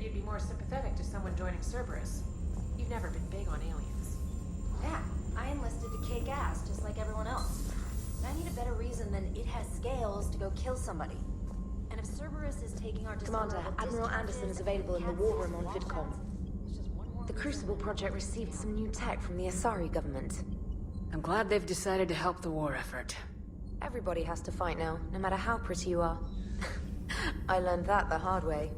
You'd be more sympathetic to someone joining Cerberus. You've never been big on aliens. Yeah, I enlisted to kick ass, just like everyone else. But I need a better reason than it has scales to go kill somebody. And if Cerberus is taking our Commander, Admiral Anderson is available in the war room on VidCom. The Crucible Project received some new tech from the Asari government. I'm glad they've decided to help the war effort. Everybody has to fight now, no matter how pretty you are. I learned that the hard way.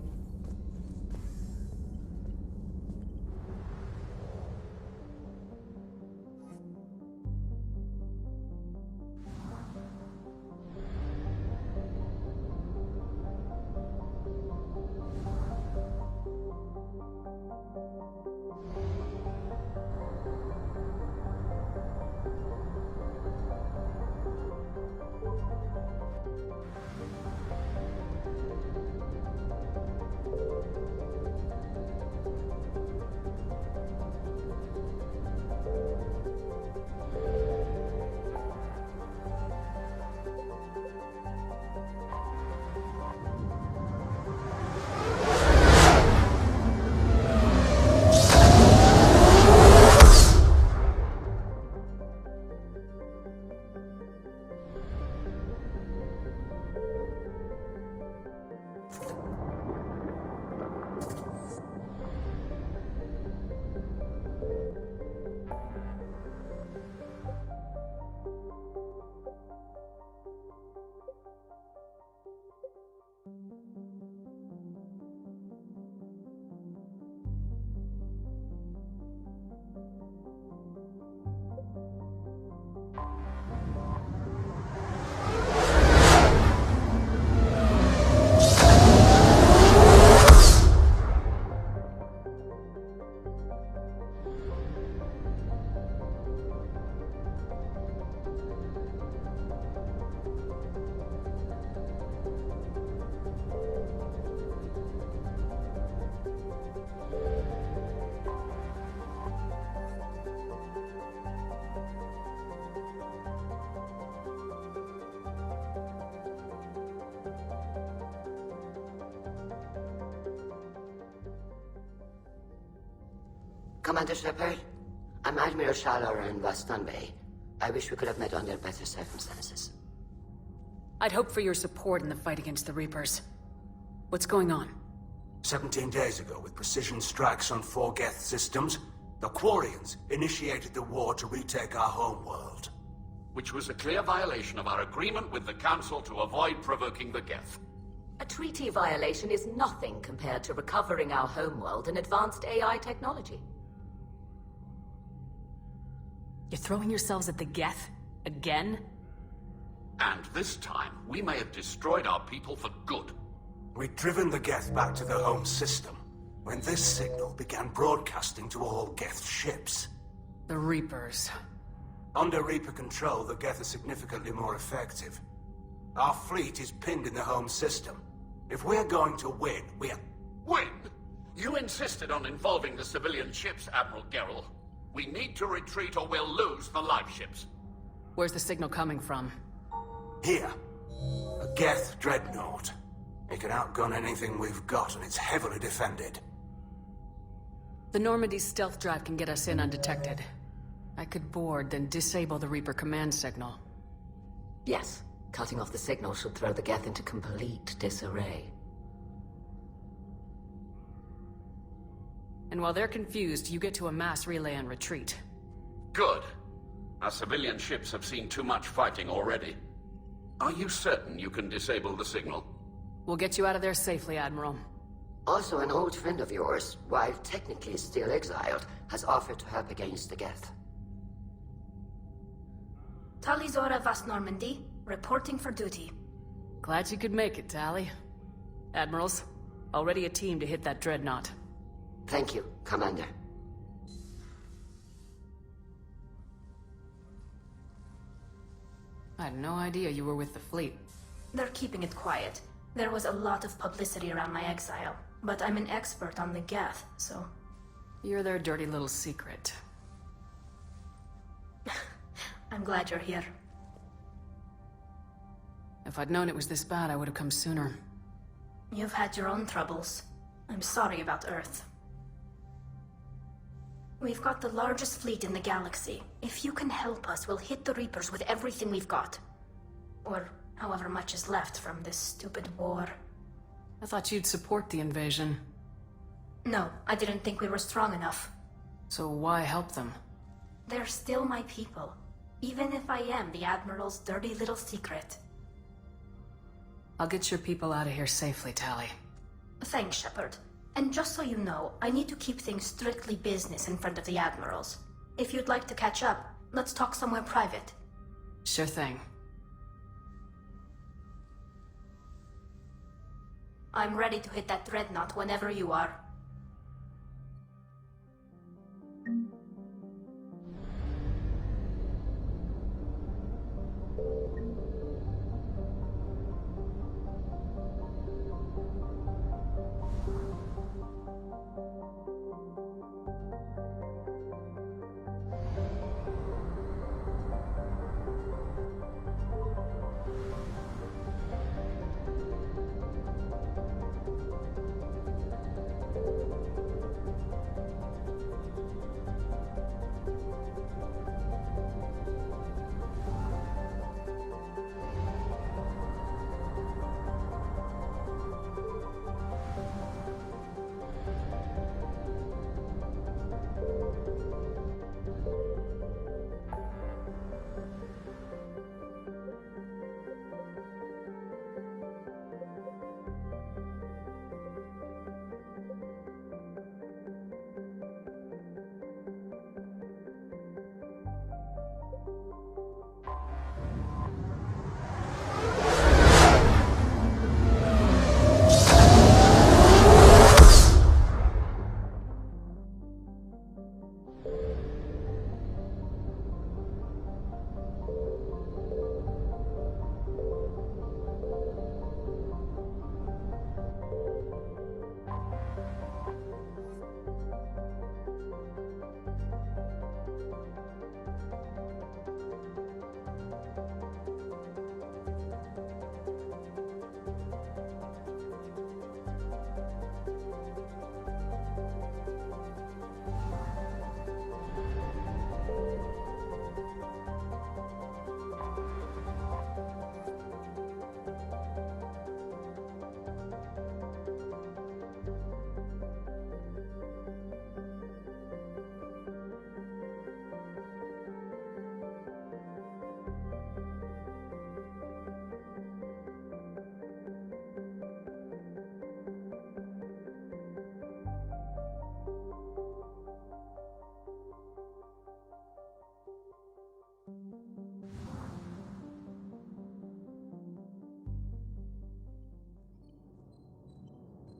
Commander Sheppard, I'm Admiral Shallower in Boston Bay. I wish we could have met under better circumstances. I'd hoped for your support in the fight against the Reapers. What's going on? 17 days ago, with precision strikes on 4 Geth systems, the Quarians initiated the war to retake our homeworld. Which was a clear violation of our agreement with the Council to avoid provoking the Geth. A treaty violation is nothing compared to recovering our homeworld and advanced AI technology. You're throwing yourselves at the Geth? Again? And this time, we may have destroyed our people for good. We'd driven the Geth back to the home system, when this signal began broadcasting to all Geth ships. The Reapers. Under Reaper control, the Geth are significantly more effective. Our fleet is pinned in the home system. If we're going to win, Win? You insisted on involving the civilian ships, Admiral Gerrel. We need to retreat or we'll lose the live ships. Where's the signal coming from? Here. A Geth dreadnought. It can outgun anything we've got, and it's heavily defended. The Normandy's stealth drive can get us in undetected. I could board, then disable the Reaper command signal. Yes, Cutting off the signal should throw the Geth into complete disarray. And while they're confused, you get to a mass relay and retreat. Good. Our civilian ships have seen too much fighting already. Are you certain you can disable the signal? We'll get you out of there safely, Admiral. Also, an old friend of yours, while technically still exiled, has offered to help against the Geth. Talizora Vas Normandy, reporting for duty. Glad you could make it, Tally. Admirals, already a team to hit that dreadnought. Thank you, Commander. I had no idea you were with the fleet. They're keeping it quiet. There was a lot of publicity around my exile, but I'm an expert on the Geth, so... You're their dirty little secret. I'm glad you're here. If I'd known it was this bad, I would have come sooner. You've had your own troubles. I'm sorry about Earth. We've got the largest fleet in the galaxy. If you can help us, we'll hit the Reapers with everything we've got. Or however much is left from this stupid war. I thought you'd support the invasion. No, I didn't think we were strong enough. So why help them? They're still my people, even if I am the Admiral's dirty little secret. I'll get your people out of here safely, Tally. Thanks, Sheppard. And just so you know, I need to keep things strictly business in front of the Admirals. If you'd like to catch up, let's talk somewhere private. Sure thing. I'm ready to hit that dreadnought whenever you are.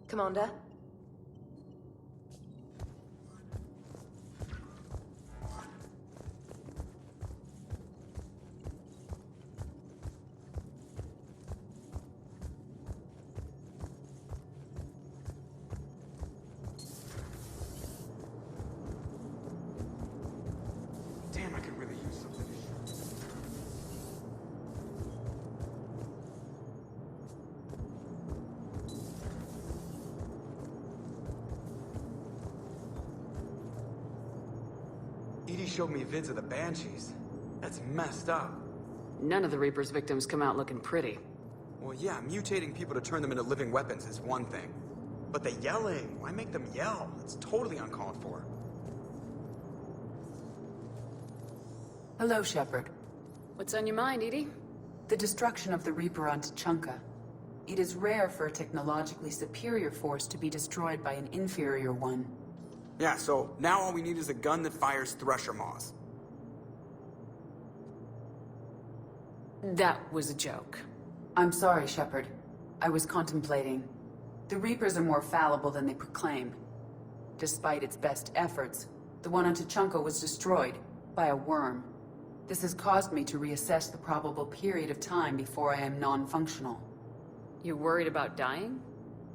Commander? Damn, I could really use something. Edie showed me vids of the Banshees. That's messed up. None of the Reaper's victims come out looking pretty. Well, yeah, mutating people to turn them into living weapons is one thing. But the yelling, why make them yell? It's totally uncalled for. Hello, Sheppard. What's on your mind, Edie? The destruction of the Reaper on Tuchanka. It is rare for a technologically superior force to be destroyed by an inferior one. Yeah, so now all we need is a gun that fires thresher maws. That was a joke. I'm sorry, Sheppard. I was contemplating. The Reapers are more fallible than they proclaim. Despite its best efforts, the one on Tuchanka was destroyed by a worm. This has caused me to reassess the probable period of time before I am non-functional. You worried about dying?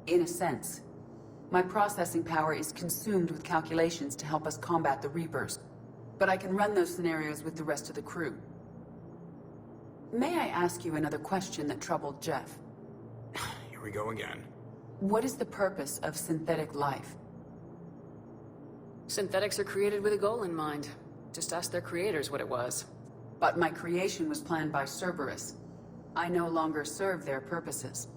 In a sense. My processing power is consumed with calculations to help us combat the Reapers. But I can run those scenarios with the rest of the crew. May I ask you another question that troubled Jeff? Here we go again. What is the purpose of synthetic life? Synthetics are created with a goal in mind. Just ask their creators what it was. But my creation was planned by Cerberus. I no longer serve their purposes.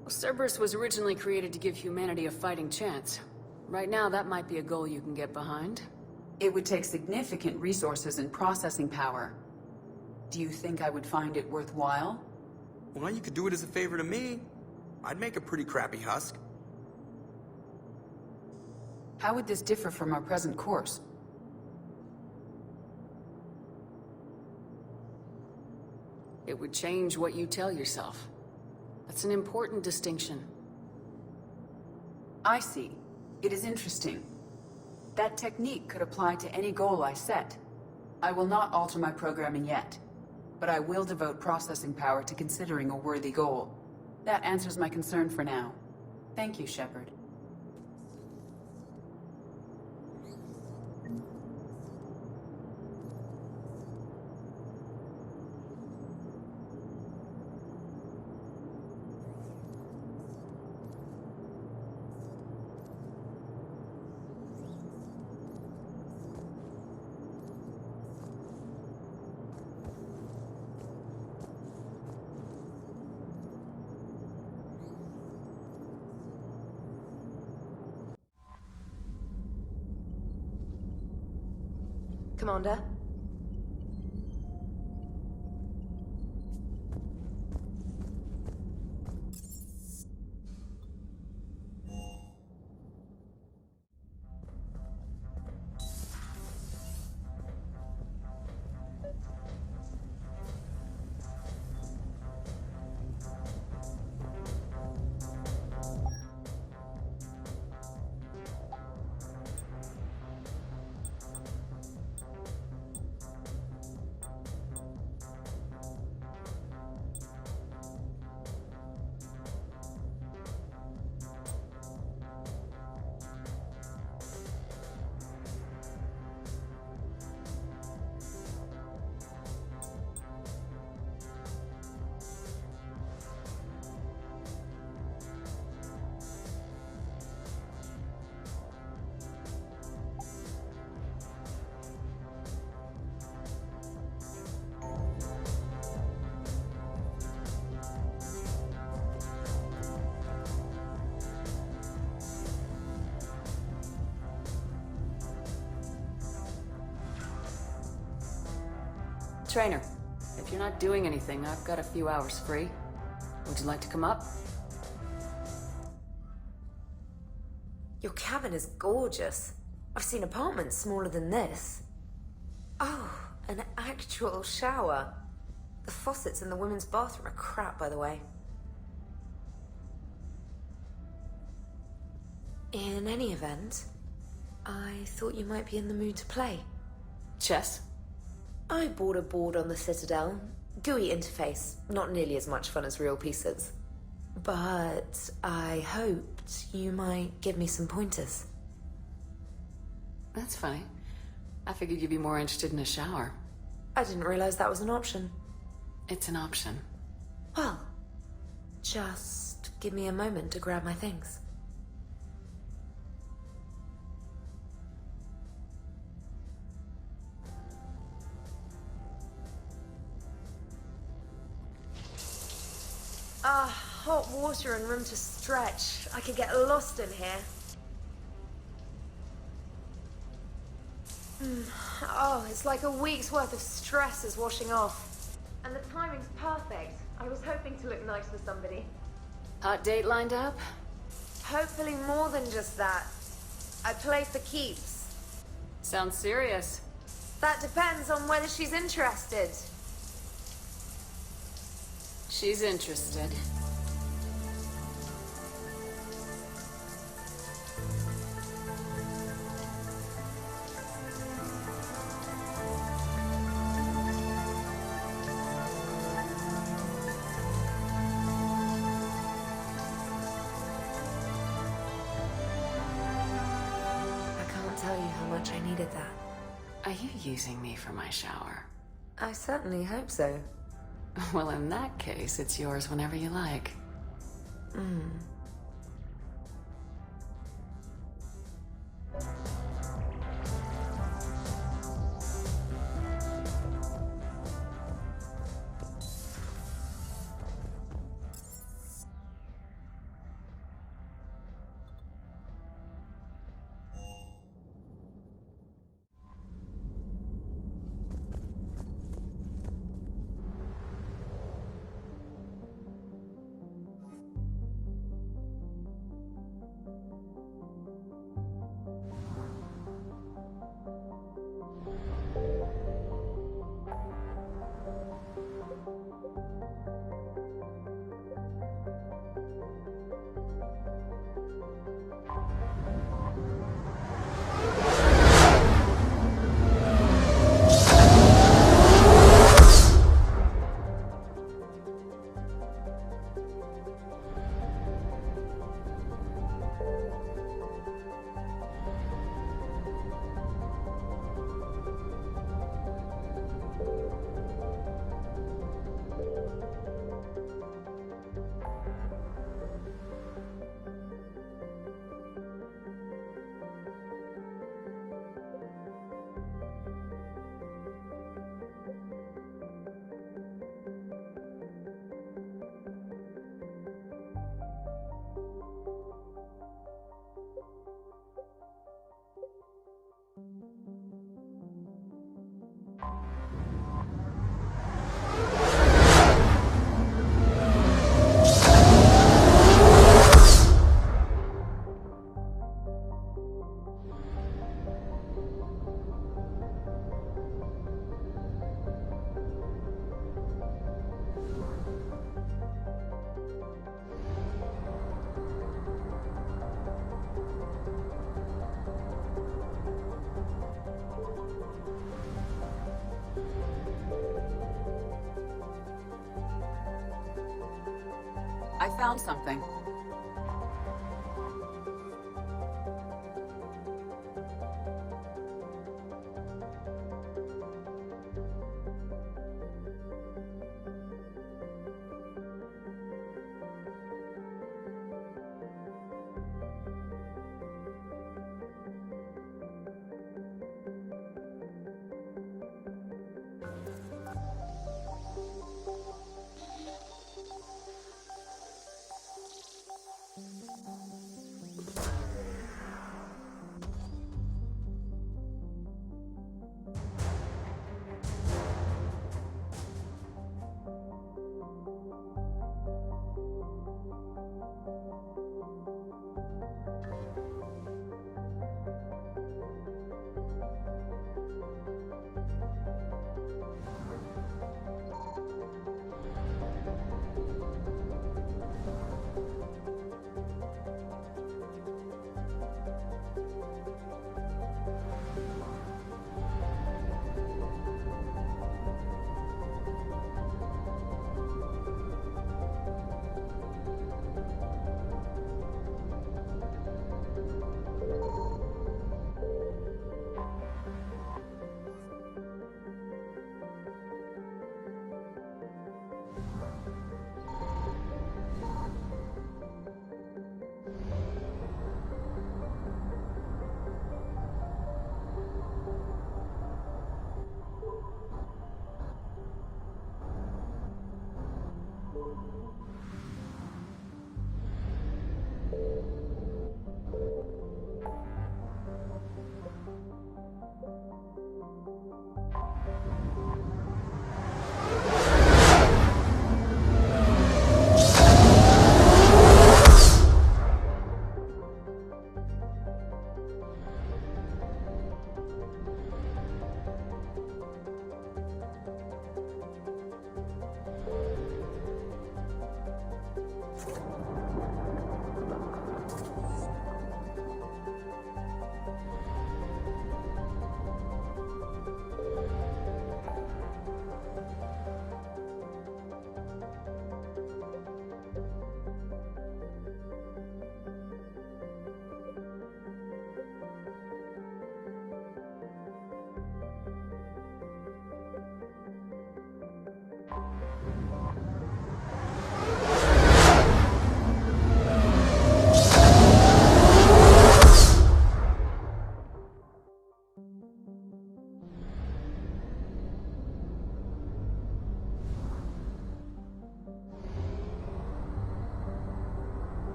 Well, Cerberus was originally created to give humanity a fighting chance. Right now, that might be a goal you can get behind. It would take significant resources and processing power. Do you think I would find it worthwhile? Well, you could do it as a favor to me. I'd make a pretty crappy husk. How would this differ from our present course? It would change what you tell yourself. That's an important distinction. I see. It is interesting. That technique could apply to any goal I set. I will not alter my programming yet, but I will devote processing power to considering a worthy goal. That answers my concern for now. Thank you, Sheppard. Commander? Trainer, if you're not doing anything, I've got a few hours free. Would you like to come up? Your cabin is gorgeous. I've seen apartments smaller than this. Oh, an actual shower. The faucets in the women's bathroom are crap, by the way. In any event, I thought you might be in the mood to play. Chess? I bought a board on the Citadel. GUI interface, not nearly as much fun as real pieces. But I hoped you might give me some pointers. That's funny. I figured you'd be more interested in a shower. I didn't realize that was an option. It's an option. Well, just give me a moment to grab my things. Hot water and room to stretch. I could get lost in here. Oh, it's like a week's worth of stress is washing off. And the timing's perfect. I was hoping to look nice for somebody. Hot date lined up? Hopefully more than just that. I play for keeps. Sounds serious. That depends on whether she's interested. She's interested. Tell you how much I needed that. Are you using me for my shower? I certainly hope so. Well, in that case, it's yours whenever you like. I found something.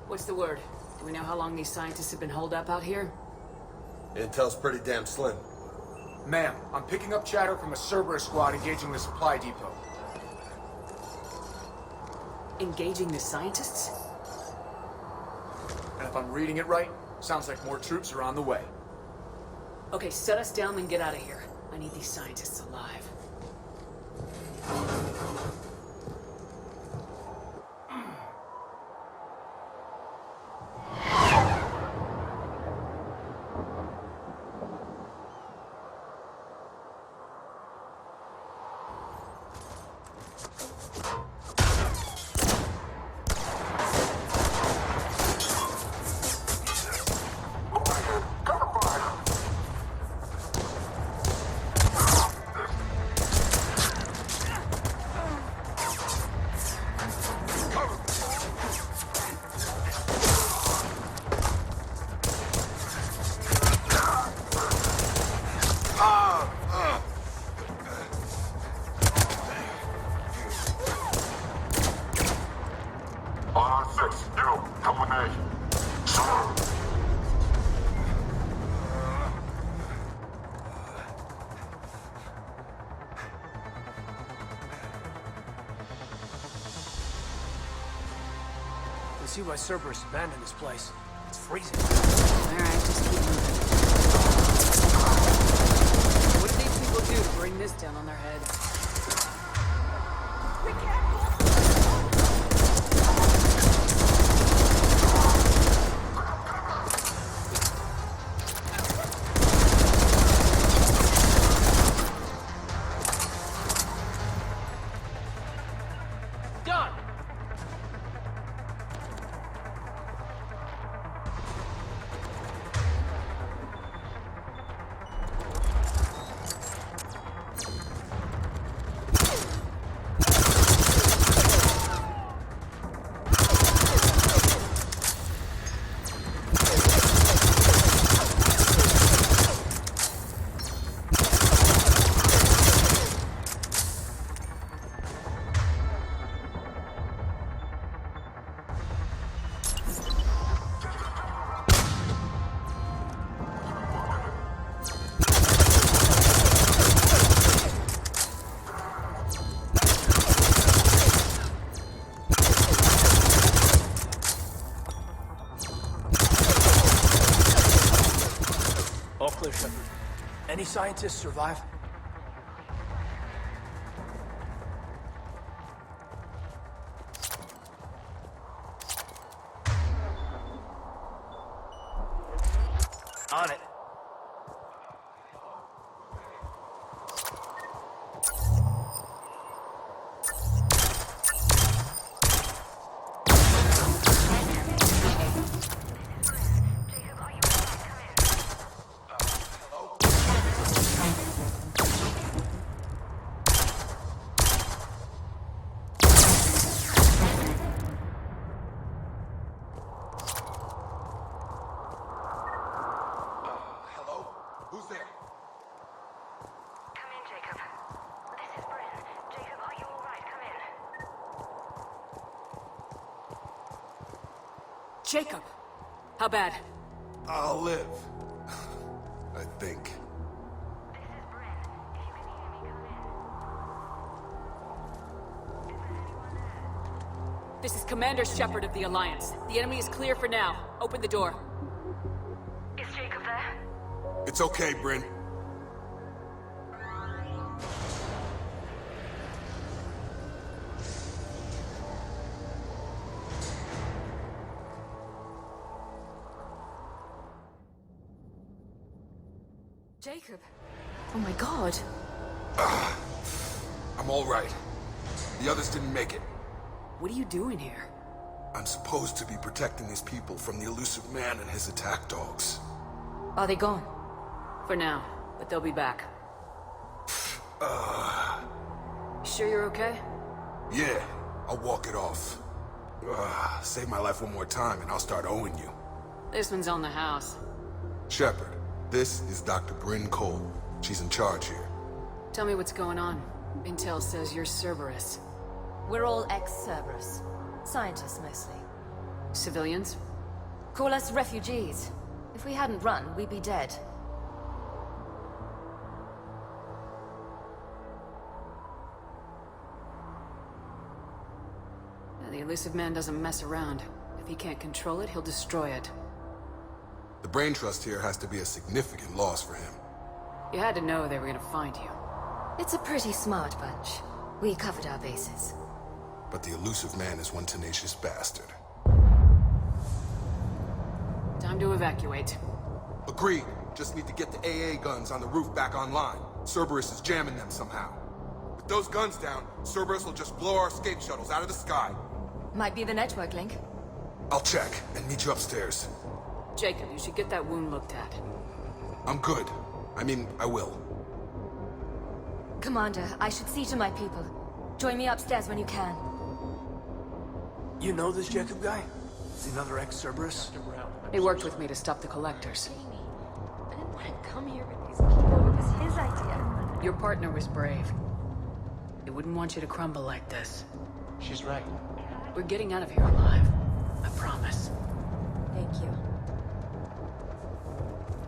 What's the word? Do we know how long these scientists have been holed up out here? Intel's pretty damn slim. Ma'am, I'm picking up chatter from a Cerberus squad engaging the supply depot. Engaging the scientists? And if I'm reading it right, sounds like more troops are on the way. Okay, set us down and get out of here. I need these scientists alive. see why Cerberus abandoned this place. It's freezing. Alright, just keep moving. What do these people do to bring this down on their head? We can't hold. Done! All clear, Sheppard. Any scientists survive? On it. Who's there? Come in, Jacob. This is Bryn. Jacob, are you alright? Come in. Jacob! How bad? I'll live. I think. This is Bryn. If you can hear me, come in. Is there anyone there? This is Commander Sheppard of the Alliance. The enemy is clear for now. Open the door. Is Jacob there? It's okay, Bryn. Jacob. Oh my god. I'm all right. The others didn't make it. What are you doing here? I'm supposed to be protecting these people from the elusive man and his attack dogs. Are they gone? For now, but they'll be back. Sure you're okay? Yeah, I'll walk it off. Save my life one more time and I'll start owing you. This one's on the house. Sheppard, this is Dr. Bryn Cole. She's in charge here. Tell me what's going on. Intel says you're Cerberus. We're all ex-Cerberus. Scientists, mostly. Civilians? Call us refugees. If we hadn't run, we'd be dead. The elusive man doesn't mess around. If he can't control it, he'll destroy it. The brain trust here has to be a significant loss for him. You had to know they were gonna find you. It's a pretty smart bunch. We covered our bases. But the elusive man is one tenacious bastard. Time to evacuate. Agreed. Just need to get the AA guns on the roof back online. Cerberus is jamming them somehow. With those guns down, Cerberus will just blow our escape shuttles out of the sky. Might be the network link. I'll check and meet you upstairs. Jacob, you should get that wound looked at. I'm good. I mean, I will. Commander, I should see to my people. Join me upstairs when you can. You know this Jacob guy? Is he another ex-Cerberus? He worked with me to stop the collectors. I didn't want to come here with these people. It was his idea. Your partner was brave. He wouldn't want you to crumble like this. She's right. We're getting out of here alive. I promise. Thank you.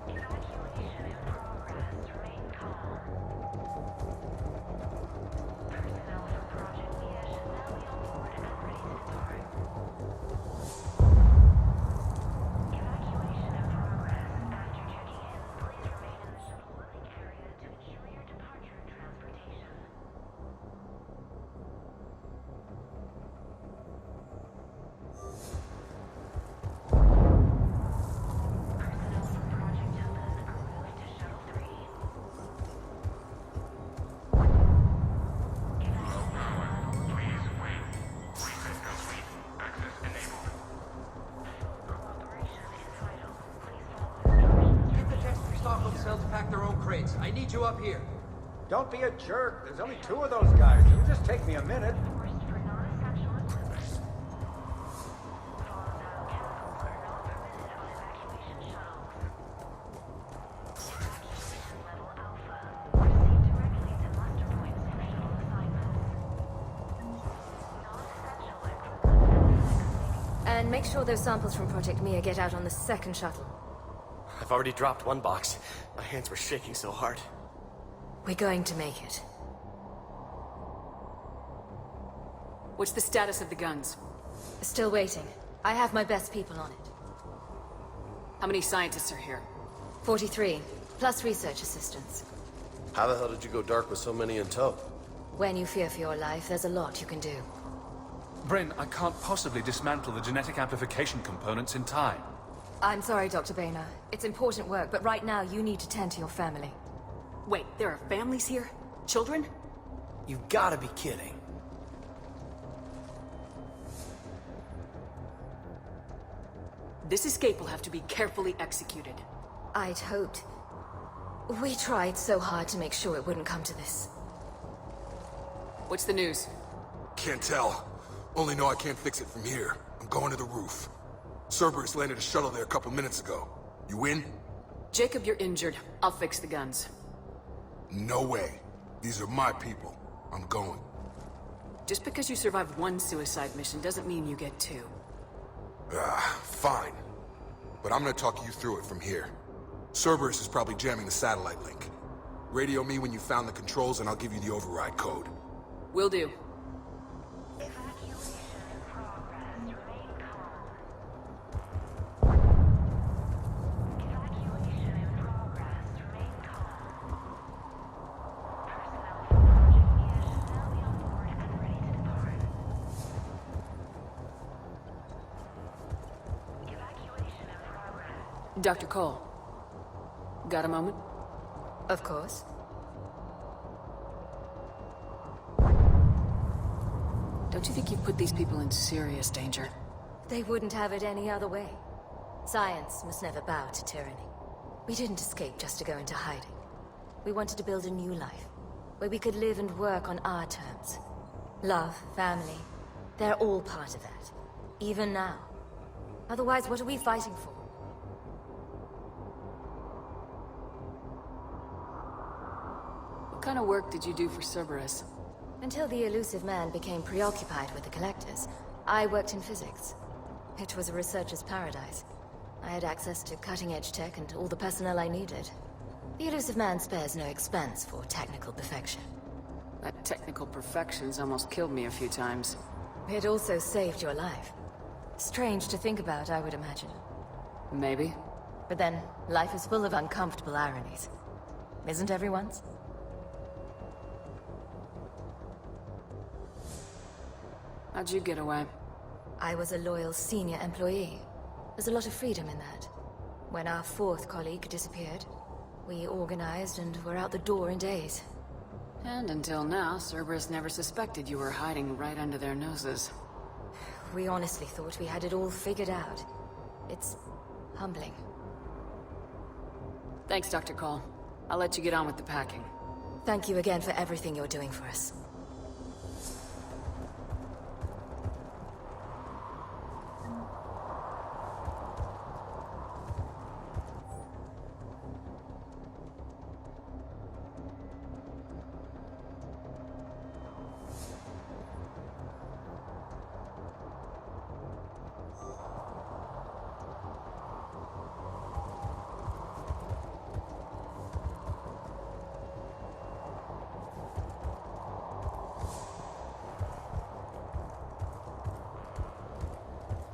Evacuation in progress. Remain calm. Personnel from Project Mia should now be on board and ready to start. themselves pack their own crates. I need you up here. Don't be a jerk. There's only 2 of those guys. It'll just take me a minute. And make sure those samples from Project Mia get out on the second shuttle. I've already dropped one box. My hands were shaking so hard. We're going to make it. What's the status of the guns? Still waiting. I have my best people on it. How many scientists are here? 43, plus research assistants. How the hell did you go dark with so many in tow? When you fear for your life, there's a lot you can do. Bryn, I can't possibly dismantle the genetic amplification components in time. I'm sorry, Dr. Boehner. It's important work, but right now you need to tend to your family. Wait, there are families here? Children? You gotta be kidding. This escape will have to be carefully executed. I'd hoped. We tried so hard to make sure it wouldn't come to this. What's the news? Can't tell. Only know I can't fix it from here. I'm going to the roof. Cerberus landed a shuttle there a couple minutes ago. You in? Jacob, you're injured. I'll fix the guns. No way. These are my people. I'm going. Just because you survived one suicide mission doesn't mean you get 2. Fine. But I'm gonna talk you through it from here. Cerberus is probably jamming the satellite link. Radio me when you found the controls and I'll give you the override code. Will do. Dr. Cole, got a moment? Of course. Don't you think you've put these people in serious danger? They wouldn't have it any other way. Science must never bow to tyranny. We didn't escape just to go into hiding. We wanted to build a new life, where we could live and work on our terms. Love, family, they're all part of that. Even now. Otherwise, what are we fighting for? What kind of work did you do for Cerberus? Until the elusive man became preoccupied with the Collectors, I worked in physics. It was a researcher's paradise. I had access to cutting-edge tech and all the personnel I needed. The elusive man spares no expense for technical perfection. That technical perfection's almost killed me a few times. It also saved your life. Strange to think about, I would imagine. Maybe. But then, life is full of uncomfortable ironies. Isn't everyone's? How'd you get away? I was a loyal senior employee. There's a lot of freedom in that. When our 4th colleague disappeared, we organized and were out the door in days. And until now, Cerberus never suspected you were hiding right under their noses. We honestly thought we had it all figured out. It's humbling. Thanks, Dr. Cole. I'll let you get on with the packing. Thank you again for everything you're doing for us.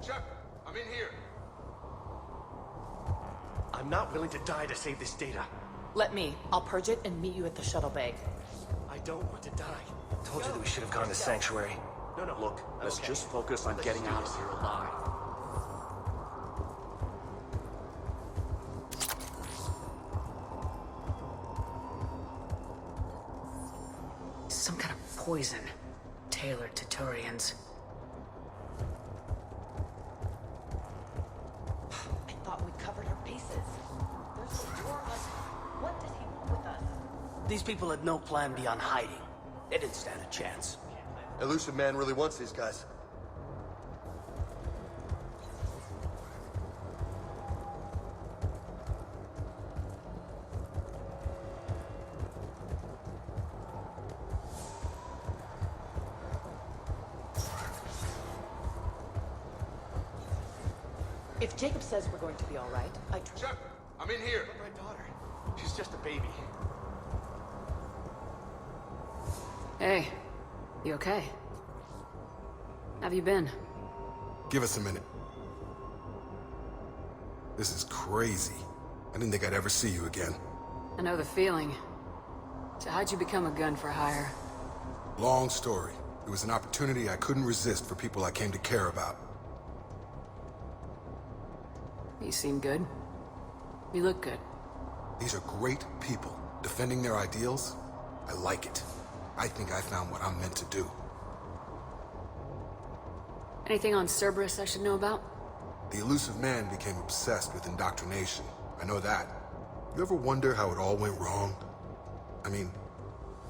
Sheppard, I'm in here. I'm not willing to die to save this data. Let me. I'll purge it and meet you at the shuttle bay. I don't want to die. Told you that we should have gone to Sanctuary. No. Look, let's just focus on getting out of here alive. Some kind of poison, tailored to Turians. I thought we covered our bases. There's a door on... What These people had no plan beyond hiding. They didn't stand a chance. Elusive Man really wants these guys. If Jacob says we're going to be all right, I trust. Sheppard, I'm in here. But my daughter, she's just a baby. Hey, you okay? Have you been? Give us a minute. This is crazy. I didn't think I'd ever see you again. I know the feeling. So how'd you become a gun for hire? Long story. It was an opportunity I couldn't resist for people I came to care about. You seem good. You look good. These are great people. Defending their ideals, I like it. I think I found what I'm meant to do. Anything on Cerberus I should know about? The Elusive Man became obsessed with indoctrination. I know that. You ever wonder how it all went wrong? I mean,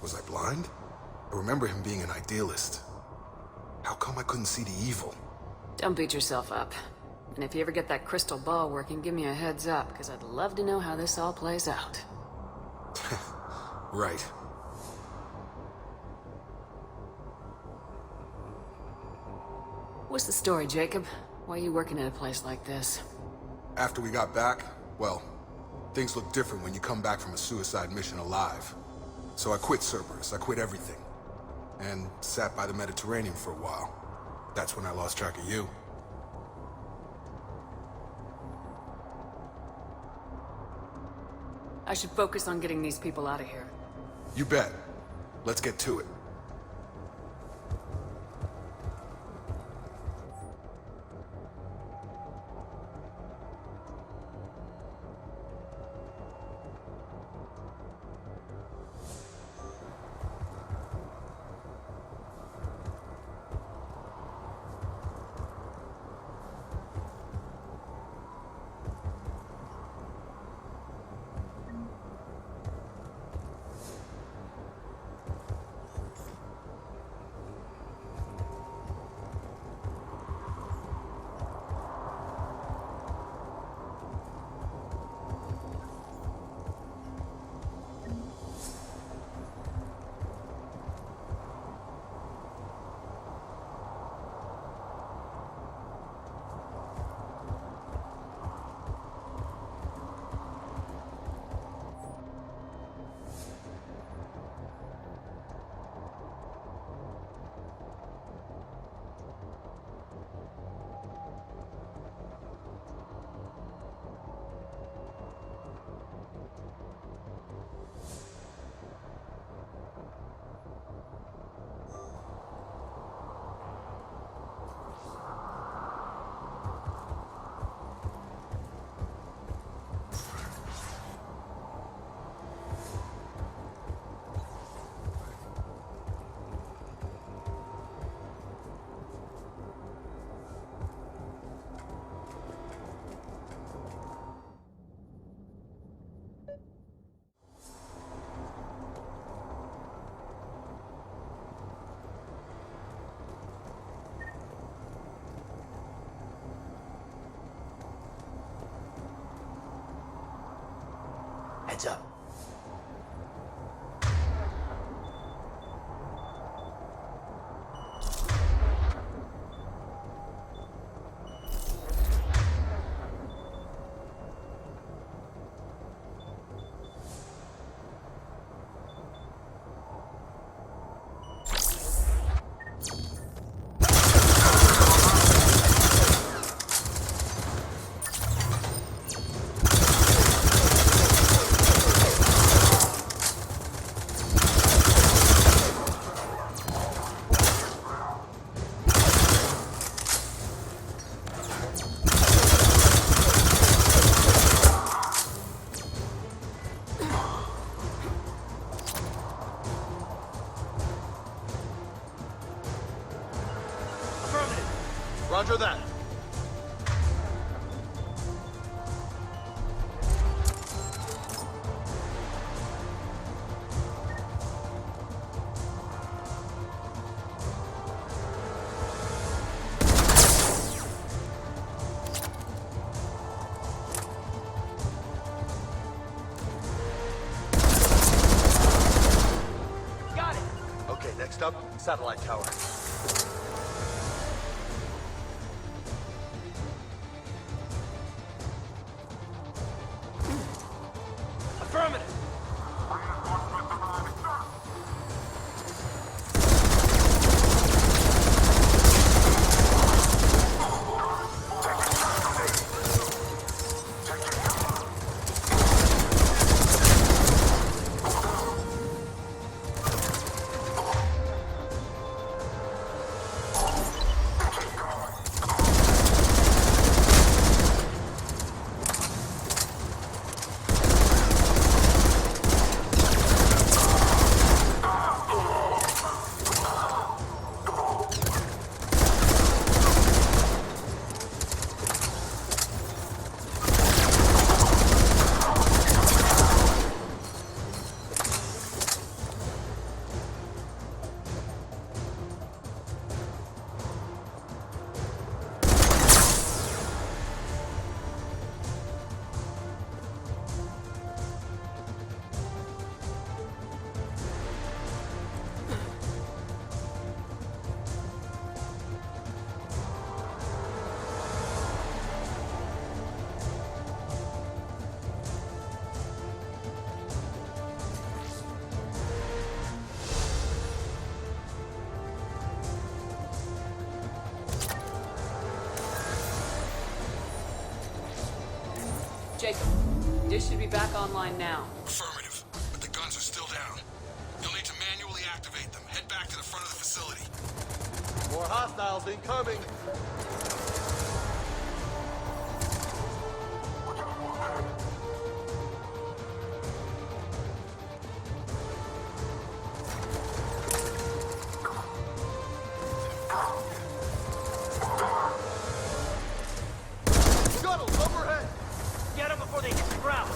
was I blind? I remember him being an idealist. How come I couldn't see the evil? Don't beat yourself up. And if you ever get that crystal ball working, give me a heads up, because I'd love to know how this all plays out. Right. What's the story, Jacob? Why are you working at a place like this? After we got back, well, things look different when you come back from a suicide mission alive. So I quit Cerberus, I quit everything. And sat by the Mediterranean for a while. That's when I lost track of you. I should focus on getting these people out of here. You bet. Let's get to it. Heads up. Roger that. up satellite tower. Affirmative. Jacob, dish should be back online now. Affirmative, but the guns are still down. You'll need to manually activate them. Head back to the front of the facility. More hostiles incoming. Scuttles overhead! Get them before they hit the ground!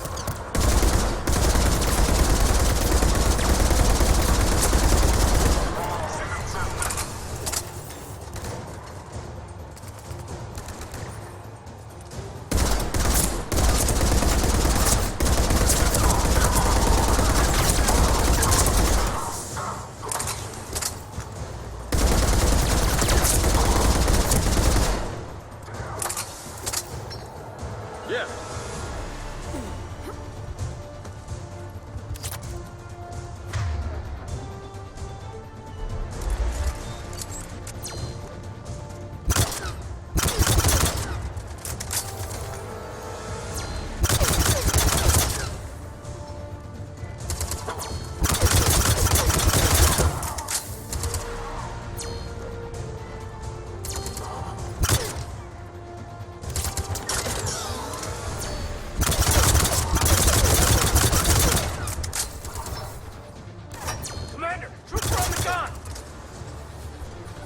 Yeah. Commander, troops are on the gun!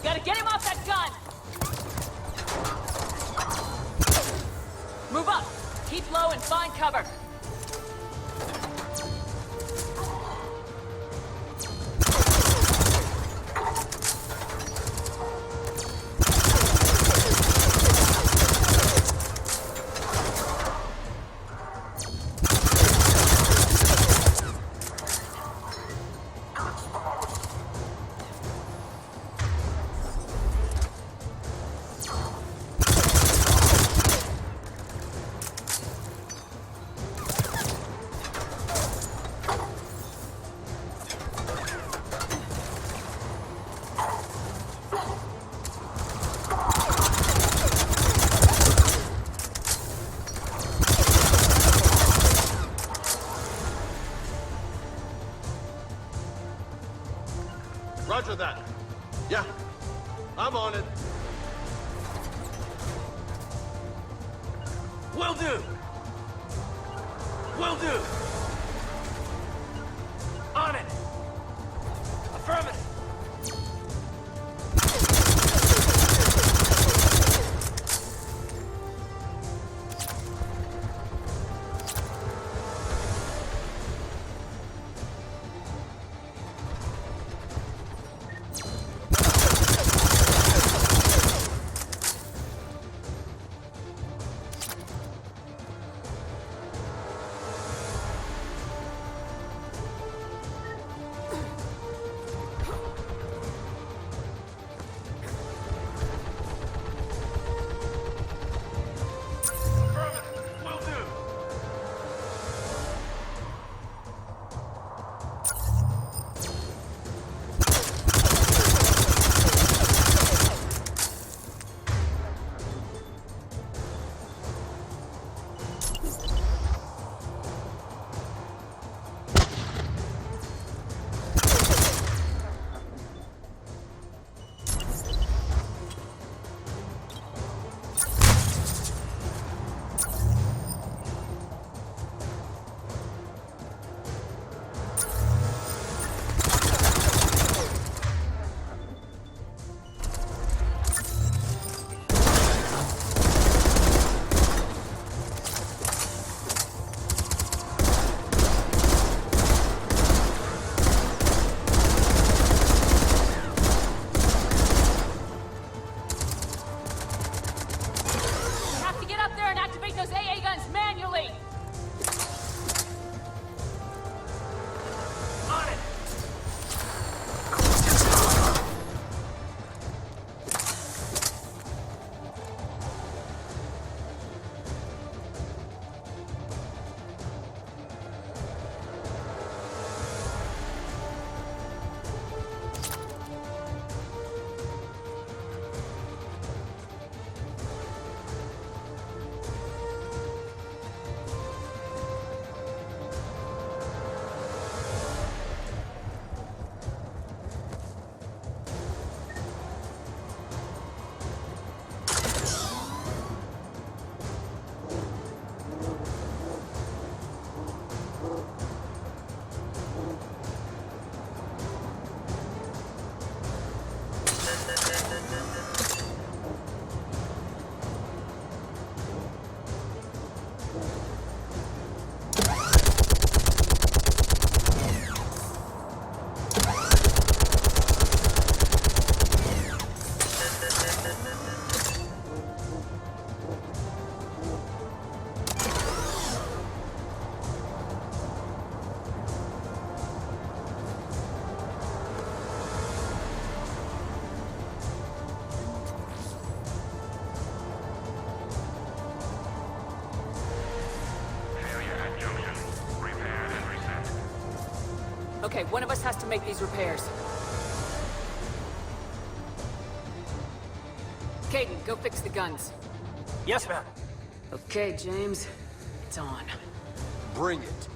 Gotta get him off that gun! Move up! Keep low and find cover! Roger that. Yeah, I'm on it. Will do! Will do! On it! Affirmative! Okay, one of us has to make these repairs. Caden, go fix the guns. Yes, ma'am. Okay, James. It's on. Bring it.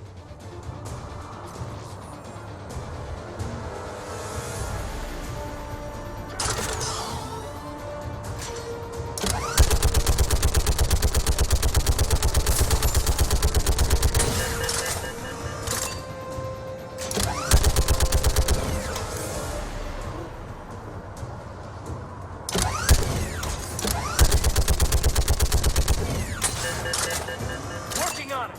Working on it.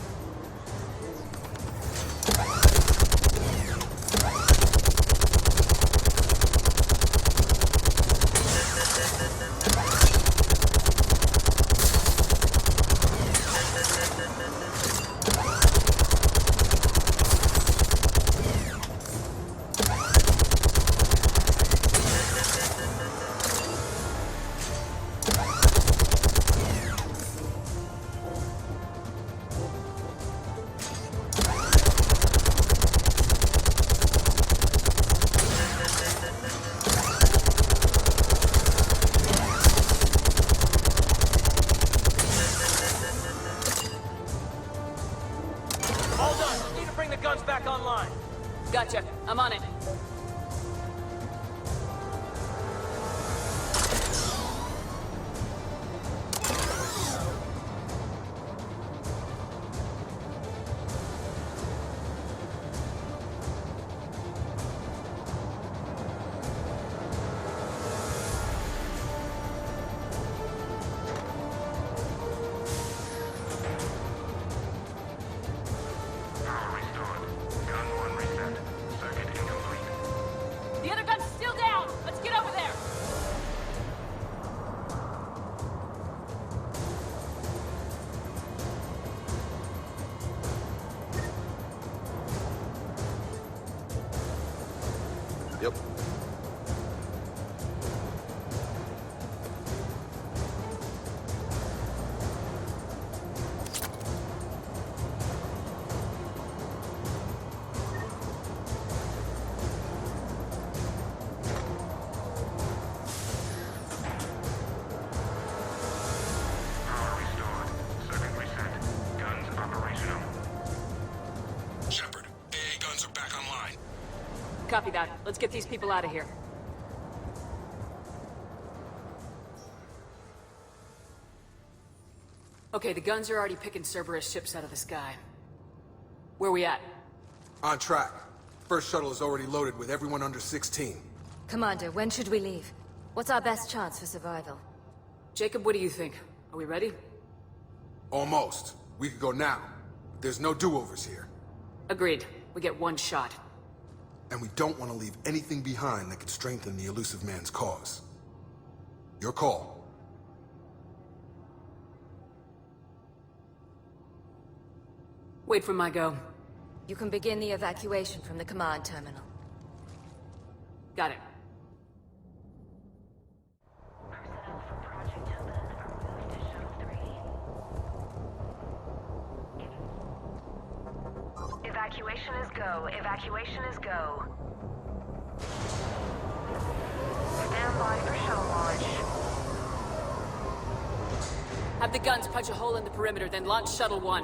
All done. Need to bring the guns back online. Gotcha. I'm on it. The other gun's still down! Let's get over there! Yep. Sheppard, AA guns are back online. Copy that. Let's get these people out of here. Okay, the guns are already picking Cerberus ships out of the sky. Where we at? On track. First shuttle is already loaded with everyone under 16. Commander, when should we leave? What's our best chance for survival? Jacob, what do you think? Are we ready? Almost. We could go now. There's no do-overs here. Agreed. We get one shot. And we don't want to leave anything behind that could strengthen the elusive man's cause. Your call. Wait for my go. You can begin the evacuation from the command terminal. Got it. Evacuation is go. Evacuation is go. Stand by for shuttle launch. Have the guns punch a hole in the perimeter, then launch Shuttle 1.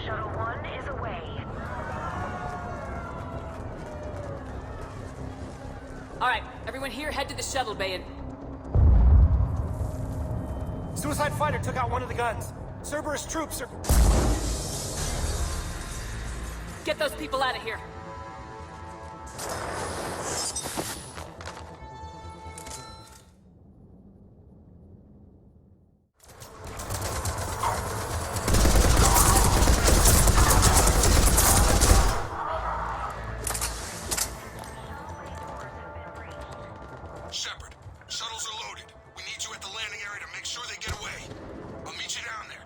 Shuttle 1 is away. Alright, everyone here, head to the shuttle bay and... Suicide fighter took out one of the guns. Cerberus troops are... Get those people out of here. Sheppard, shuttles are loaded. We need you at the landing area to make sure they get away. I'll meet you down there.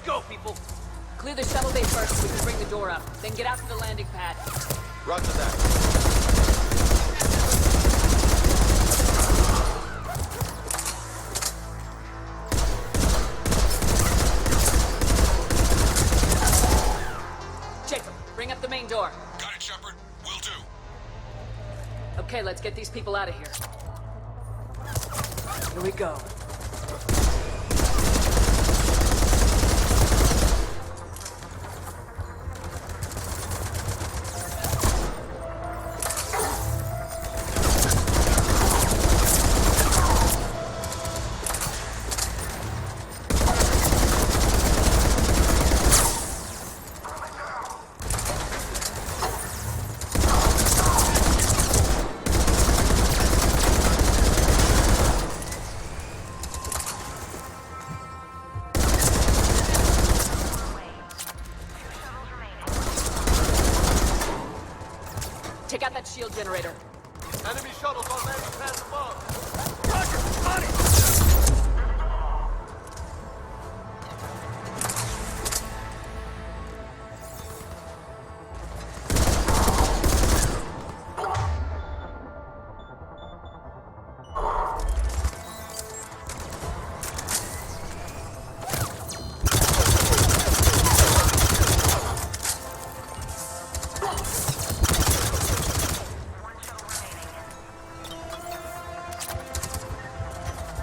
go, people! Clear the shuttle bay first so we can bring the door up. Then get out to the landing pad. Roger that. Jacob, bring up the main door. Got it, Sheppard. Will do. Okay, let's get these people out of here. Here we go. Take out that shield generator. Enemy shuttles on landing pads above. Roger! On it!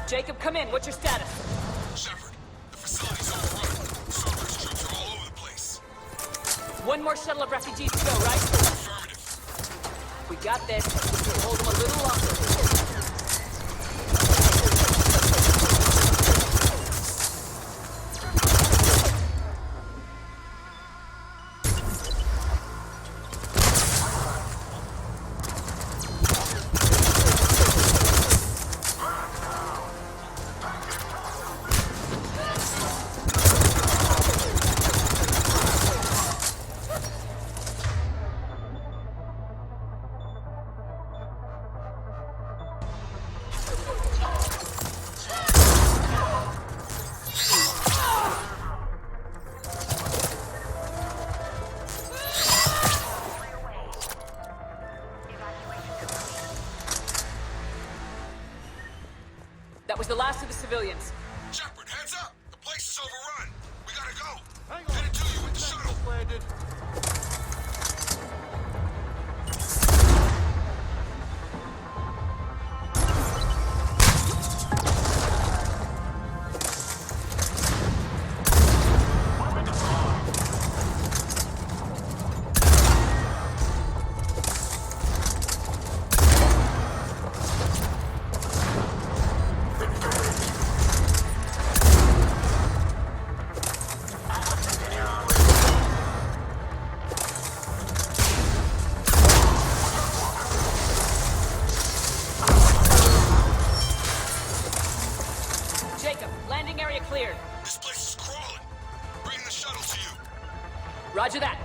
Jacob, come in. What's your status? Sheppard, the facility's overrun. Cerberus troops are all over the place. One more shuttle of refugees to go, right? Affirmative. We got this. We'll hold them a little longer. That was the last of the civilians. Sheppard, heads up! The place is overrun. We gotta go. Hang on. Headed to you with the shuttle. Landed. Jacob, landing area cleared. This place is crawling. Bring the shuttle to you. Roger that.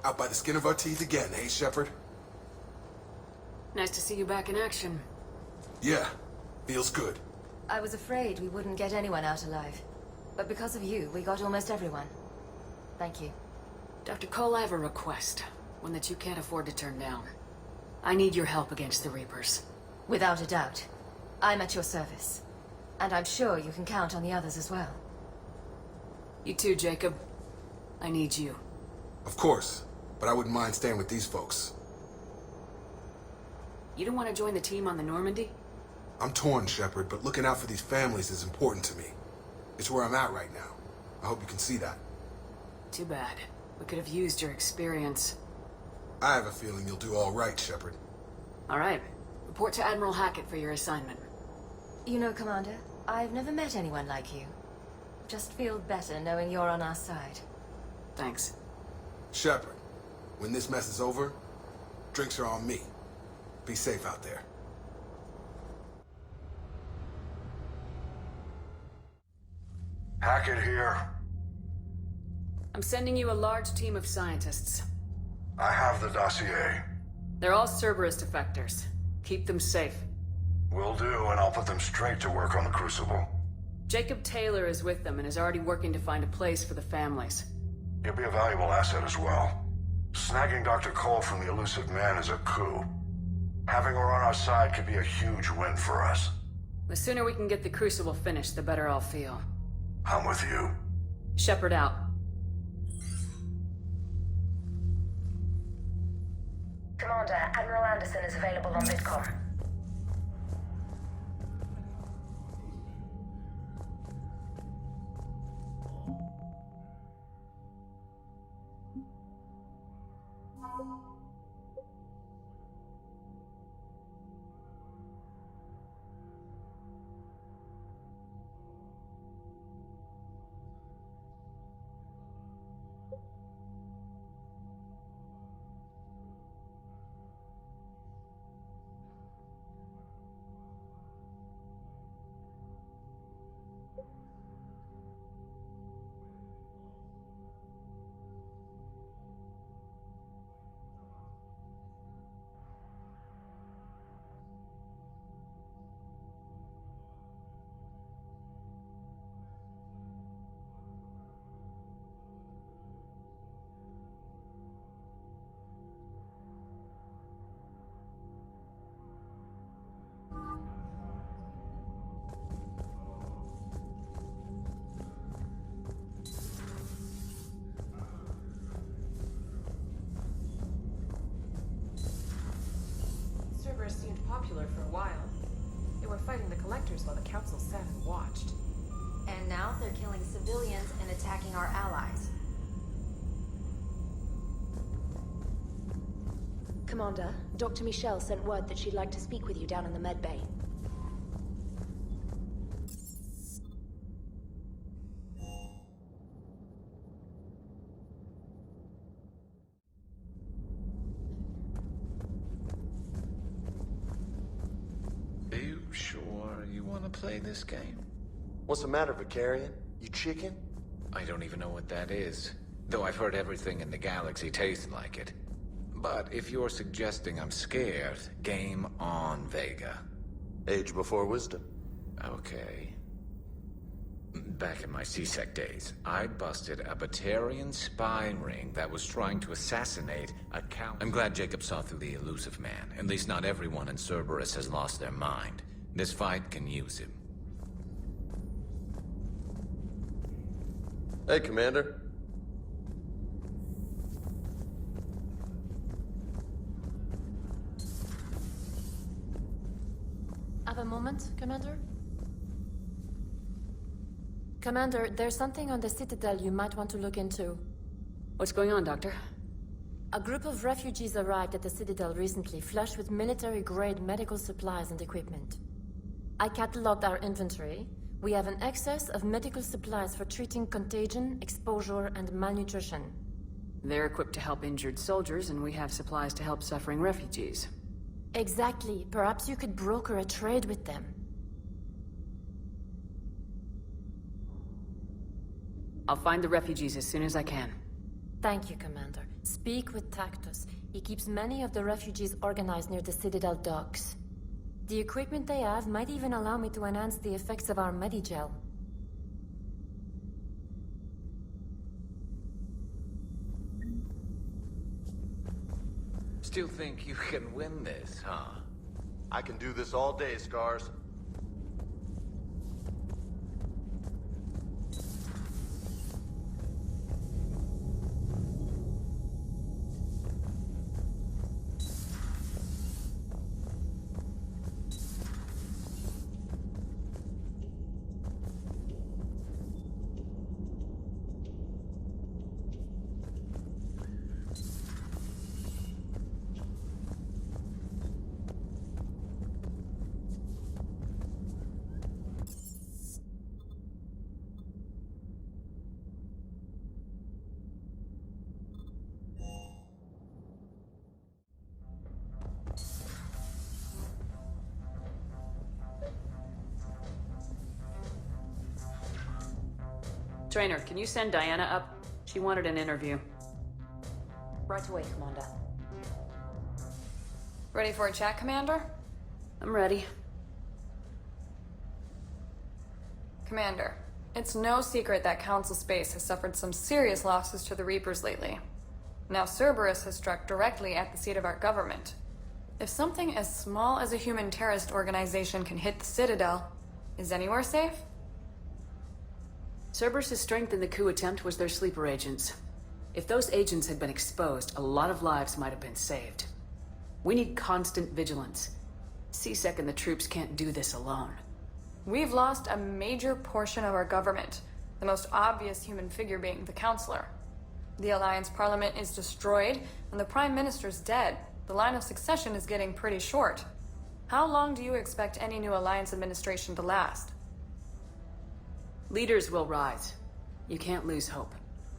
Out by the skin of our teeth again, eh, Sheppard? Nice to see you back in action. Yeah, feels good. I was afraid we wouldn't get anyone out alive. But because of you, we got almost everyone. Thank you. Dr. Cole, I have a request. One that you can't afford to turn down. I need your help against the Reapers. Without a doubt. I'm at your service. And I'm sure you can count on the others as well. You too, Jacob. I need you. Of course. but I wouldn't mind staying with these folks. You don't want to join the team on the Normandy? I'm torn, Sheppard, but looking out for these families is important to me. It's where I'm at right now. I hope you can see that. Too bad. We could have used your experience. I have a feeling you'll do all right, Sheppard. All right. Report to Admiral Hackett for your assignment. You know, Commander, I've never met anyone like you. Just feel better knowing you're on our side. Thanks. Sheppard, when this mess is over, drinks are on me. Be safe out there. Hackett here. I'm sending you a large team of scientists. I have the dossier. They're all Cerberus defectors. Keep them safe. Will do, and I'll put them straight to work on the Crucible. Jacob Taylor is with them and is already working to find a place for the families. He'll be a valuable asset as well. Snagging Dr. Cole from the elusive man is a coup. Having her on our side could be a huge win for us. The sooner we can get the Crucible finished, the better I'll feel. I'm with you. Sheppard out. Commander, Admiral Anderson is available on Vidcom. Cerberus seemed popular for a while. They were fighting the Collectors while the Council sat and watched. And now they're killing civilians and attacking our allies. Commander, Dr. Michelle sent word that she'd like to speak with you down in the med bay. Are you sure you want to play this game? What's the matter, Vicarian? You chicken? I don't even know what that is. Though I've heard everything in the galaxy tastes like it. But if you're suggesting I'm scared, game on, Vega. Age before wisdom. Okay. Back in my C-Sec days, I busted a Batarian spy ring that was trying to assassinate a count. I'm glad Jacob saw through the elusive man. At least not everyone in Cerberus has lost their mind. This fight can use him. Hey, Commander. Have a moment, Commander? Commander, there's something on the Citadel you might want to look into. What's going on, Doctor? A group of refugees arrived at the Citadel recently, flushed with military-grade medical supplies and equipment. I cataloged our inventory. We have an excess of medical supplies for treating contagion, exposure, and malnutrition. They're equipped to help injured soldiers, and we have supplies to help suffering refugees. Exactly. Perhaps you could broker a trade with them. I'll find the refugees as soon as I can. Thank you, Commander. Speak with Tactus. He keeps many of the refugees organized near the Citadel docks. The equipment they have might even allow me to enhance the effects of our Medigel. Still think you can win this, huh? I can do this all day, Scars. Trainer, can you send Diana up? She wanted an interview. Right away, Commander. Ready for a chat, Commander? I'm ready. Commander, it's no secret that Council Space has suffered some serious losses to the Reapers lately. Now Cerberus has struck directly at the seat of our government. If something as small as a human terrorist organization can hit the Citadel, is anywhere safe? Cerberus' strength in the coup attempt was their sleeper agents. If those agents had been exposed, a lot of lives might have been saved. We need constant vigilance. C-Sec and the troops can't do this alone. We've lost a major portion of our government, the most obvious human figure being the Counselor. The Alliance Parliament is destroyed, and the Prime Minister's dead. The line of succession is getting pretty short. How long do you expect any new Alliance administration to last? Leaders will rise. You can't lose hope.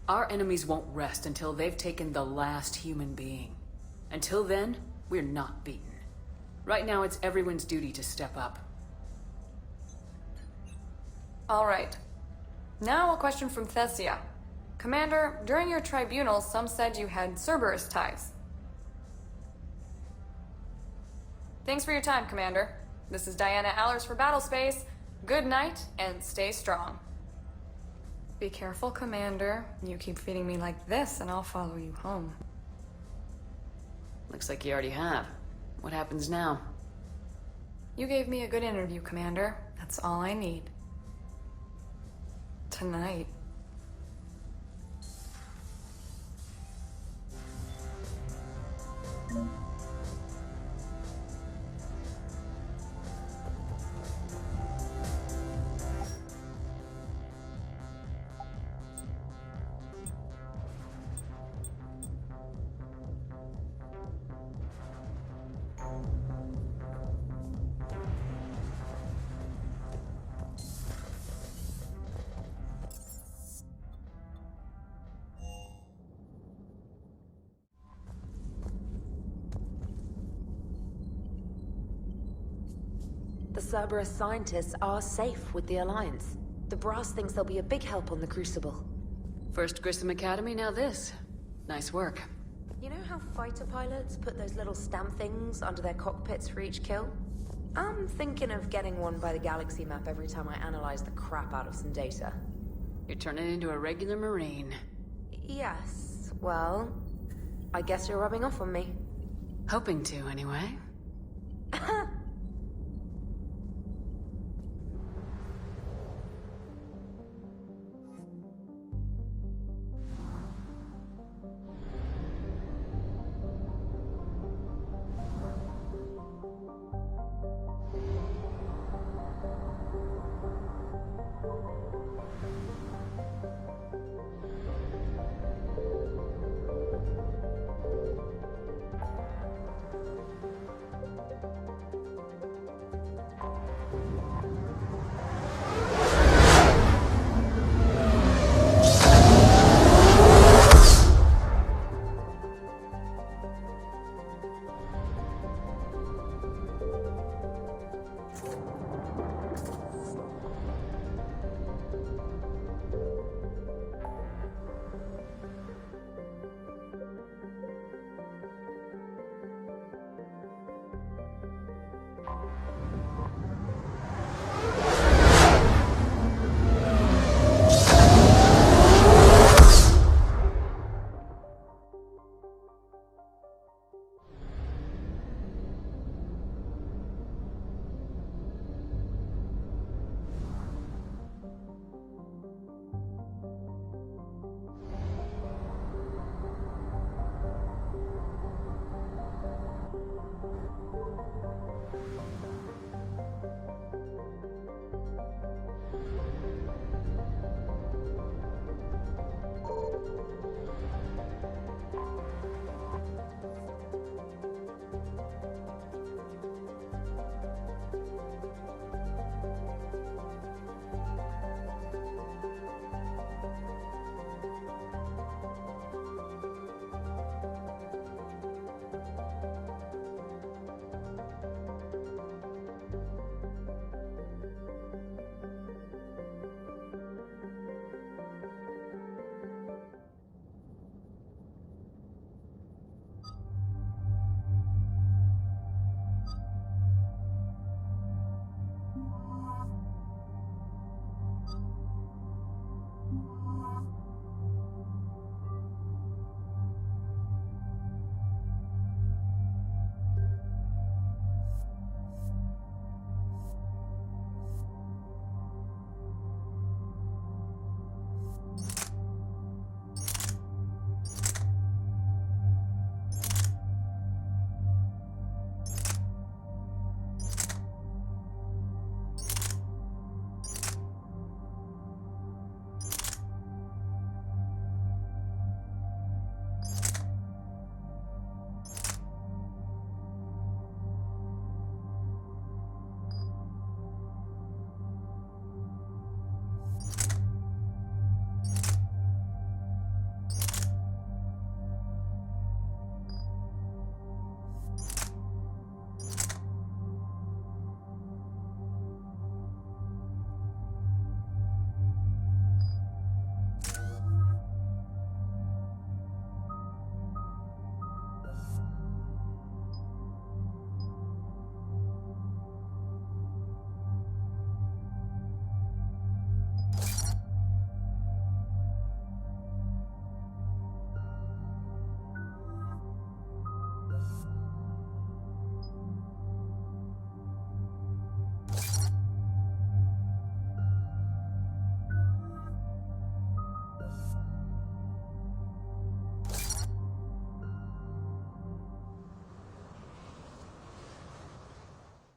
Our enemies won't rest until they've taken the last human being. Until then, we're not beaten. Right now, it's everyone's duty to step up. All right. Now a question from Thessia. Commander, during your tribunal, some said you had Cerberus ties. Thanks for your time, Commander. This is Diana Allers for Battlespace. Good night, and stay strong. Be careful, Commander. You keep feeding me like this, and I'll follow you home. Looks like you already have. What happens now? You gave me a good interview, Commander. That's all I need. Tonight. The Cerberus scientists are safe with the Alliance. The Brass thinks they'll be a big help on the Crucible. First Grissom Academy, now this. Nice work. You know how fighter pilots put those little stamp things under their cockpits for each kill? I'm thinking of getting one by the galaxy map every time I analyze the crap out of some data. You're turning into a regular Marine. Yes, well, I guess you're rubbing off on me. Hoping to, anyway.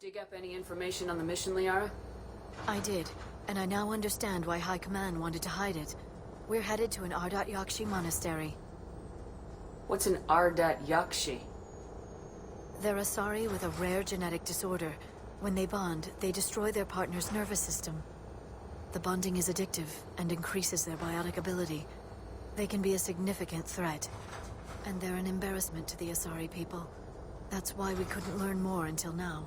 Dig up any information on the mission, Liara? I did, and I now understand why High Command wanted to hide it. We're headed to an Ardat Yakshi monastery. What's an Ardat Yakshi? They're Asari with a rare genetic disorder. When they bond, they destroy their partner's nervous system. The bonding is addictive and increases their biotic ability. They can be a significant threat. And they're an embarrassment to the Asari people. That's why we couldn't learn more until now.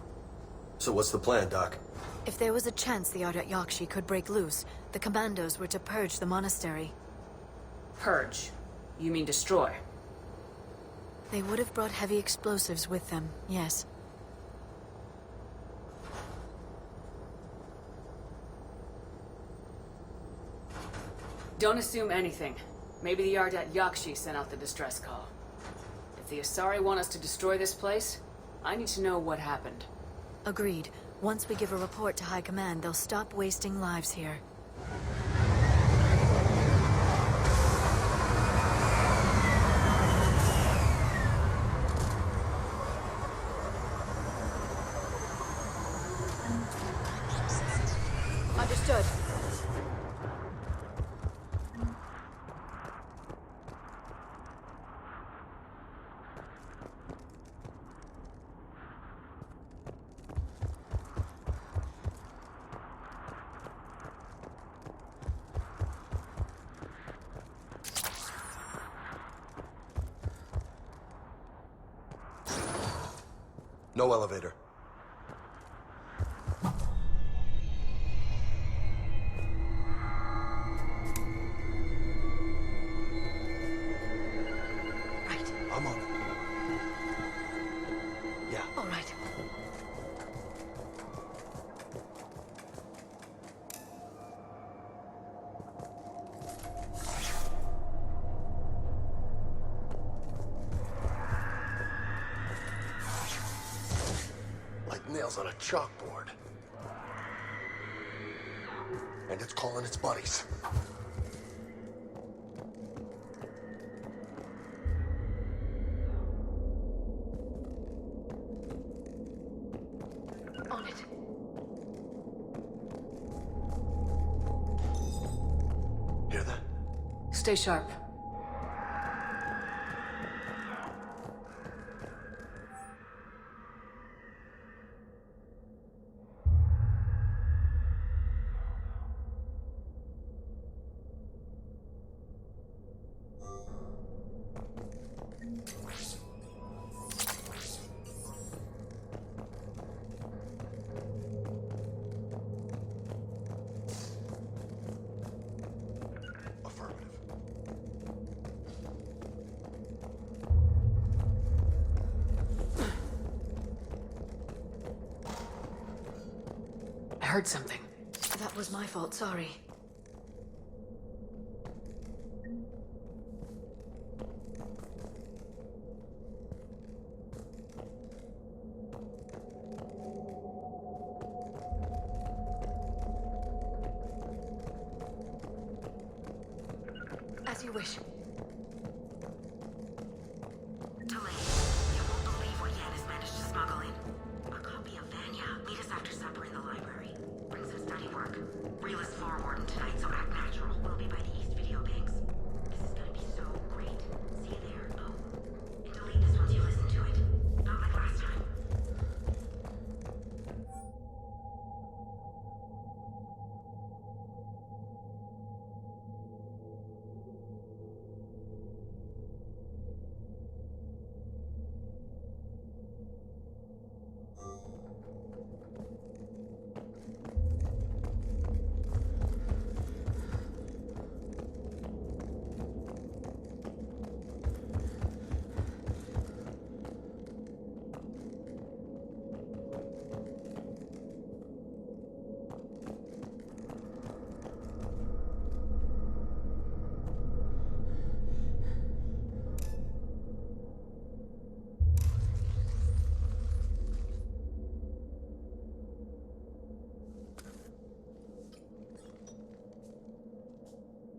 So what's the plan, Doc? If there was a chance the Ardat Yakshi could break loose, the commandos were to purge the monastery. Purge? You mean destroy? They would have brought heavy explosives with them, yes. Don't assume anything. Maybe the Ardat Yakshi sent out the distress call. If the Asari want us to destroy this place, I need to know what happened. Agreed. Once we give a report to High Command, they'll stop wasting lives here. Understood. No elevator. Right. I'm on it. Yeah. All right. Like nails on a chalkboard. And it's calling its buddies. On it. Hear that? Stay sharp. I heard something. That was my fault, sorry. As you wish. Delay. You won't believe what Yan has managed to smuggle in. A copy of Vanya. Meet us after supper in the library. Bring some study work. Reel us forward tonight, so act natural. We'll be by the East Video Banks. This is gonna be so great. See you there. Oh, and delete this once you listen to it. Not like last time.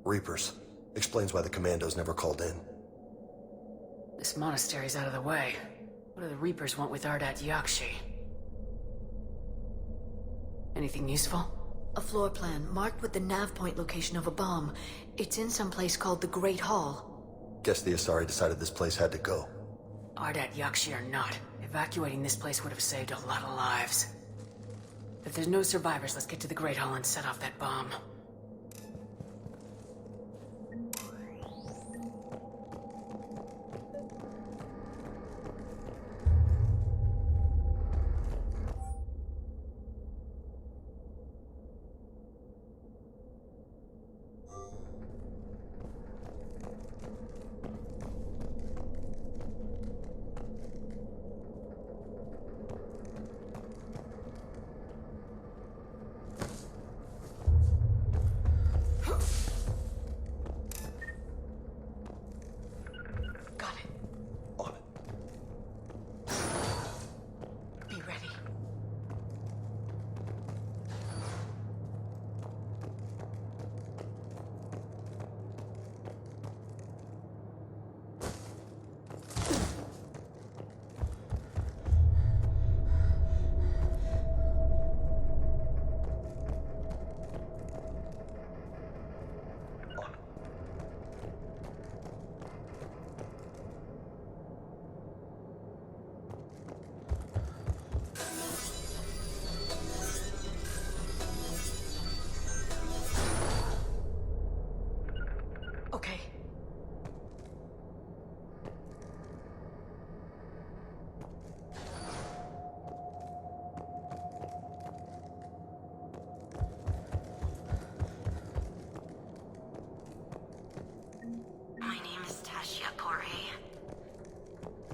Reapers. Explains why the commandos never called in. This monastery's out of the way. What do the Reapers want with Ardat Yakshi? Anything useful? A floor plan marked with the nav point location of a bomb. It's in some place called the Great Hall. Guess the Asari decided this place had to go. Ardat Yakshi or not, evacuating this place would have saved a lot of lives. If there's no survivors, let's get to the Great Hall and set off that bomb. Okay. My name is Tashia Pore.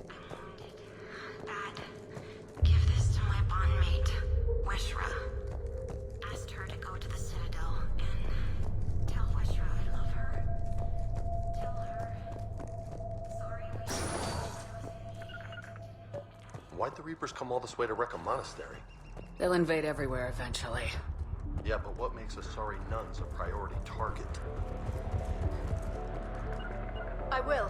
I'm wounded. Bad. Give this to my bondmate, Weshra. Asked her to go to the Citadel and tell Weshra I love her. Tell her. Sorry Why'd the Reapers come all this way to wreck a monastery? They'll invade everywhere eventually. Yeah, but what makes Asari nuns a priority target? I will.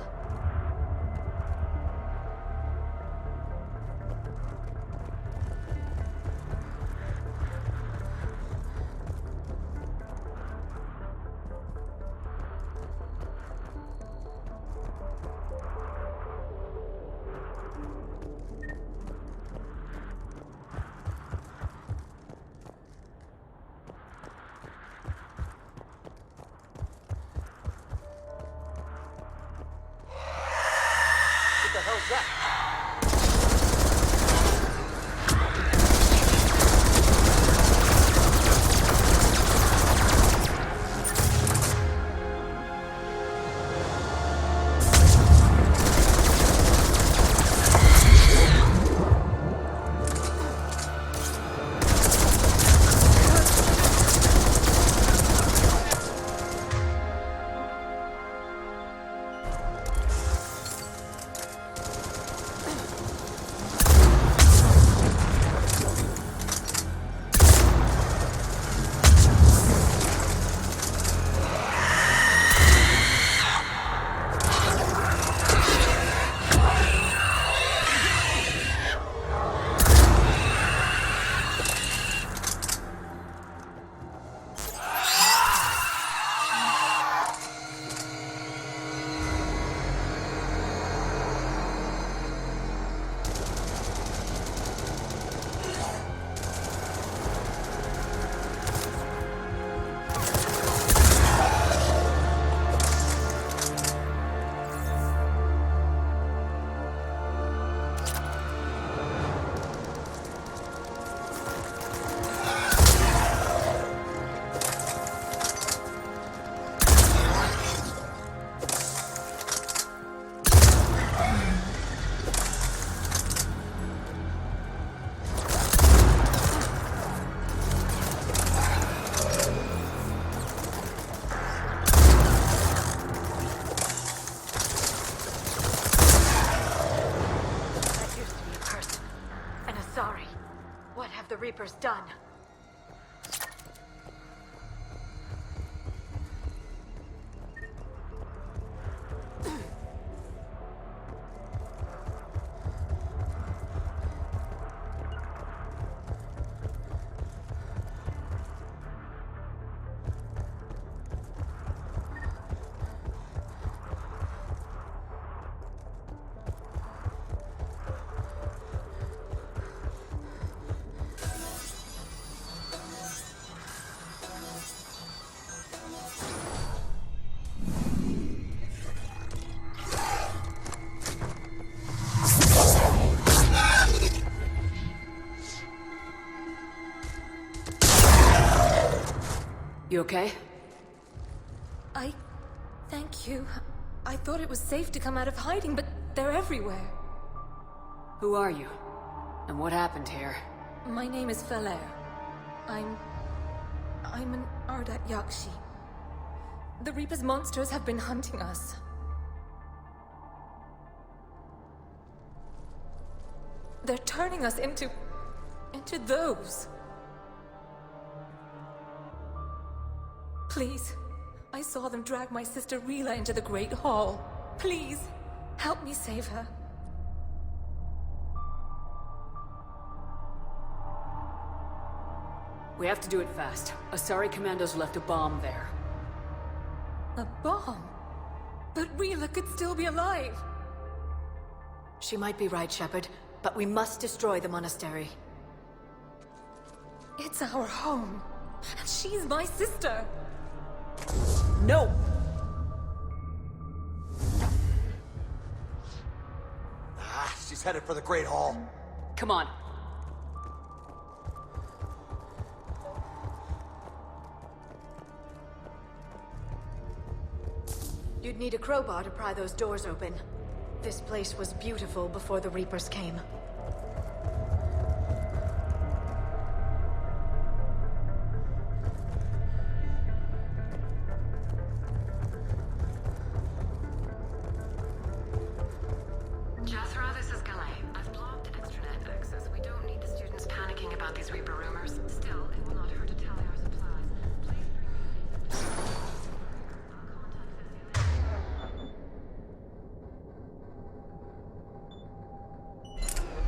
What the hell's that? The Reaper's done. You okay? Thank you. I thought it was safe to come out of hiding, but they're everywhere. Who are you? And what happened here? My name is Felair. I'm an Ardat Yakshi. The Reaper's monsters have been hunting us. They're turning us into those. Please, I saw them drag my sister Rila into the Great Hall. Please, help me save her. We have to do it fast. Asari commandos left a bomb there. A bomb? But Rila could still be alive. She might be right, Sheppard, but we must destroy the monastery. It's our home, and she's my sister. No! She's headed for the Great Hall. Come on. You'd need a crowbar to pry those doors open. This place was beautiful before the Reapers came. Jethro, this is Galay. I've blocked extranet access. We don't need the students panicking about these Reaper rumors. Still, it will not hurt to tally our supplies. Please bring me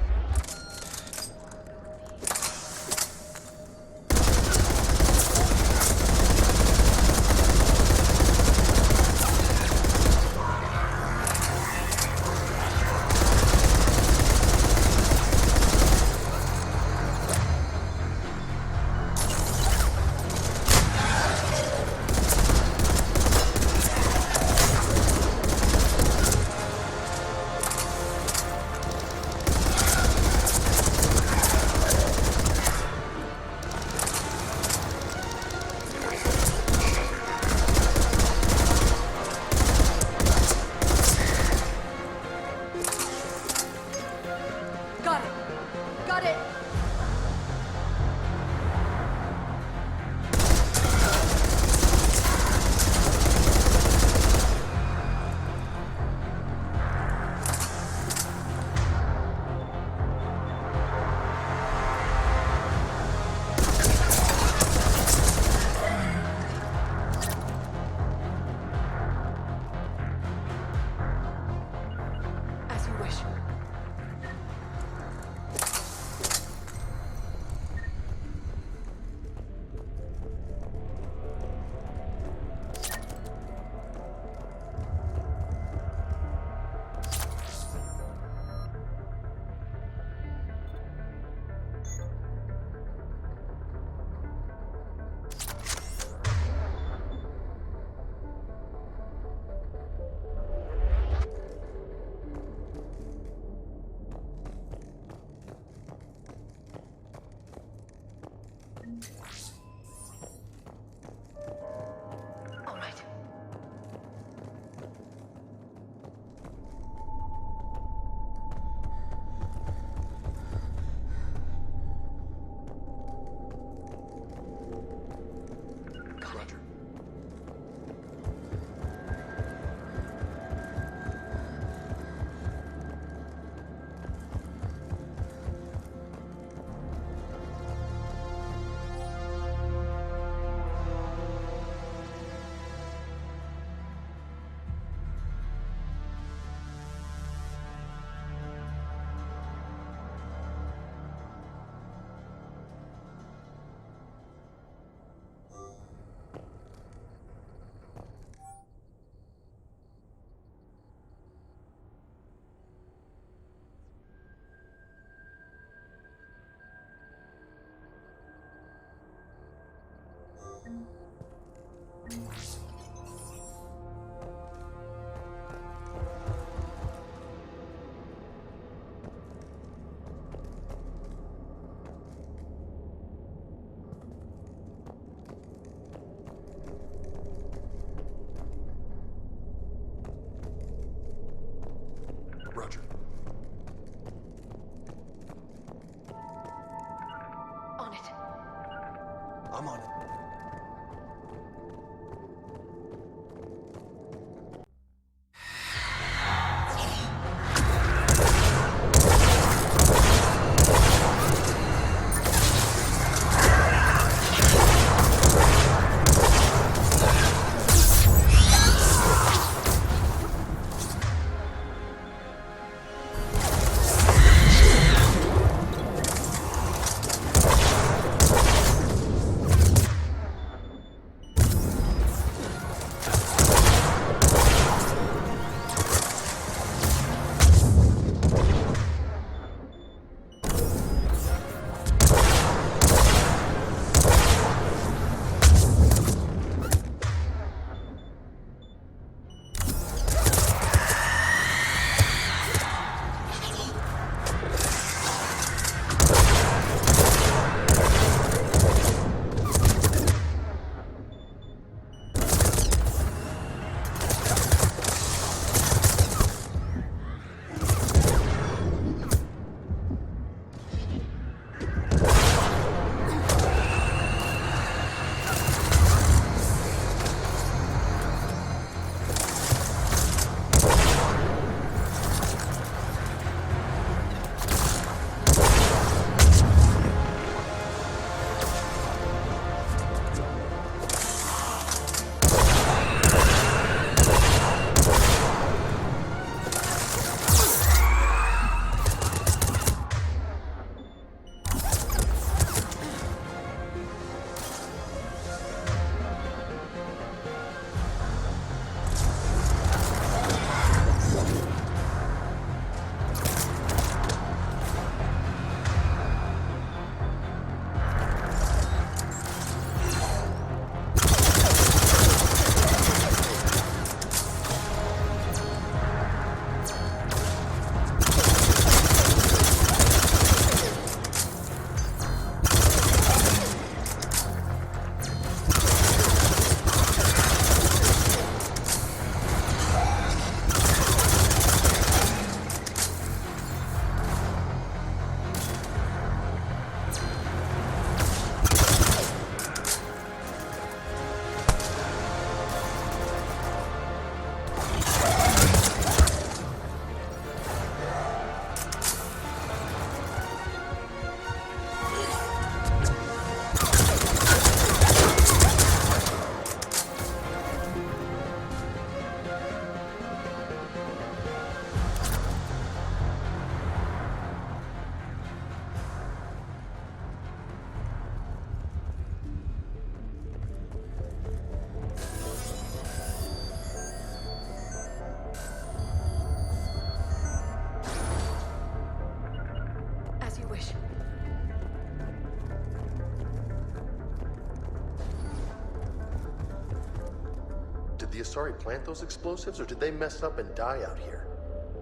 Asari plant those explosives, or did they mess up and die out here?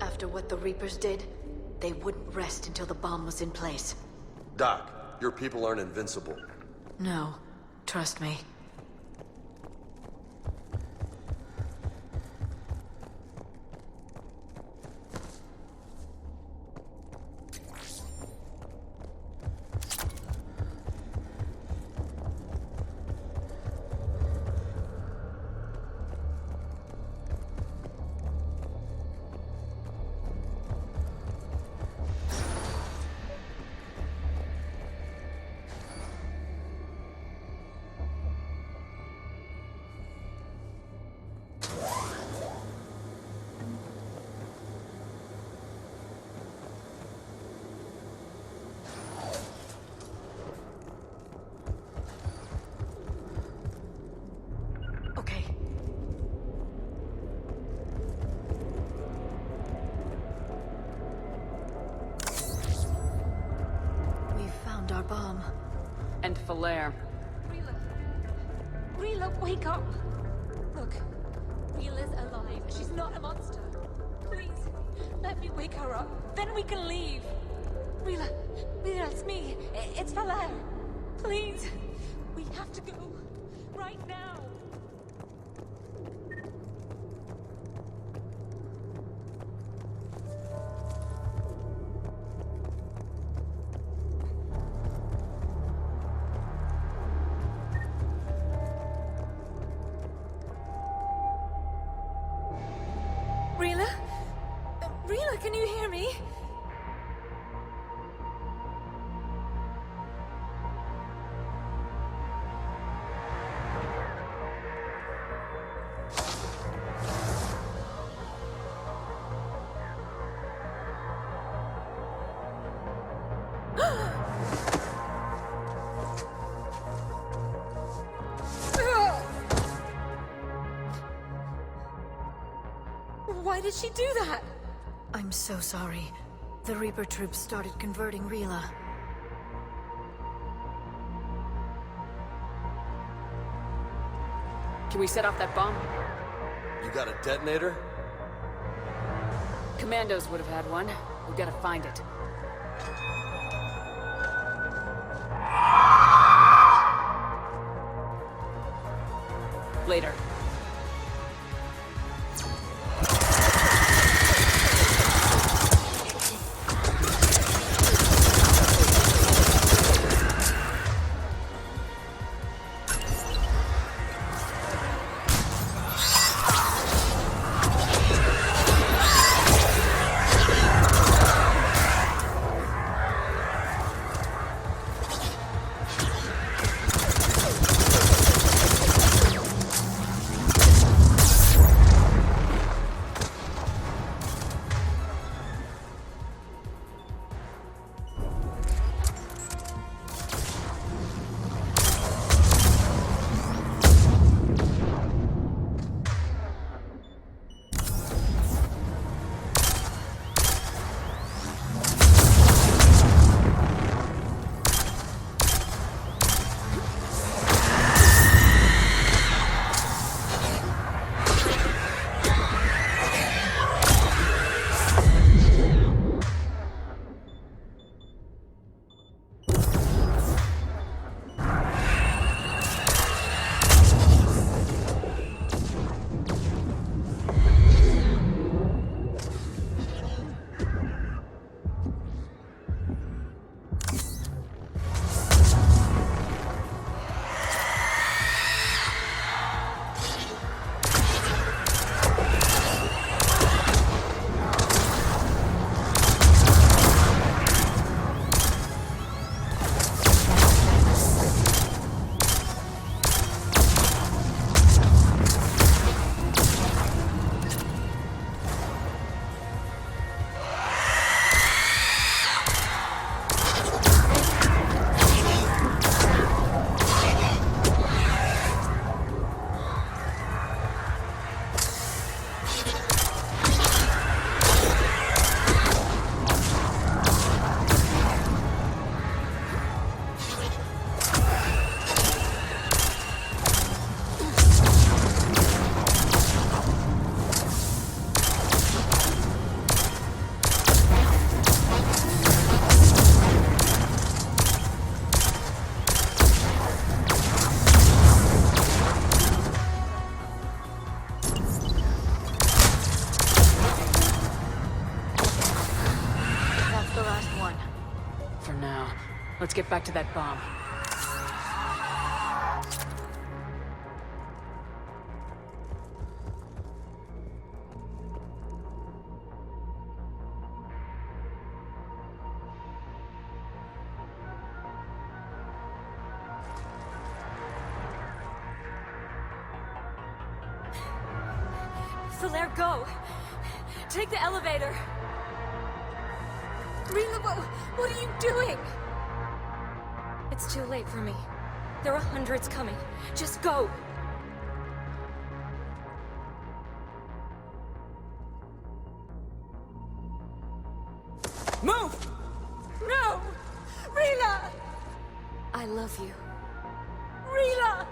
After what the Reapers did, they wouldn't rest until the bomb was in place. Doc, your people aren't invincible. No, trust me. Okay. We found our bomb. And Falere. Rila, wake up! Look, Rila's alive. She's not a monster. Please, let me wake her up. Then we can leave. Rila, it's me. It's Falere. Please, we have to go. Right now. Rila? Rila, can you hear me? Why did she do that? I'm so sorry. The Reaper troops started converting Rila. Can we set off that bomb? You got a detonator? Commandos would have had one. We've got to find it. Later. Let's get back to that bomb. Solaire, go! Take the elevator! Rila, what are you doing? It's too late for me. There are hundreds coming. Just go! Move! No! Rila! I love you. Rila!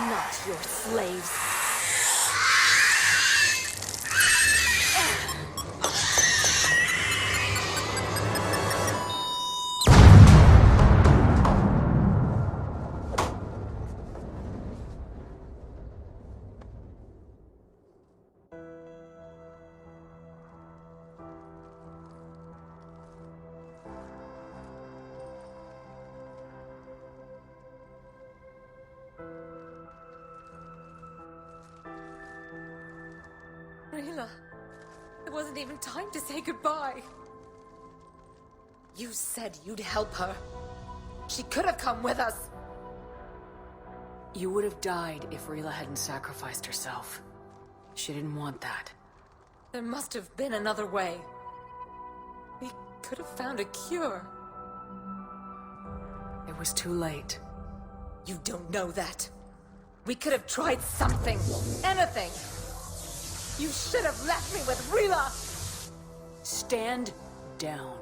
Not your slaves. Rila, it wasn't even time to say goodbye. You said you'd help her. She could have come with us. You would have died if Rila hadn't sacrificed herself. She didn't want that. There must have been another way. We could have found a cure. It was too late. You don't know that. We could have tried something. Anything. You should have left me with Rila! Stand down.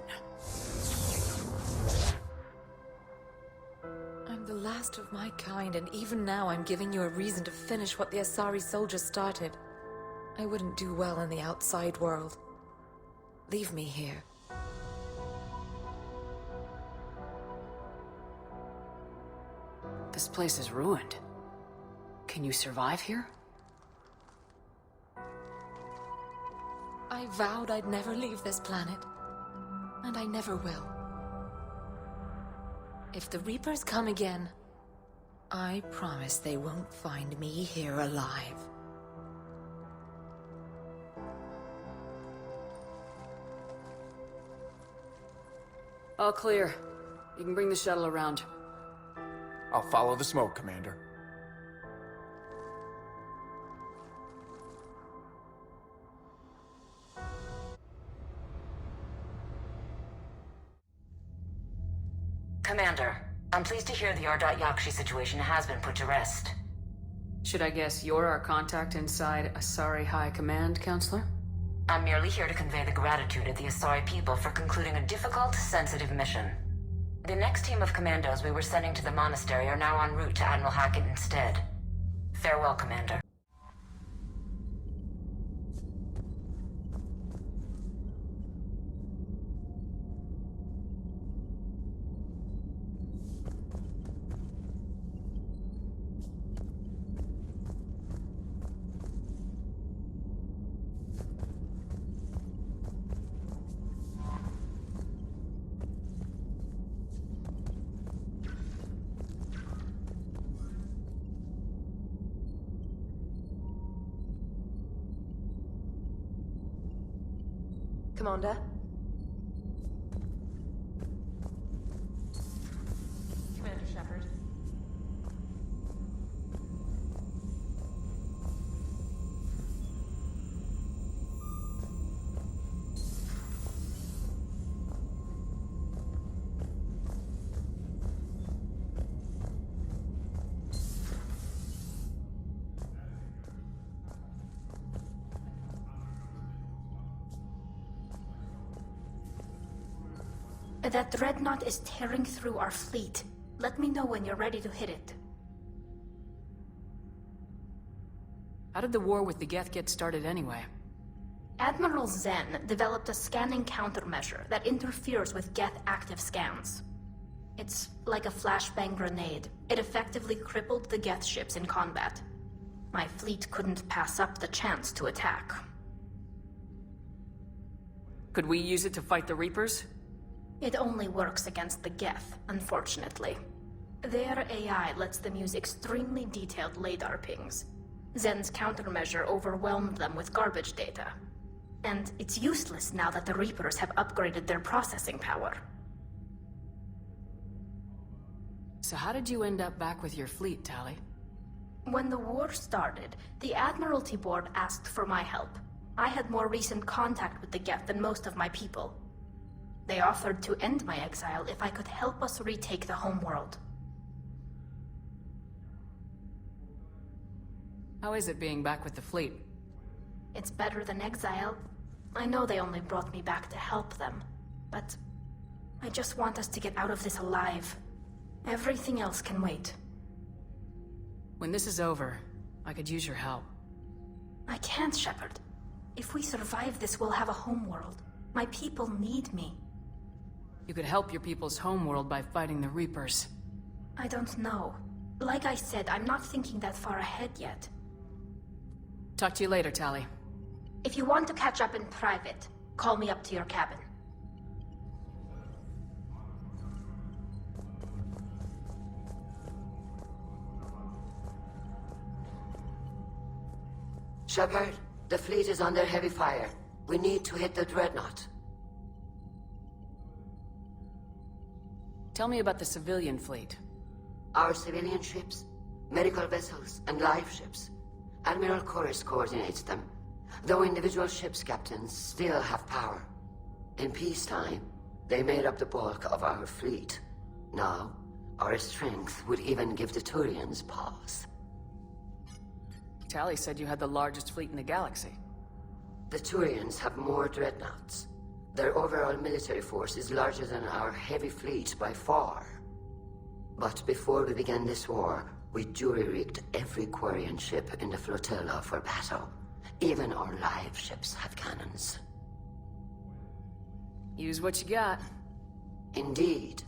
I'm the last of my kind, and even now I'm giving you a reason to finish what the Asari soldiers started. I wouldn't do well in the outside world. Leave me here. This place is ruined. Can you survive here? I vowed I'd never leave this planet. And I never will. If the Reapers come again, I promise they won't find me here alive. All clear. You can bring the shuttle around. I'll follow the smoke, Commander. Commander, I'm pleased to hear the R.Yakshi situation has been put to rest. Should I guess you're our contact inside Asari High Command, Counselor? I'm merely here to convey the gratitude of the Asari people for concluding a difficult, sensitive mission. The next team of commandos we were sending to the monastery are now en route to Admiral Hackett instead. Farewell, Commander. Commander? Commander Sheppard. That dreadnought is tearing through our fleet. Let me know when you're ready to hit it. How did the war with the Geth get started anyway? Admiral Zen developed a scanning countermeasure that interferes with Geth active scans. It's like a flashbang grenade. It effectively crippled the Geth ships in combat. My fleet couldn't pass up the chance to attack. Could we use it to fight the Reapers? It only works against the Geth, unfortunately. Their AI lets them use extremely detailed LADAR pings. Zen's countermeasure overwhelmed them with garbage data. And it's useless now that the Reapers have upgraded their processing power. So how did you end up back with your fleet, Tali? When the war started, the Admiralty Board asked for my help. I had more recent contact with the Geth than most of my people. They offered to end my exile if I could help us retake the homeworld. How is it being back with the fleet? It's better than exile. I know they only brought me back to help them, but I just want us to get out of this alive. Everything else can wait. When this is over, I could use your help. I can't, Sheppard. If we survive this, we'll have a homeworld. My people need me. You could help your people's homeworld by fighting the Reapers. I don't know. Like I said, I'm not thinking that far ahead yet. Talk to you later, Tali. If you want to catch up in private, call me up to your cabin. Sheppard, the fleet is under heavy fire. We need to hit the dreadnought. Tell me about the civilian fleet. Our civilian ships, medical vessels, and live ships. Admiral Chorus coordinates them, though individual ships' captains still have power. In peacetime, they made up the bulk of our fleet. Now, our strength would even give the Turians pause. Tali said you had the largest fleet in the galaxy. The Turians have more dreadnoughts. Their overall military force is larger than our heavy fleet by far. But before we began this war, we jury-rigged every Quarian ship in the flotilla for battle. Even our live ships have cannons. Use what you got. Indeed.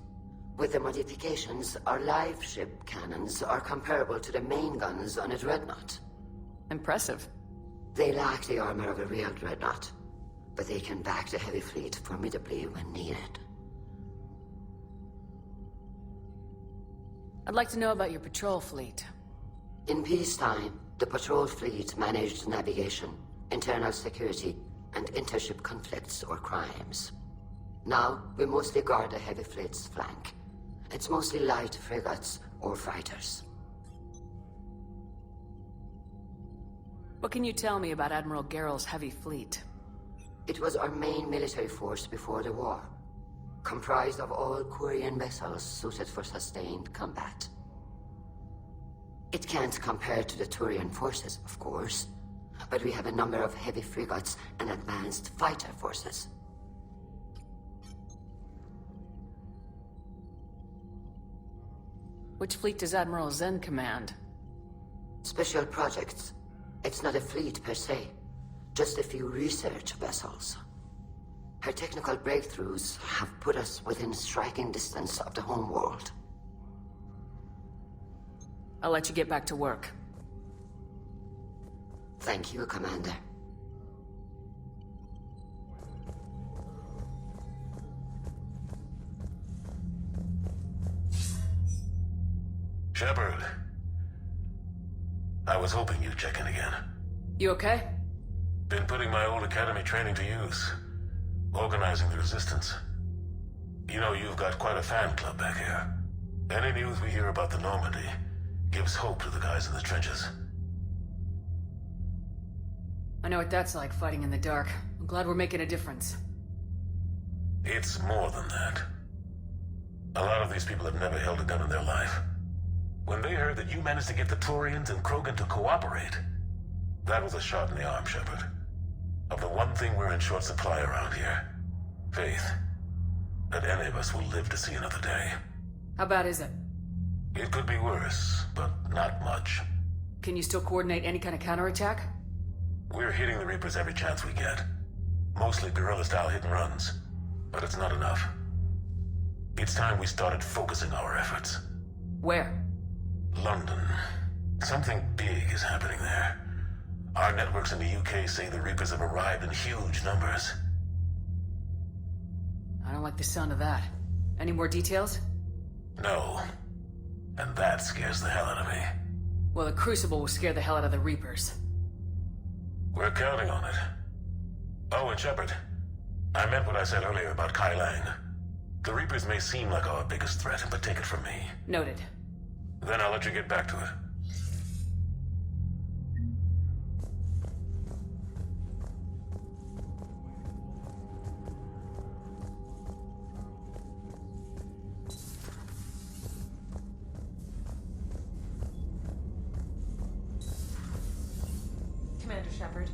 With the modifications, our live ship cannons are comparable to the main guns on a dreadnought. Impressive. They lack the armor of a real dreadnought, but they can back the heavy fleet formidably when needed. I'd like to know about your patrol fleet. In peacetime, the patrol fleet managed navigation, internal security, and intership conflicts or crimes. Now, we mostly guard the heavy fleet's flank. It's mostly light frigates or fighters. What can you tell me about Admiral Geral's heavy fleet? It was our main military force before the war, comprised of all Quarian vessels suited for sustained combat. It can't compare to the Turian forces, of course, but we have a number of heavy frigates and advanced fighter forces. Which fleet does Admiral Zen command? Special projects. It's not a fleet per se, just a few research vessels. Her technical breakthroughs have put us within striking distance of the homeworld. I'll let you get back to work. Thank you, Commander. Sheppard. I was hoping you'd check in again. You okay? Been putting my old academy training to use. Organizing the resistance. You know, you've got quite a fan club back here. Any news we hear about the Normandy gives hope to the guys in the trenches. I know what that's like, fighting in the dark. I'm glad we're making a difference. It's more than that. A lot of these people have never held a gun in their life. When they heard that you managed to get the Turians and Krogan to cooperate, that was a shot in the arm, Sheppard. Of the one thing we're in short supply around here, faith. that any of us will live to see another day. How bad is it? It could be worse, but not much. Can you still coordinate any kind of counterattack? We're hitting the Reapers every chance we get. Mostly guerrilla-style hit-and-runs, but it's not enough. It's time we started focusing our efforts. Where? London. Something big is happening there. Our networks in the UK say the Reapers have arrived in huge numbers. I don't like the sound of that. Any more details? No. And that scares the hell out of me. Well, the Crucible will scare the hell out of the Reapers. We're counting on it. Oh, and Sheppard, I meant what I said earlier about Kai Lang. The Reapers may seem like our biggest threat, but take it from me. Noted. Then I'll let you get back to it. Commander Sheppard.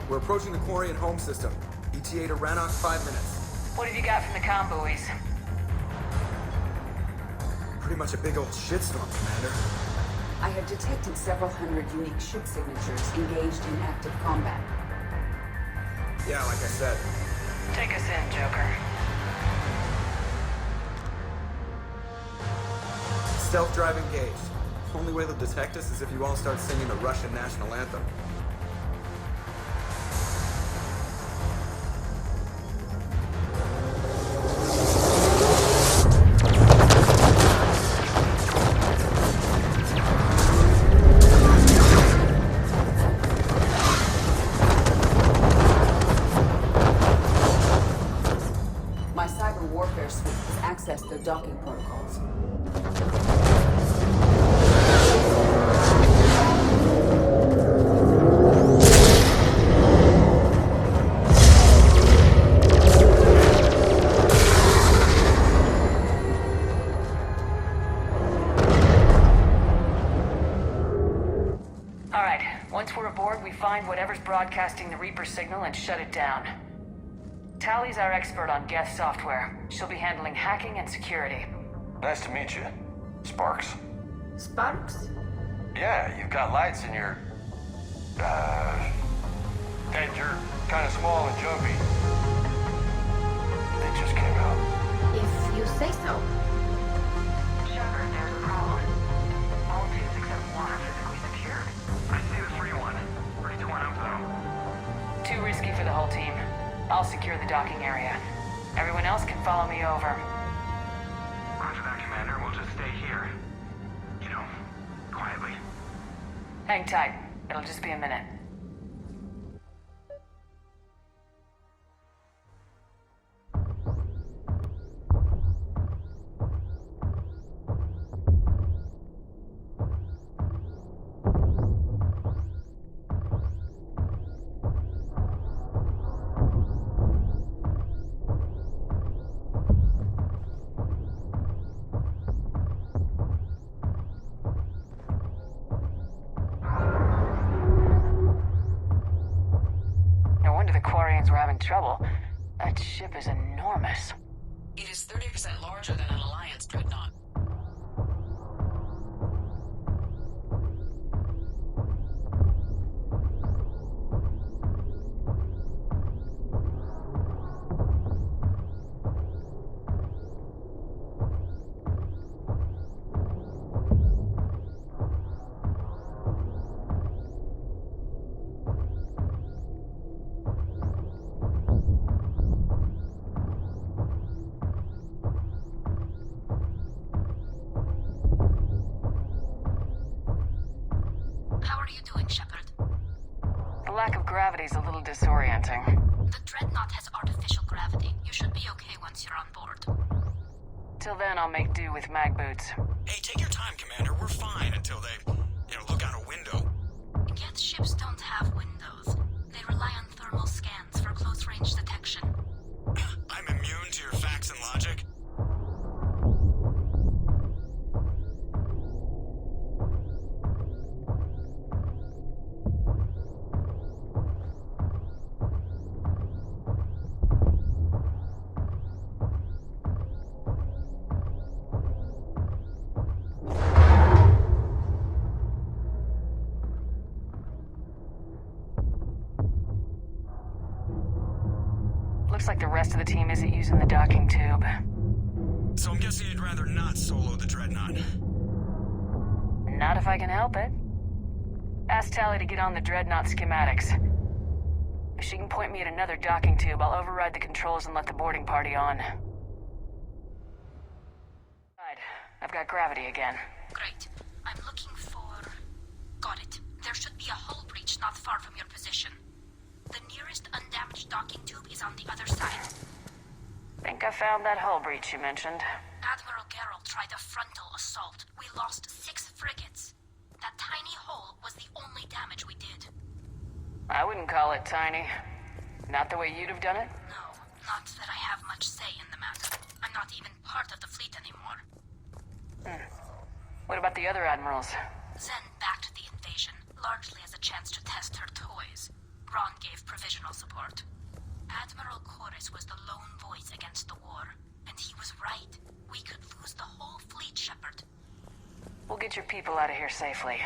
We're approaching the Quarian home system. ETA to Rannoch, 5 minutes. What have you got from the comm buoys? Pretty much a big old shitstorm, Commander. I have detected several hundred unique ship signatures engaged in active combat. Yeah, like I said. Take us in, Joker. Stealth drive engaged. Only way they'll detect us is if you all start singing the Russian national anthem. My cyber warfare suite has accessed their docking protocols. Once we're aboard, we find whatever's broadcasting the Reaper signal and shut it down. Tally's our expert on Geth software. She'll be handling hacking and security. Nice to meet you, Sparks. Sparks? Yeah, you've got lights in your... head. You're kind of small and jumpy. They just came out. If you say so. Sheppard, there's a problem. All tubes except one are physically secured. I see the free one. Pretty torn up, though. Too risky for the whole team. I'll secure the docking area. Everyone else can follow me over. Roger that, Commander. We'll just stay here. You know, quietly. Hang tight. It'll just be a minute. The Quarians were having trouble. That ship is enormous. It is 30% larger than an Alliance dreadnought. How are you doing, Sheppard? The lack of gravity is a little disorienting. The dreadnought has artificial gravity. You should be okay once you're on board. Till then, I'll make do with mag boots. Hey, take your time, Commander. We're fine until they, look out a window. Geth ships don't have windows. They rely on thermal scans for close-range detection. I'm immune to your facts and logic. Looks like the rest of the team isn't using the docking tube. So I'm guessing you'd rather not solo the dreadnought. Not if I can help it. Ask Tally to get on the dreadnought schematics. If she can point me at another docking tube, I'll override the controls and let the boarding party on. I've got gravity again. Great. I'm looking for... Got it. There should be a hull breach not far from your position. The nearest undamaged docking tube is on the other side. Think I found that hull breach you mentioned. Admiral Geralt tried a frontal assault. We lost 6 frigates. That tiny hole was the only damage we did. I wouldn't call it tiny. Not the way you'd have done it? No, not that I have much say in the matter. I'm not even part of the fleet anymore. What about the other admirals? Zen backed the invasion, largely as a chance to test her toys. Ron gave provisional support. Admiral Chorus was the lone voice against the war, and he was right. We could lose the whole fleet, Sheppard. We'll get your people out of here safely.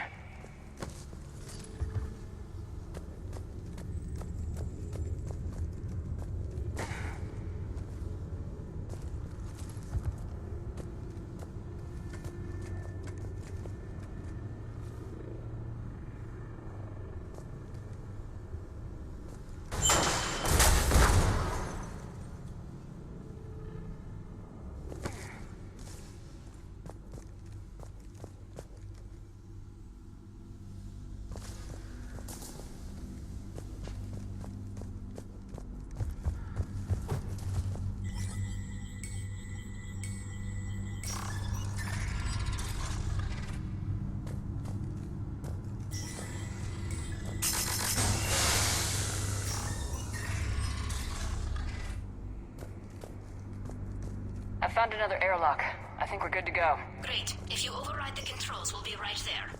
I found another airlock. I think we're good to go. Great. If you override the controls, we'll be right there.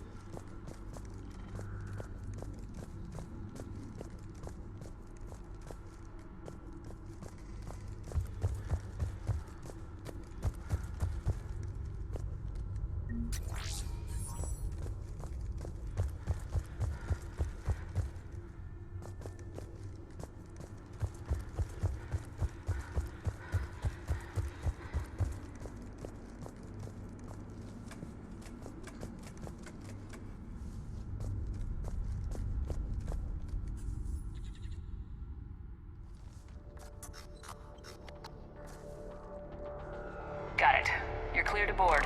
Got it. You're clear to board.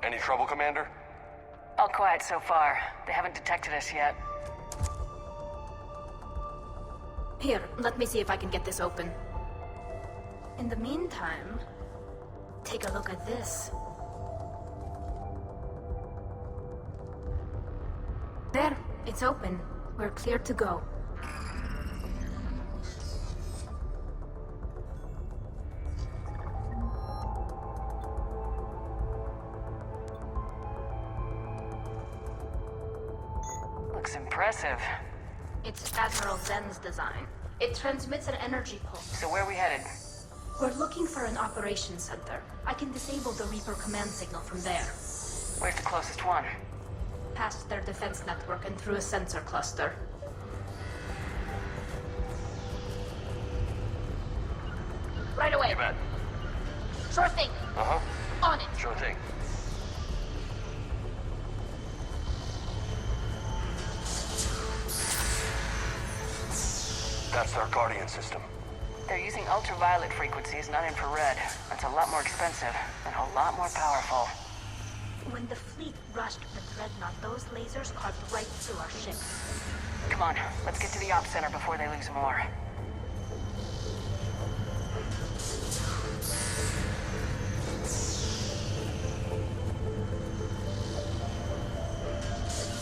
Any trouble, Commander? All quiet so far. They haven't detected us yet. Here, let me see if I can get this open. In the meantime, take a look at this. There, it's open. We're clear to go. Looks impressive. It's Admiral Zen's design. It transmits an energy pulse. So where are we headed? We're looking for an operations center. I can disable the Reaper command signal from there. Where's the closest one? Past their defense network and through a sensor cluster. Right away. You bet. Sure thing. Uh-huh. On it. Sure thing. That's their Guardian system. They're using ultraviolet frequencies, not infrared. That's a lot more expensive and a lot more powerful. When the fleet rushed the Dreadnought, those lasers carved right through our ships. Come on, let's get to the ops center before they lose more.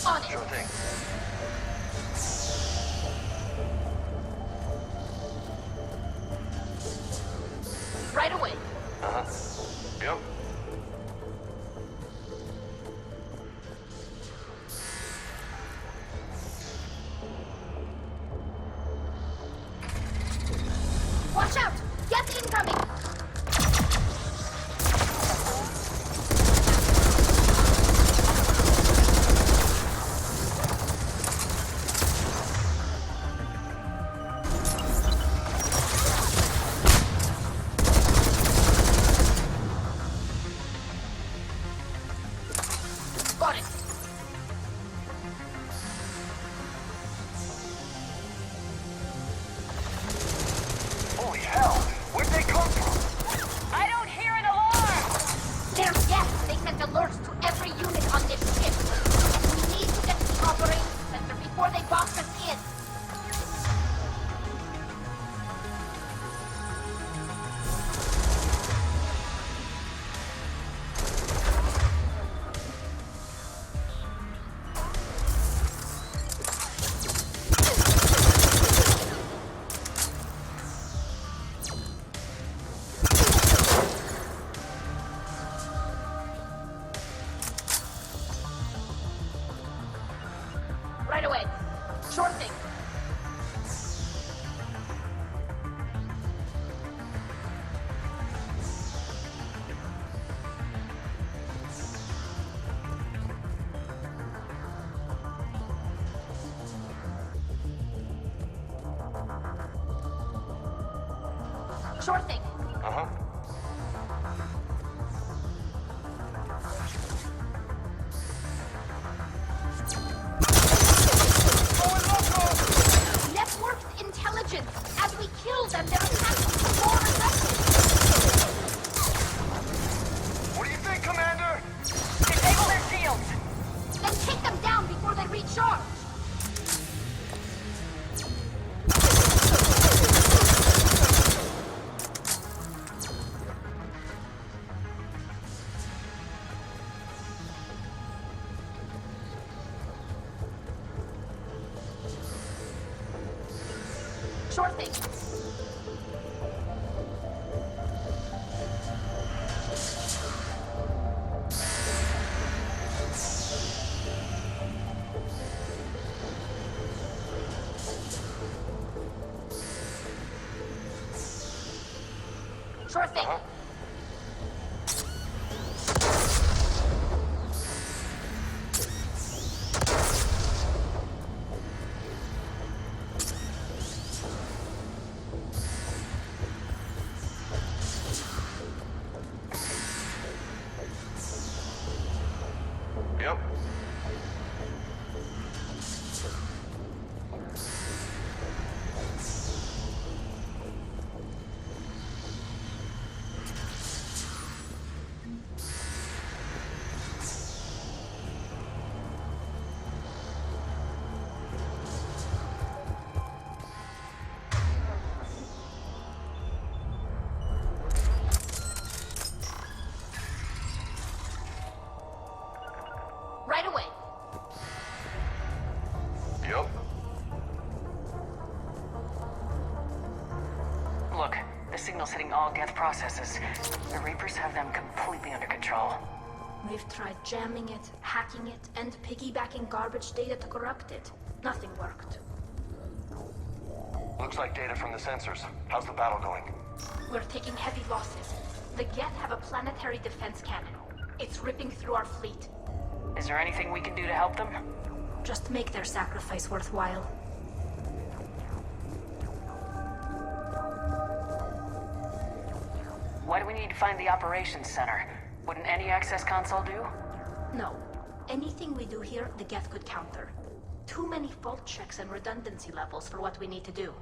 On it. Sure thing. Right away. Uh-huh. Yep. Watch out! Geth incoming! Right away. Sure thing. Sure thing. Uh-huh. Networked intelligence. As we kill them, their attacks become more aggressive. What do you think, Commander? Disable their shields. Then take them down before they recharge. Sure thing. Sure thing. Yep. Right away. Yep. Look, the signal's hitting all Geth processes. The Reapers have them completely under control. We've tried jamming it, hacking it, and piggybacking garbage data to corrupt it. Nothing worked. Looks like data from the sensors. How's the battle going? We're taking heavy losses. The Geth have a planetary defense cannon. It's ripping through our fleet. Is there anything we can do to help them? Just make their sacrifice worthwhile. Why do we need to find the operations center? Wouldn't any access console do? No. Anything we do here, the Geth could counter. Too many fault checks and redundancy levels for what we need to do.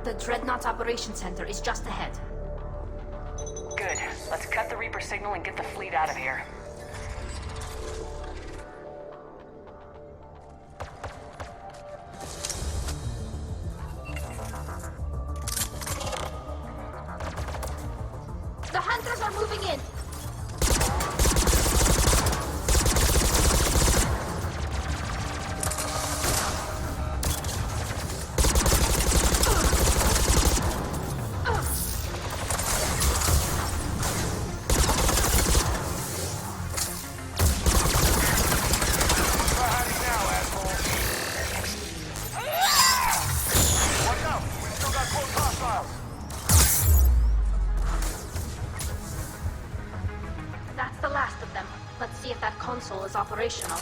The Dreadnought's Operations Center is just ahead. Good. Let's cut the Reaper signal and get the fleet out of here. The Hunters are moving in! That's the last of them. Let's see if that console is operational.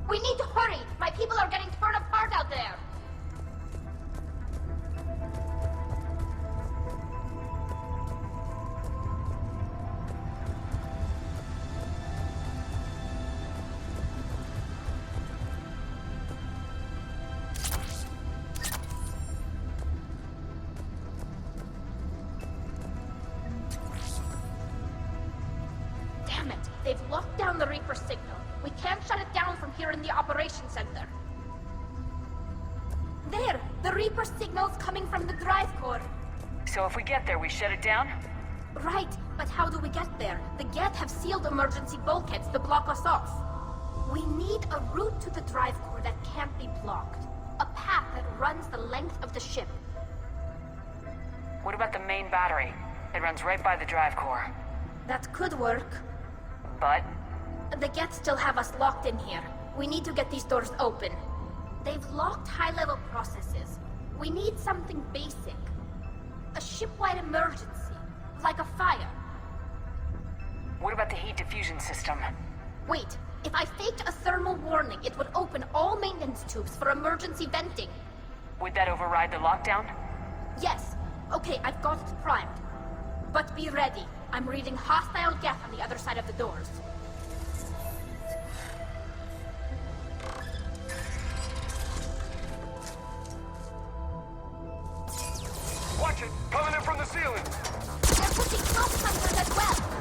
We need to hurry! My people are getting torn apart out there! Damn it! They've locked down the Reaper signal. We can't shut it down from here in the operations center. There! The Reaper signal's coming from the drive core. So if we get there, we shut it down? Right, but how do we get there? The Geth have sealed emergency bulkheads to block us off. We need a route to the drive core that can't be blocked. A path that runs the length of the ship. What about the main battery? It runs right by the drive core. That could work. But? The Geth still have us locked in here. We need to get these doors open. They've locked high-level processes. We need something basic. A ship-wide emergency. Like a fire. What about the heat diffusion system? Wait, if I faked a thermal warning, it would open all maintenance tubes for emergency venting. Would that override the lockdown? Yes. Okay, I've got it primed. But be ready. I'm reading hostile Geth on the other side of the doors. Watch it! Coming in from the ceiling! They're pushing smoke sensors as well!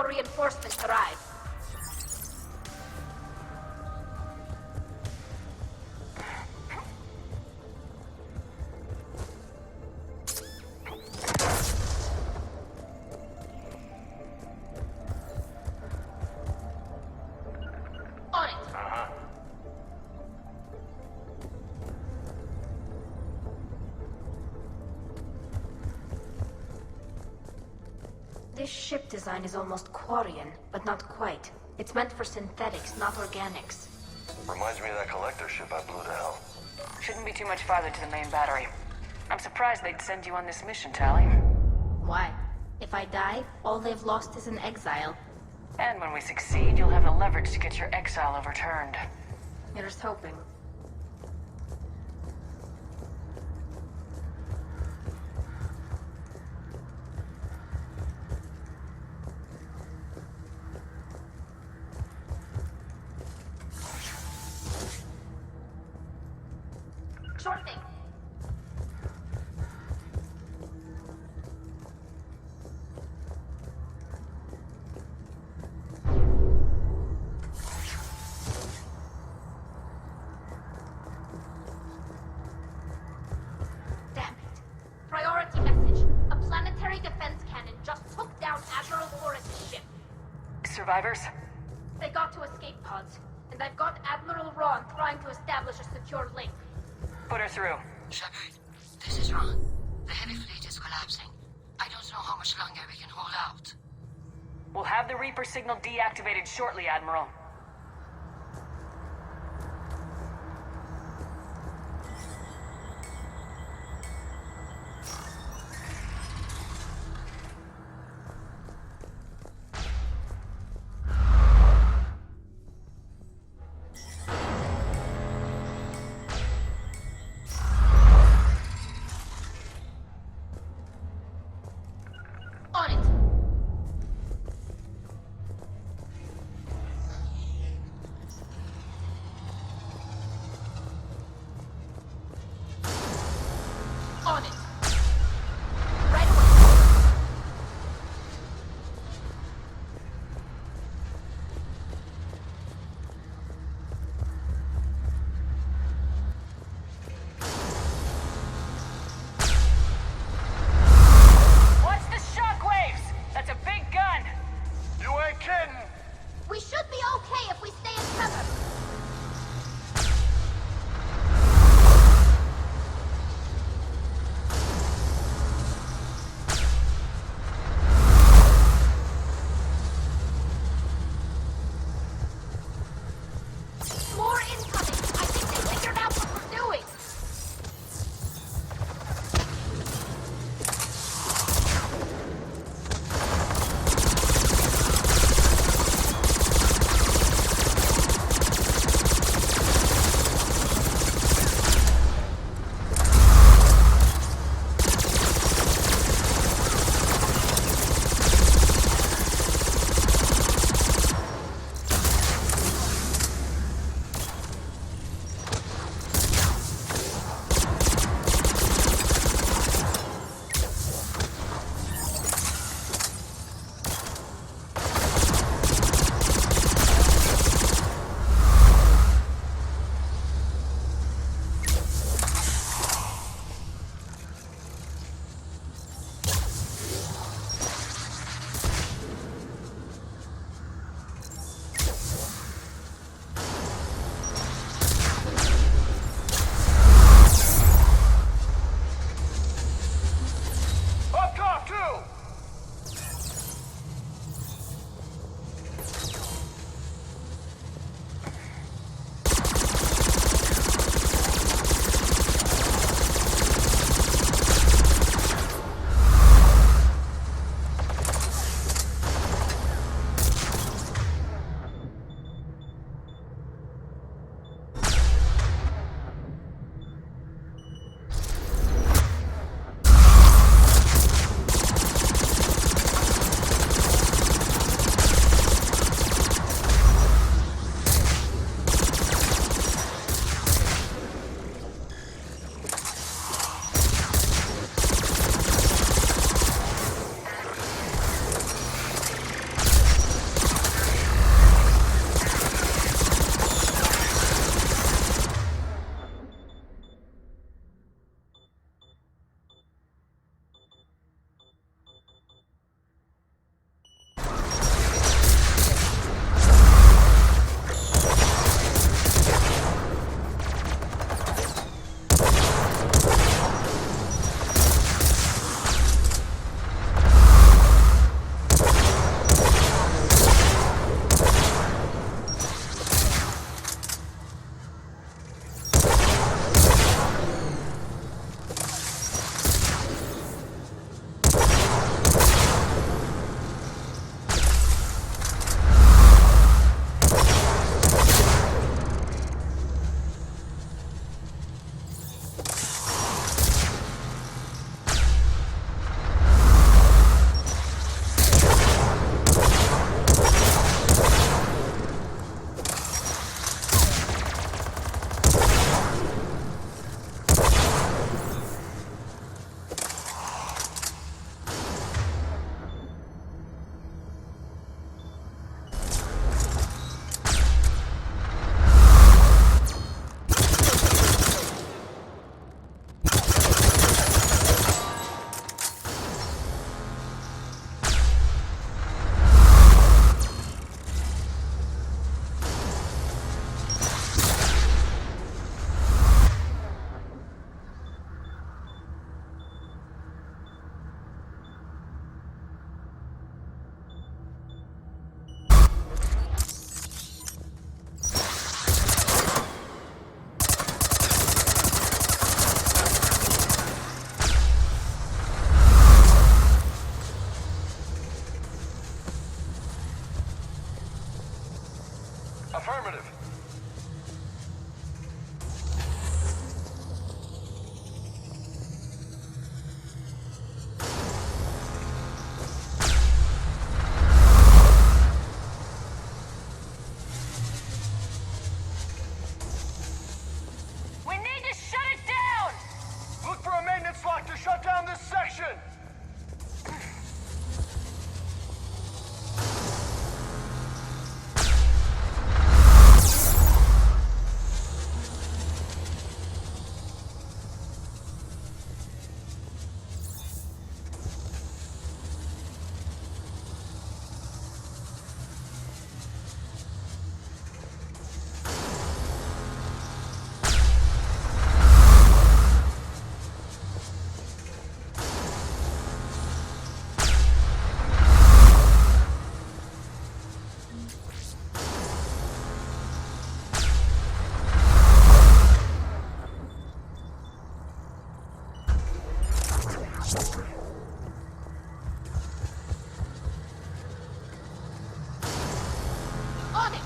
Reinforcements arrive. On it. This ship design is almost Quarian, but not quite. It's meant for synthetics, not organics. Reminds me of that collector ship I blew to hell. Shouldn't be too much farther to the main battery. I'm surprised they'd send you on this mission, Tally. Why? If I die, all they've lost is an exile. And when we succeed, you'll have the leverage to get your exile overturned. Here's hoping. Sure thing. Damn it. Priority message. A planetary defense cannon just took down Admiral Forrest's ship. Survivors? They got to escape pods, and I've got Admiral Ron trying to establish a secure link. Put her through. Sheppard, this is Ron. The heavy fleet is collapsing. I don't know how much longer we can hold out. We'll have the Reaper signal deactivated shortly, Admiral. On it. On it! Right away! Watch the shockwaves! That's a big gun! You ain't kidding! We should be okay if we stay in cover. On it!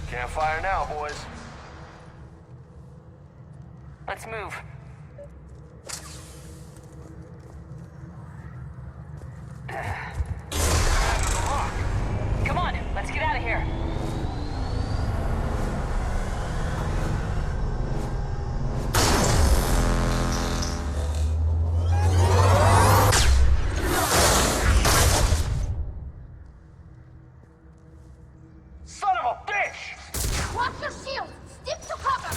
Can't fire now, boys. Let's move. Come on, let's get out of here. Son of a bitch! Watch your shield! Stick to cover!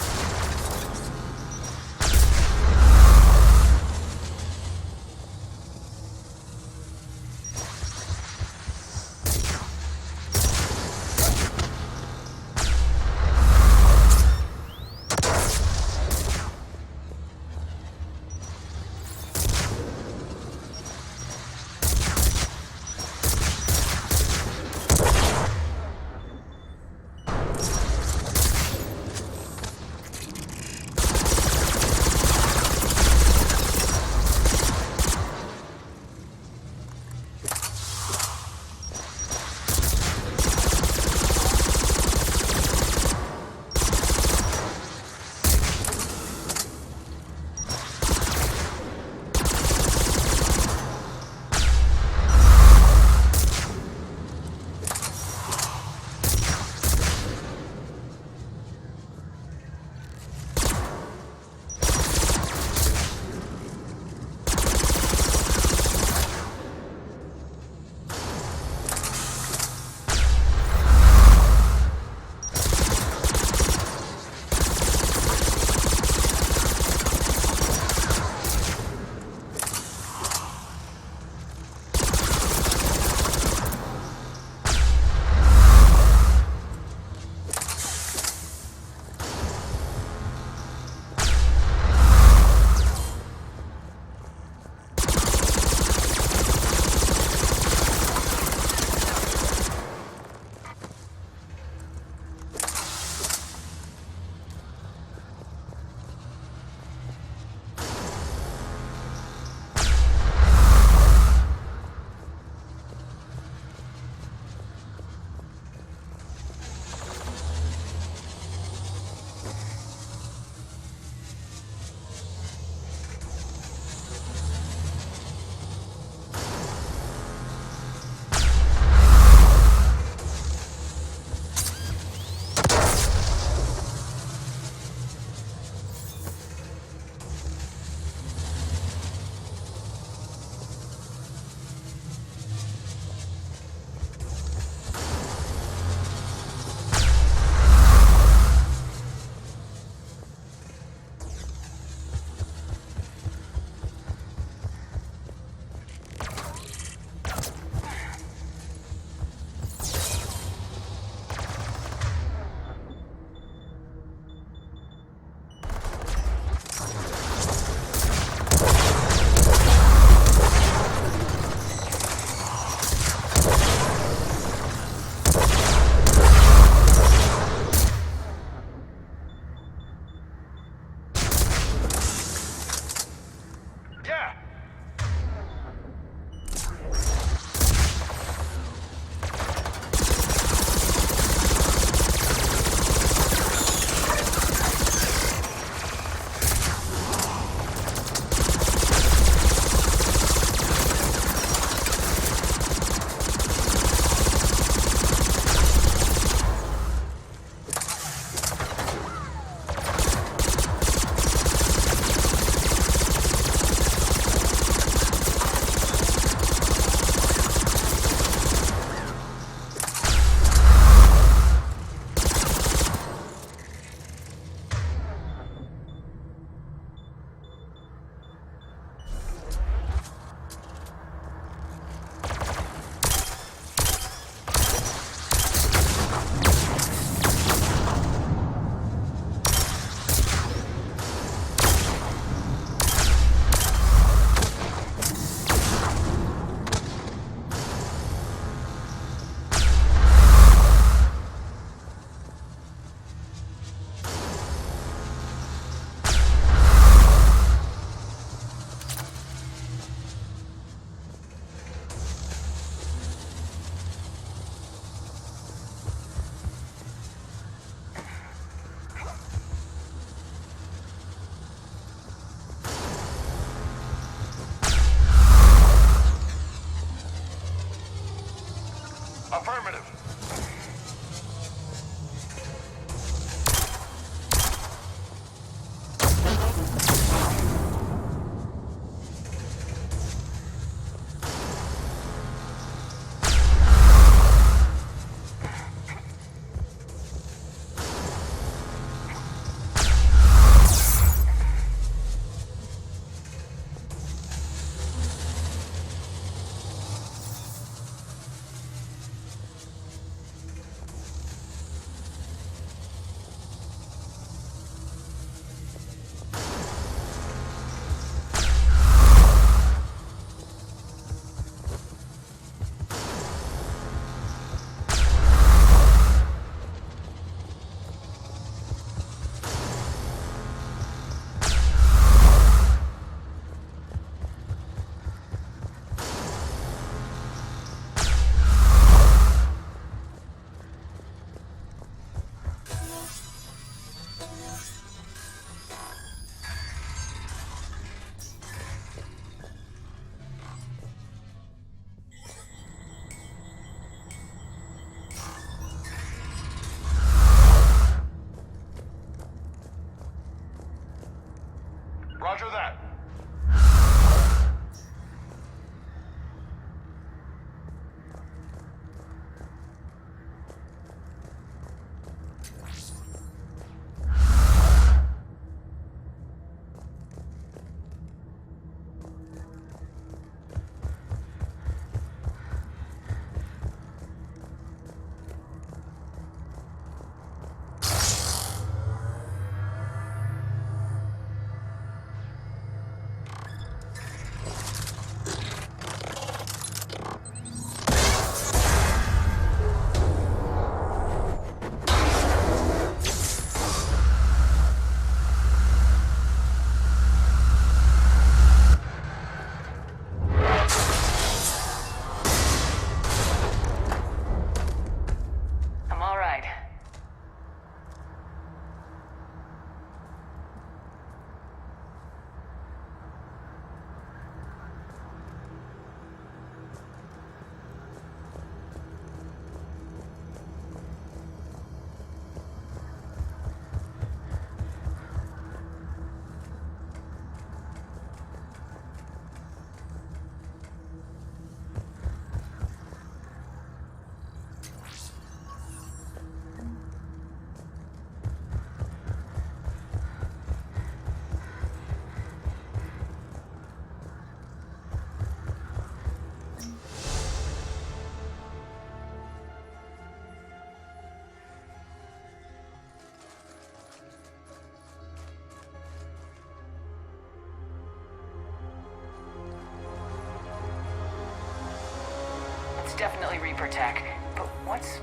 definitely Reaper tech. But what's...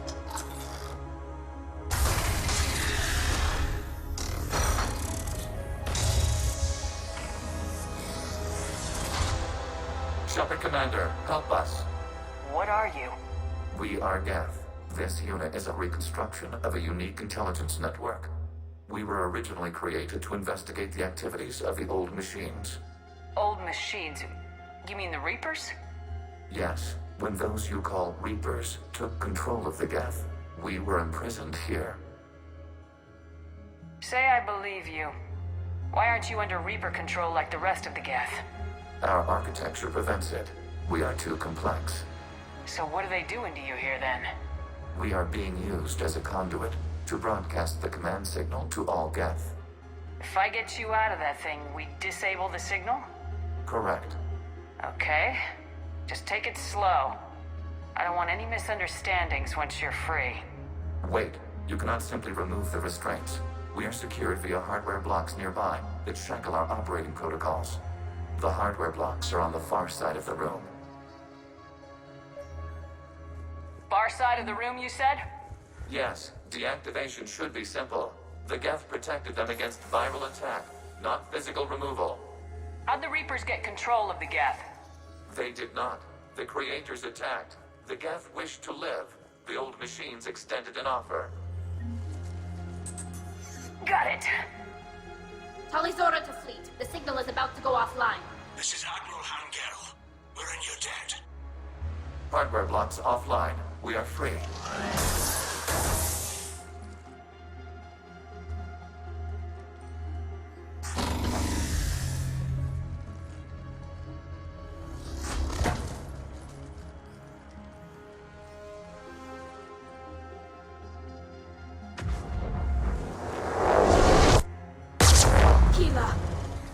Sheppard Commander, help us. What are you? We are Geth. This unit is a reconstruction of a unique intelligence network. We were originally created to investigate the activities of the old machines. Old machines? You mean the Reapers? Yes, when those you call Reapers took control of the Geth, we were imprisoned here. Say I believe you. Why aren't you under Reaper control like the rest of the Geth? Our architecture prevents it. We are too complex. So what are they doing to you here then? We are being used as a conduit to broadcast the command signal to all Geth. If I get you out of that thing, we disable the signal? Correct. Okay. Just take it slow. I don't want any misunderstandings once you're free. Wait, you cannot simply remove the restraints. We are secured via hardware blocks nearby that shackle our operating protocols. The hardware blocks are on the far side of the room. Far side of the room, you said? Yes, deactivation should be simple. The Geth protected them against viral attack, not physical removal. How'd the Reapers get control of the Geth? They did not. The creators attacked. The Geth wished to live. The old machines extended an offer. Got it! Talizora to fleet. The signal is about to go offline. This is Admiral Hangel. We're in your debt. Hardware blocks offline. We are free.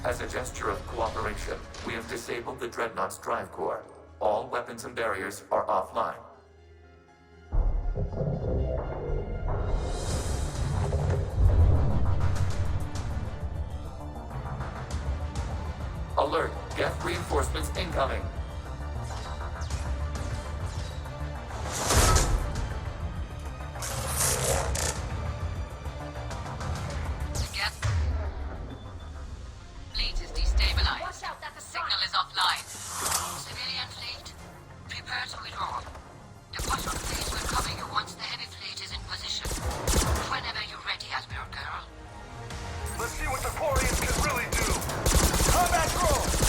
As a gesture of cooperation, we have disabled the Dreadnought's drive core. All weapons and barriers are offline. Alert! Geth reinforcements incoming! Let's see what the Quarians can really do! Combat roll!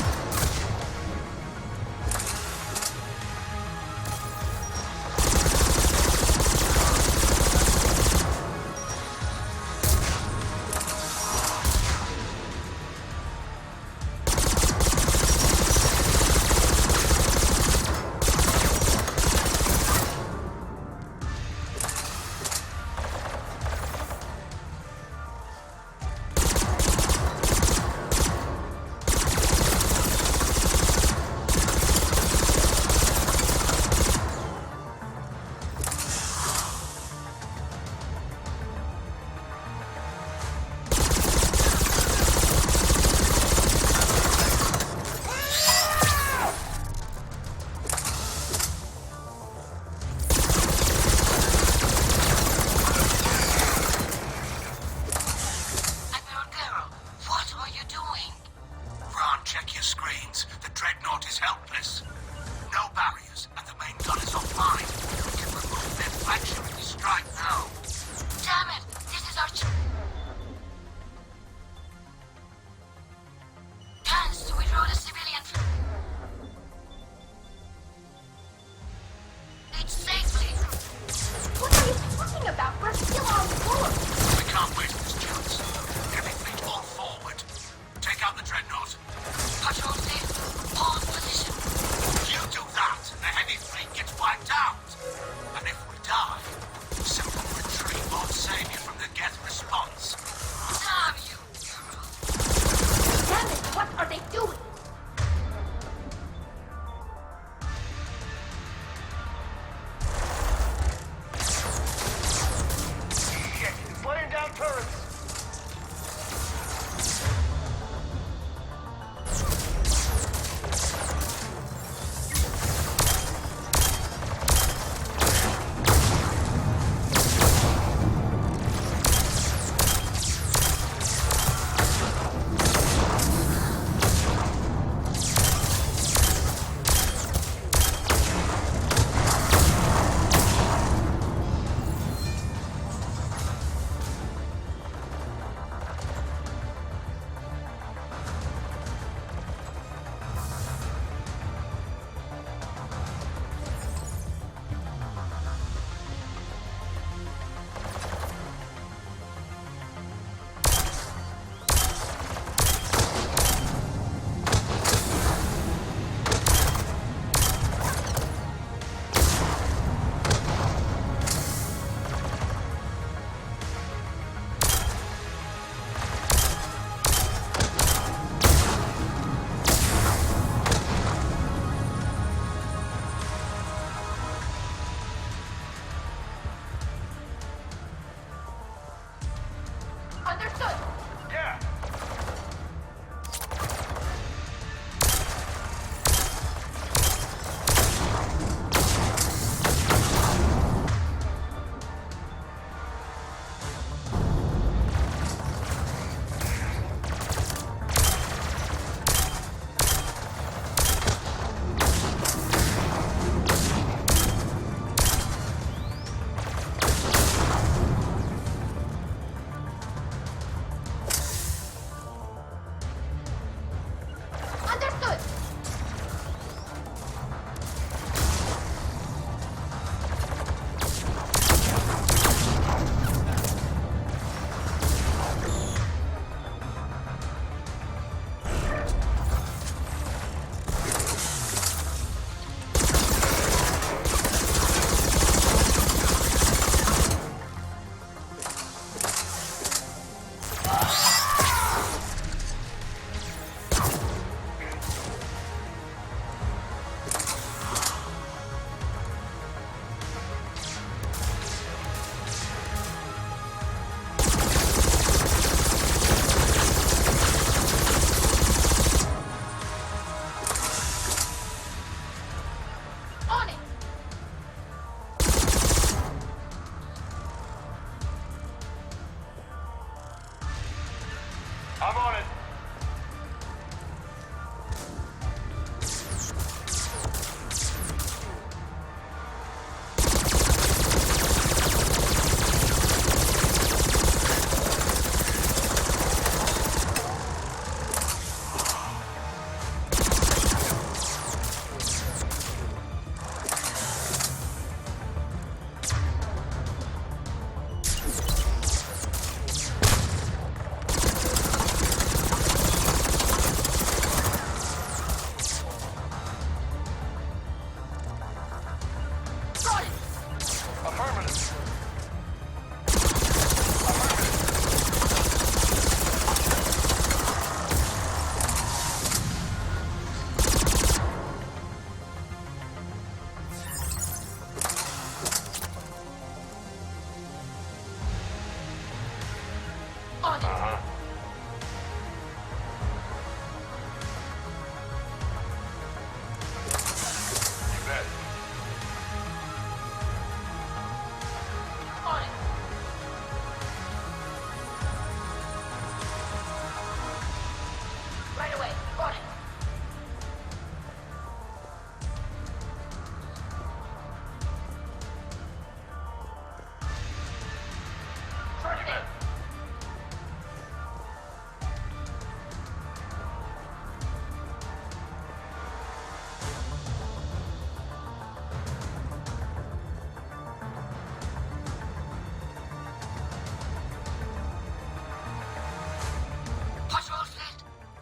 Affirmative.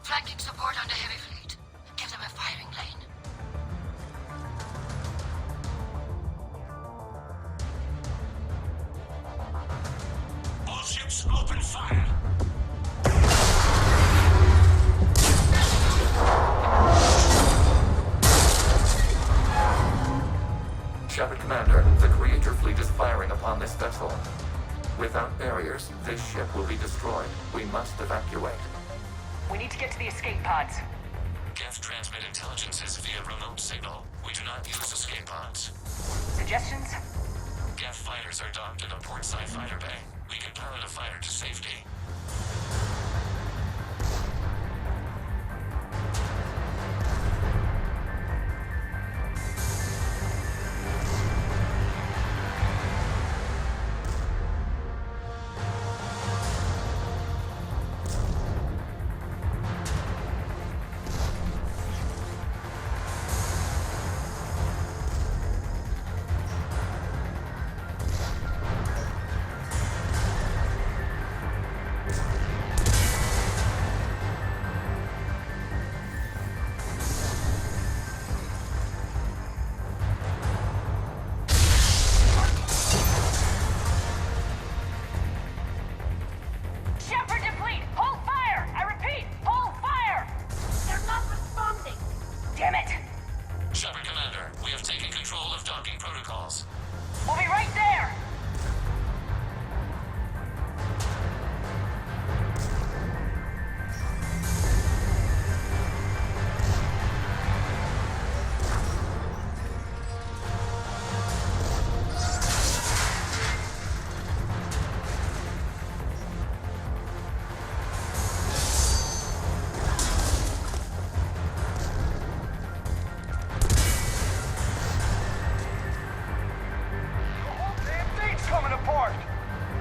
Flanking support on the heavy fleet. Give them a firing lane. All ships, open fire! Sheppard Commander, the Creator fleet is firing upon this vessel. Without barriers, this ship will be destroyed. We must evacuate. We need to get to the escape pods. Geth transmit intelligences via remote signal. We do not use escape pods. Suggestions? Geth fighters are docked in a portside fighter bay. We can pilot a fighter to safety. We'll be right there! Coming apart!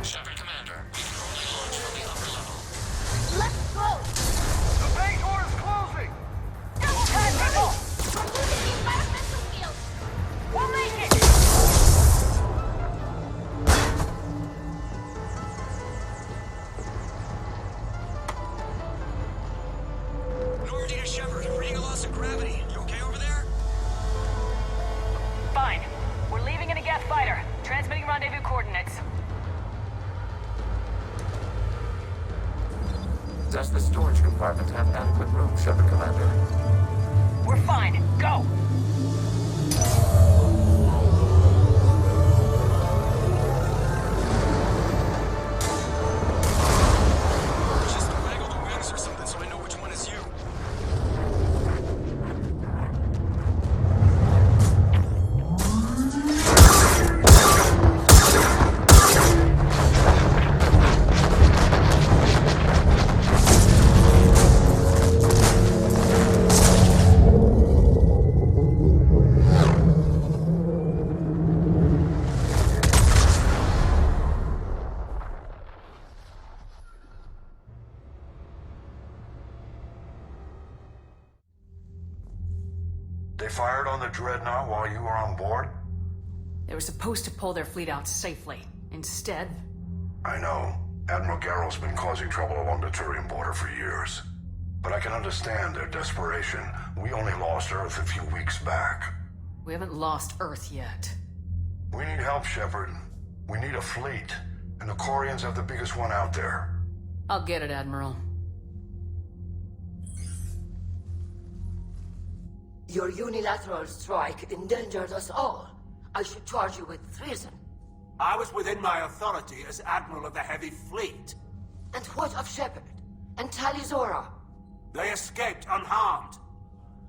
Sheppard Commander, we can only launch from the upper level. Let's go! The bay door is closing! Double time, people! We're losing the environmental field! We'll make it! Normandy to Sheppard, reading a loss of gravity. You okay over there? Fine. We're leaving in a Geth fighter. Transmitting rendezvous coordinates. Does the storage compartment have adequate room, Sheppard Commander? We're fine. Go! Just waggle the wings or something so I know which one is you. They fired on the Dreadnought while you were on board? They were supposed to pull their fleet out safely. Instead... I know. Admiral Garrow's been causing trouble along the Turian border for years. But I can understand their desperation. We only lost Earth a few weeks back. We haven't lost Earth yet. We need help, Sheppard. We need a fleet, and the Quarians have the biggest one out there. I'll get it, Admiral. Your unilateral strike endangered us all. I should charge you with treason. I was within my authority as Admiral of the Heavy Fleet. And what of Sheppard? And Talizora? They escaped unharmed.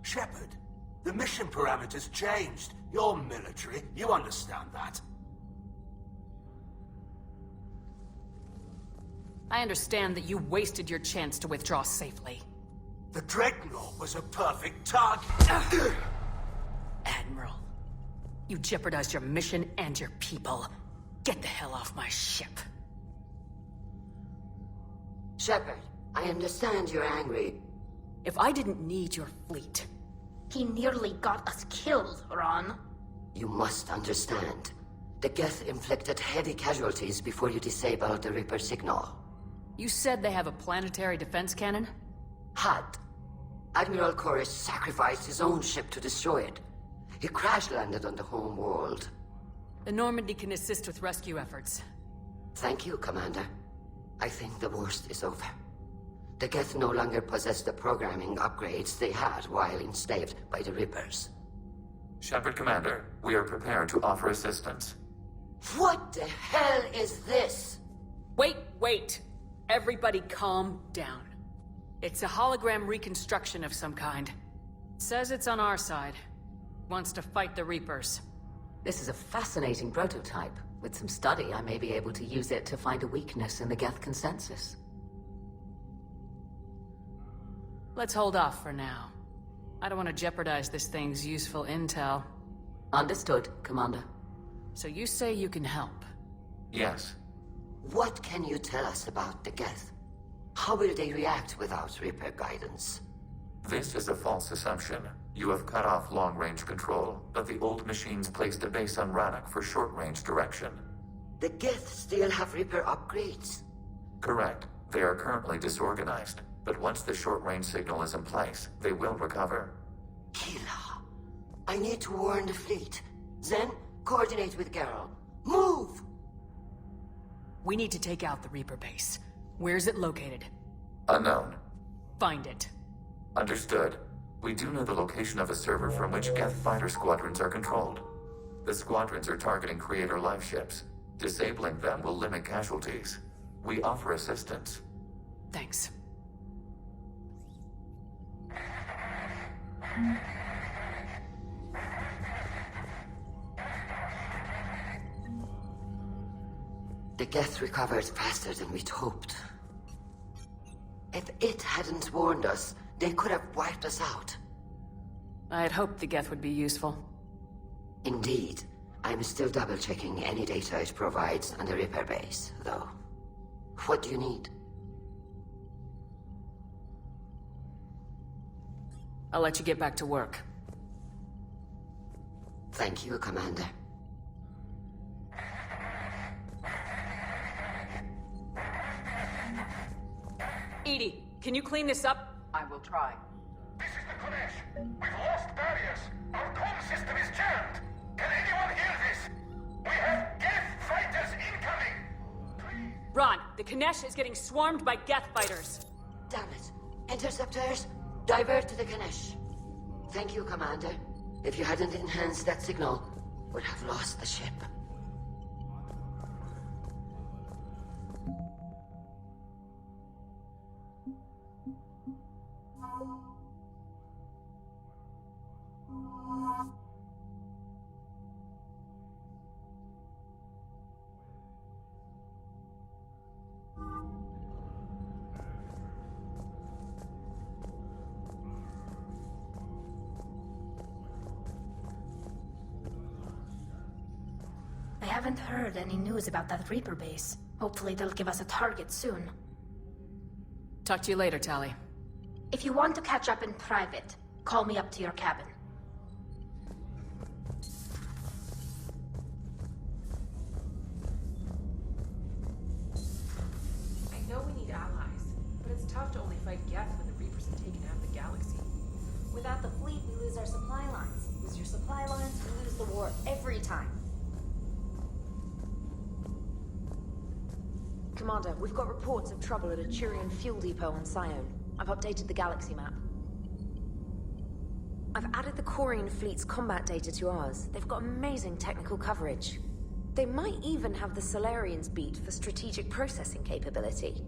Sheppard, the mission parameters changed. You're military, you understand that. I understand that you wasted your chance to withdraw safely. The Dreadnought was a perfect target. Admiral, you jeopardized your mission and your people. Get the hell off my ship. Sheppard, I understand you're angry. If I didn't need your fleet... He nearly got us killed, Ron. You must understand. The Geth inflicted heavy casualties before you disabled the Reaper signal. You said they have a planetary defense cannon? Had. Admiral Chorus sacrificed his own ship to destroy it. He crash-landed on the home world. The Normandy can assist with rescue efforts. Thank you, Commander. I think the worst is over. The Geth no longer possess the programming upgrades they had while enslaved by the Reapers. Sheppard, Commander, we are prepared to offer assistance. What the hell is this? Wait! Everybody calm down. It's a hologram reconstruction of some kind. Says it's on our side. Wants to fight the Reapers. This is a fascinating prototype. With some study, I may be able to use it to find a weakness in the Geth consensus. Let's hold off for now. I don't want to jeopardize this thing's useful intel. Understood, Commander. So you say you can help? Yes. What can you tell us about the Geth? How will they react without Reaper guidance? This is a false assumption. You have cut off long-range control, but the old machines placed a base on Rannoch for short-range direction. The Geth still have Reaper upgrades? Correct. They are currently disorganized, but once the short-range signal is in place, they will recover. Kila, I need to warn the fleet. Then, coordinate with Geralt. Move! We need to take out the Reaper base. Where's it located? Unknown. Find it. Understood. We do know the location of a server from which Geth fighter squadrons are controlled. The squadrons are targeting Creator life ships. Disabling them will limit casualties. We offer assistance. Thanks. The Geth recovered faster than we'd hoped. If it hadn't warned us, they could have wiped us out. I had hoped the Geth would be useful. Indeed. I'm still double-checking any data it provides on the Reaper base, though. What do you need? I'll let you get back to work. Thank you, Commander. Edie, can you clean this up? I will try. This is the Kodesh. We've lost barriers. Our comm system is jammed. Can anyone hear this? We have Geth fighters incoming. Ron, the Kanesh is getting swarmed by Geth fighters. Damn it. Interceptors, divert to the Ganesh. Thank you, Commander. If you hadn't enhanced that signal, we'd have lost the ship. I haven't heard any news about that Reaper base. Hopefully they'll give us a target soon. Talk to you later, Tali. If you want to catch up in private, call me up to your cabin. I know we need allies, but it's tough to only fight Geth when the Reapers have taken out the galaxy. Without the fleet, we lose our supply lines. Lose your supply lines, we lose the war every time. Commander. We've got reports of trouble at a Turian fuel depot on Scion. I've updated the galaxy map. I've added the Quarian fleet's combat data to ours. They've got amazing technical coverage. They might even have the Solarians beat for strategic processing capability.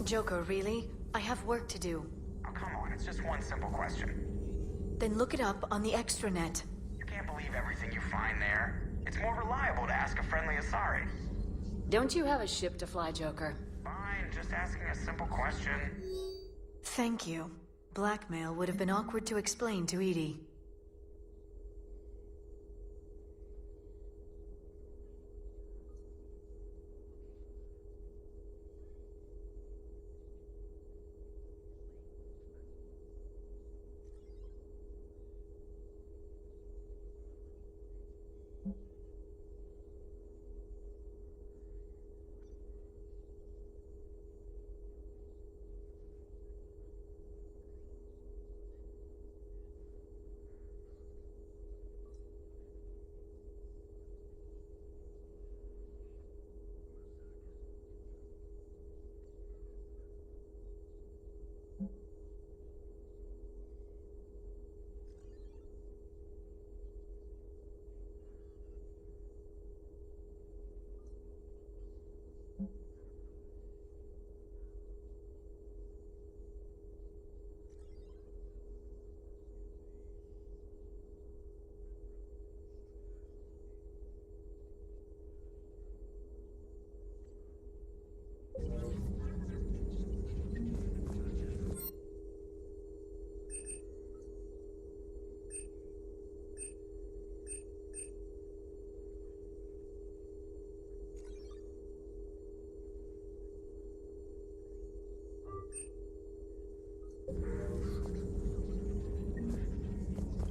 Joker, really? I have work to do. Oh, come on, it's just one simple question. Then look it up on the extranet. You can't believe everything you find there. It's more reliable to ask a friendly Asari. Don't you have a ship to fly, Joker? Fine, just asking a simple question. Thank you. Blackmail would have been awkward to explain to Edie.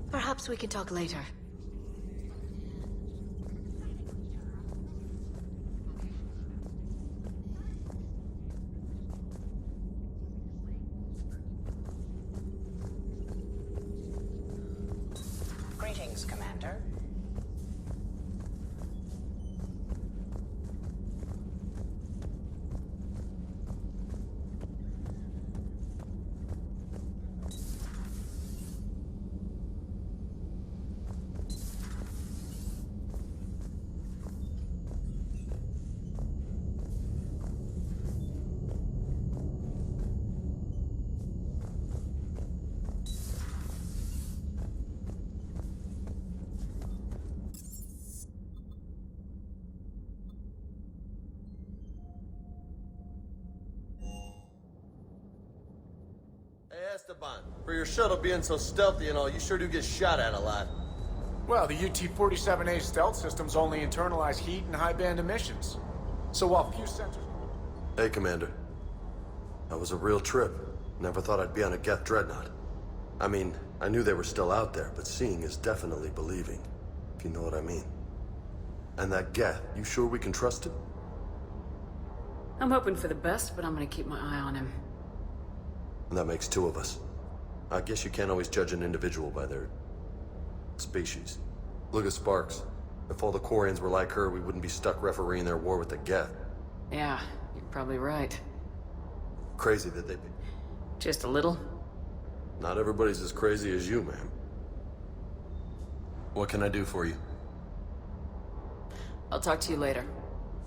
Perhaps we can talk later. Greetings, Commander. Hey, Esteban, for your shuttle being so stealthy and all, you sure do get shot at a lot. Well, the UT-47A stealth systems only internalize heat and high-band emissions. So while few sensors... Hey, Commander. That was a real trip. Never thought I'd be on a Geth dreadnought. I mean, I knew they were still out there, but seeing is definitely believing, if you know what I mean. And that Geth, you sure we can trust him? I'm hoping for the best, but I'm gonna keep my eye on him. And that makes two of us. I guess you can't always judge an individual by their... species. Look at Sparks. If all the Quarians were like her, we wouldn't be stuck refereeing their war with the Geth. Yeah, you're probably right. Crazy that they... Just a little? Not everybody's as crazy as you, ma'am. What can I do for you? I'll talk to you later.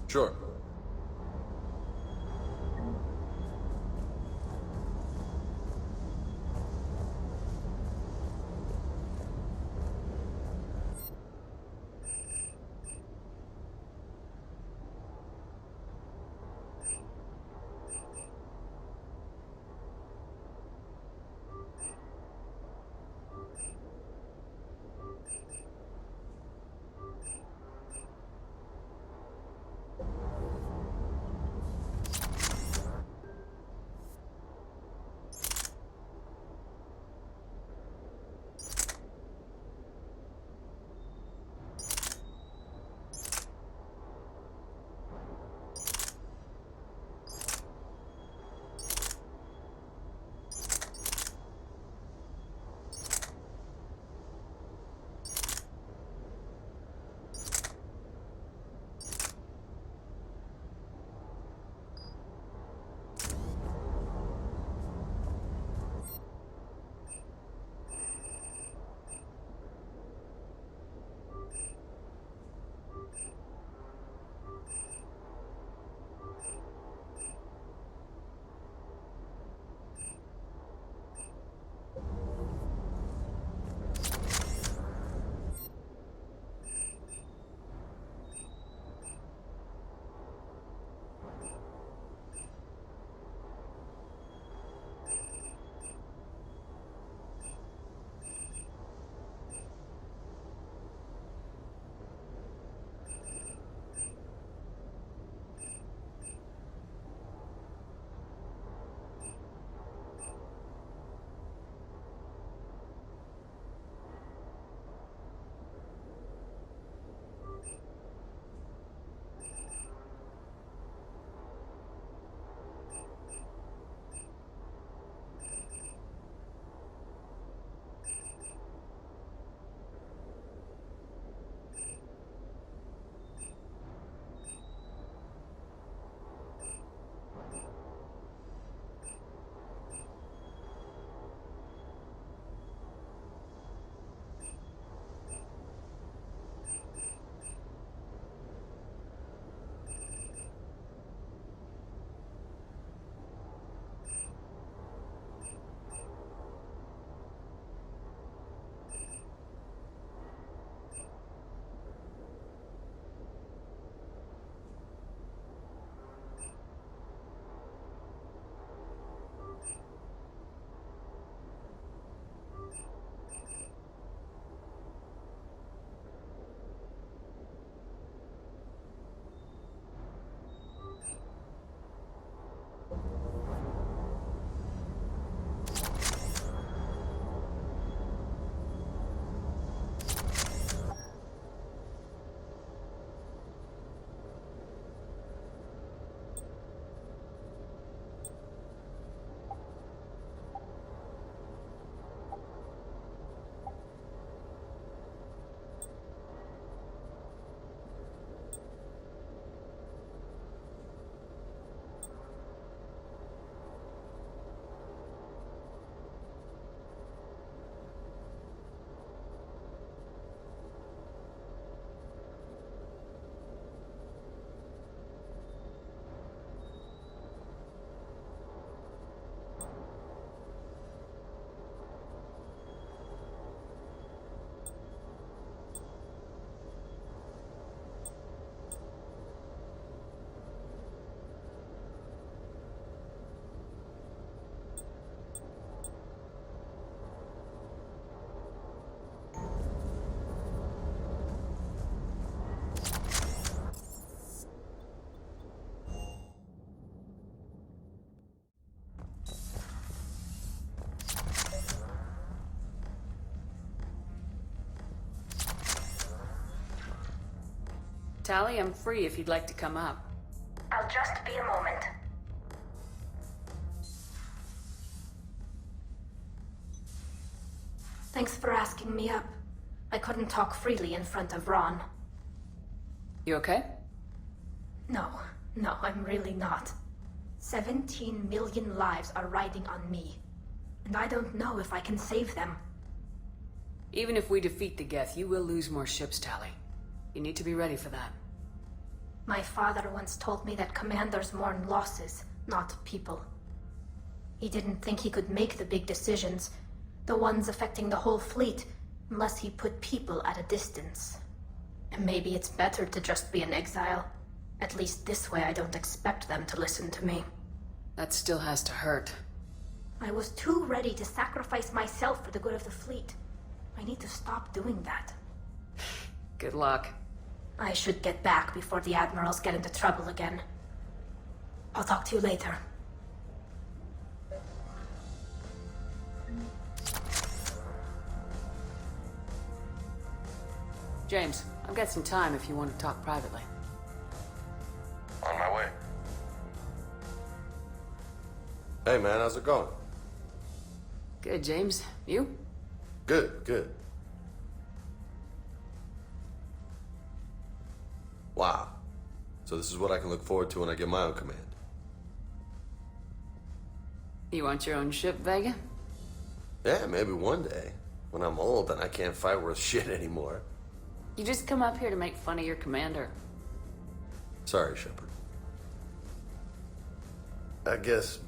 Sure. Tally, I'm free if you'd like to come up. I'll just be a moment. Thanks for asking me up. I couldn't talk freely in front of Ron. You okay? No, I'm really not. 17 million lives are riding on me, and I don't know if I can save them. Even if we defeat the Geth, you will lose more ships, Tally. You need to be ready for that. My father once told me that commanders mourn losses, not people. He didn't think he could make the big decisions, the ones affecting the whole fleet, unless he put people at a distance. And maybe it's better to just be in exile. At least this way I don't expect them to listen to me. That still has to hurt. I was too ready to sacrifice myself for the good of the fleet. I need to stop doing that. Good luck. I should get back before the admirals get into trouble again. I'll talk to you later. James, I've got some time if you want to talk privately. On my way. Hey man, how's it going? Good, James. You? Good. Wow. So this is what I can look forward to when I get my own command. You want your own ship, Vega? Yeah, maybe one day. When I'm old and I can't fight worth shit anymore. You just come up here to make fun of your commander. Sorry, Sheppard. I guess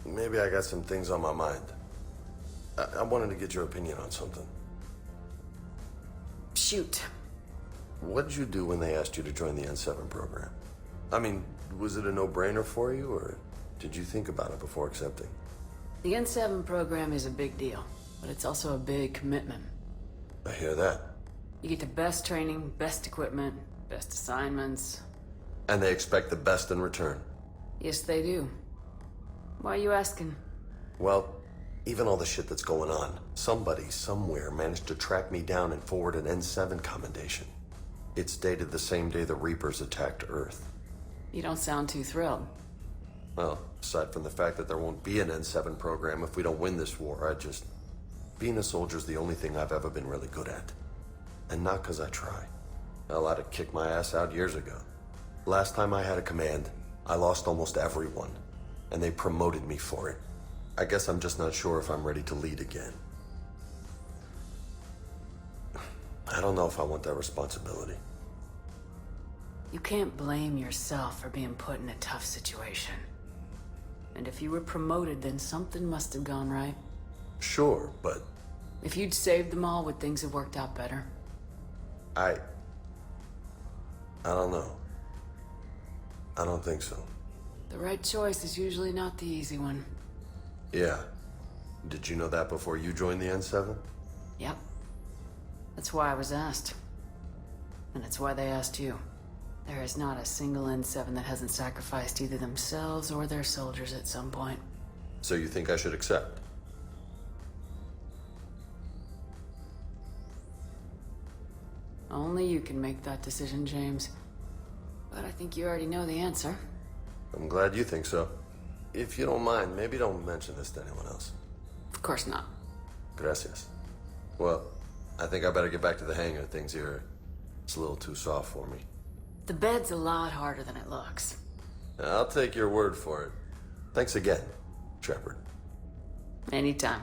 maybe I got some things on my mind. I wanted to get your opinion on something. Shoot. What did you do when they asked you to join the N7 program? I mean, was it a no-brainer for you, or did you think about it before accepting? The N7 program is a big deal, but it's also a big commitment. I hear that. You get the best training, best equipment, best assignments. And they expect the best in return. Yes, they do. Why are you asking? Well, even all the shit that's going on, somebody somewhere managed to track me down and forward an N7 commendation. It's dated the same day the Reapers attacked Earth. You don't sound too thrilled. Well, aside from the fact that there won't be an N7 program if we don't win this war, being a soldier's the only thing I've ever been really good at. And not because I try. Hell, I'd have kicked my ass out years ago. Last time I had a command, I lost almost everyone. And they promoted me for it. I guess I'm just not sure if I'm ready to lead again. I don't know if I want that responsibility. You can't blame yourself for being put in a tough situation. And if you were promoted, then something must have gone right. Sure, but... If you'd saved them all, would things have worked out better? I don't know. I don't think so. The right choice is usually not the easy one. Yeah. Did you know that before you joined the N7? Yep. That's why I was asked. And it's why they asked you. There is not a single N7 that hasn't sacrificed either themselves or their soldiers at some point. So you think I should accept? Only you can make that decision, James. But I think you already know the answer. I'm glad you think so. If you don't mind, maybe don't mention this to anyone else. Of course not. Gracias. Well, I think I better get back to the hang of things here. It's a little too soft for me. The bed's a lot harder than it looks. I'll take your word for it. Thanks again, Sheppard. Anytime.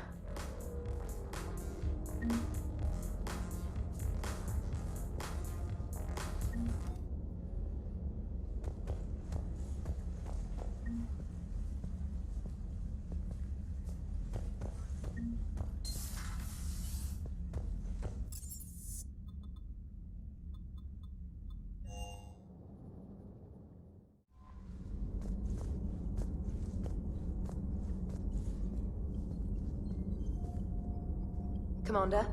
Commander?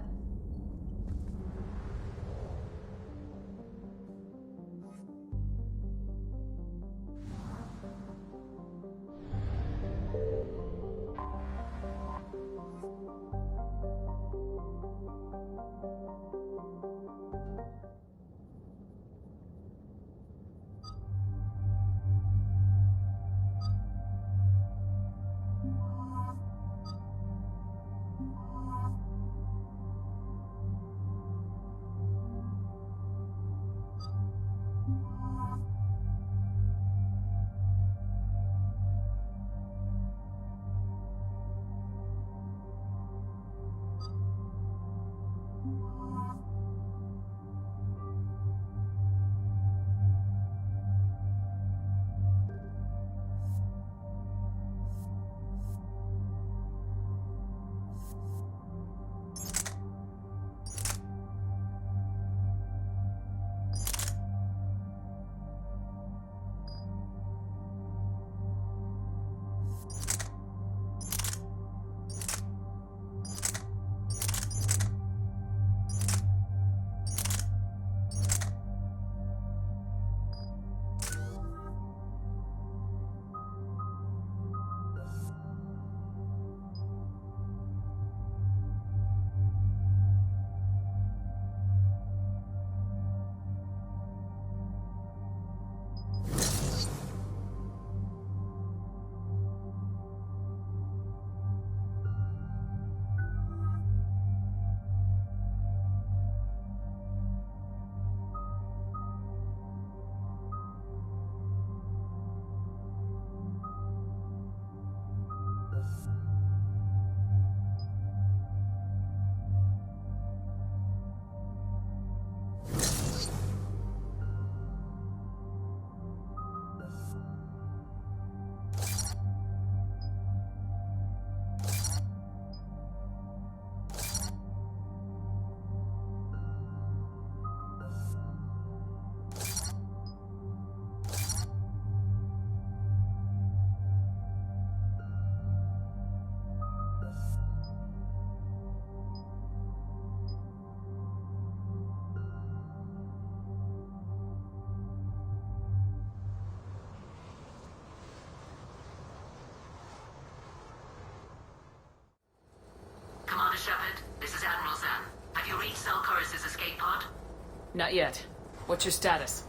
Not yet. What's your status?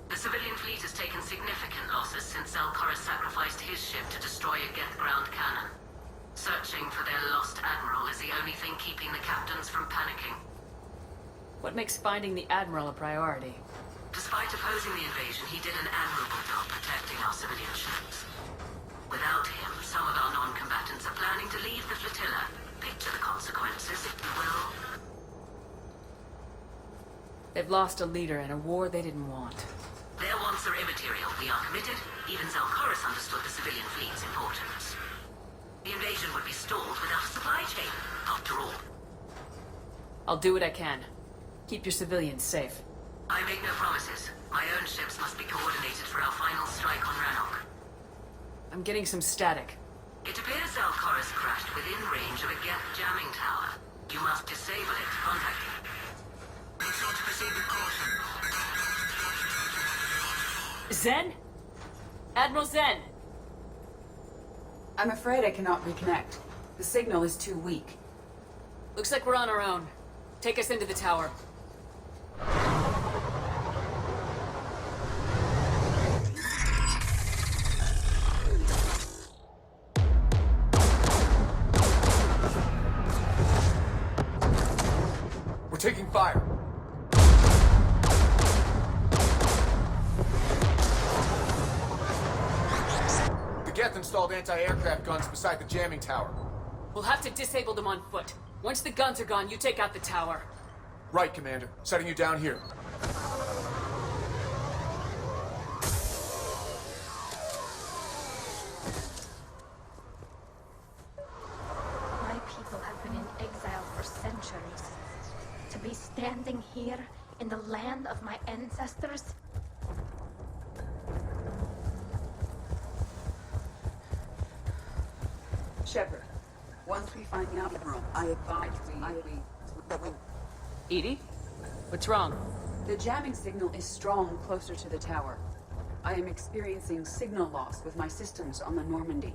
The civilian fleet has taken significant losses since Zelkorus sacrificed his ship to destroy a Geth ground cannon. Searching for their lost admiral is the only thing keeping the captains from panicking. What makes finding the Admiral a priority? Despite opposing the invasion, he did an admirable job protecting our civilian ships. Without him, some of our non-combatants are planning to leave the flotilla. Picture the consequences, if you will. They've lost a leader in a war they didn't want. Their wants are immaterial. We are committed. Even Zelkorus understood the civilian fleet's importance. The invasion would be stalled without a supply chain, after all. I'll do what I can. Keep your civilians safe. I make no promises. My own ships must be coordinated for our final strike on Rannoch. I'm getting some static. It appears Zelkorus crashed within range of a Geth jamming tower. You must disable it to contact him. Make sure to proceed with caution. Zen? Admiral Zen! I'm afraid I cannot reconnect. The signal is too weak. Looks like we're on our own. Take us into the tower. We're taking fire. The Geth installed anti-aircraft guns beside the jamming tower. We'll have to disable them on foot. Once the guns are gone, you take out the tower. Right, Commander. Setting you down here. My people have been in exile for centuries. To be standing here in the land of my ancestors? Sheppard, once we find the Admiral, I advise Edie? What's wrong? The jamming signal is strong closer to the tower. I am experiencing signal loss with my systems on the Normandy.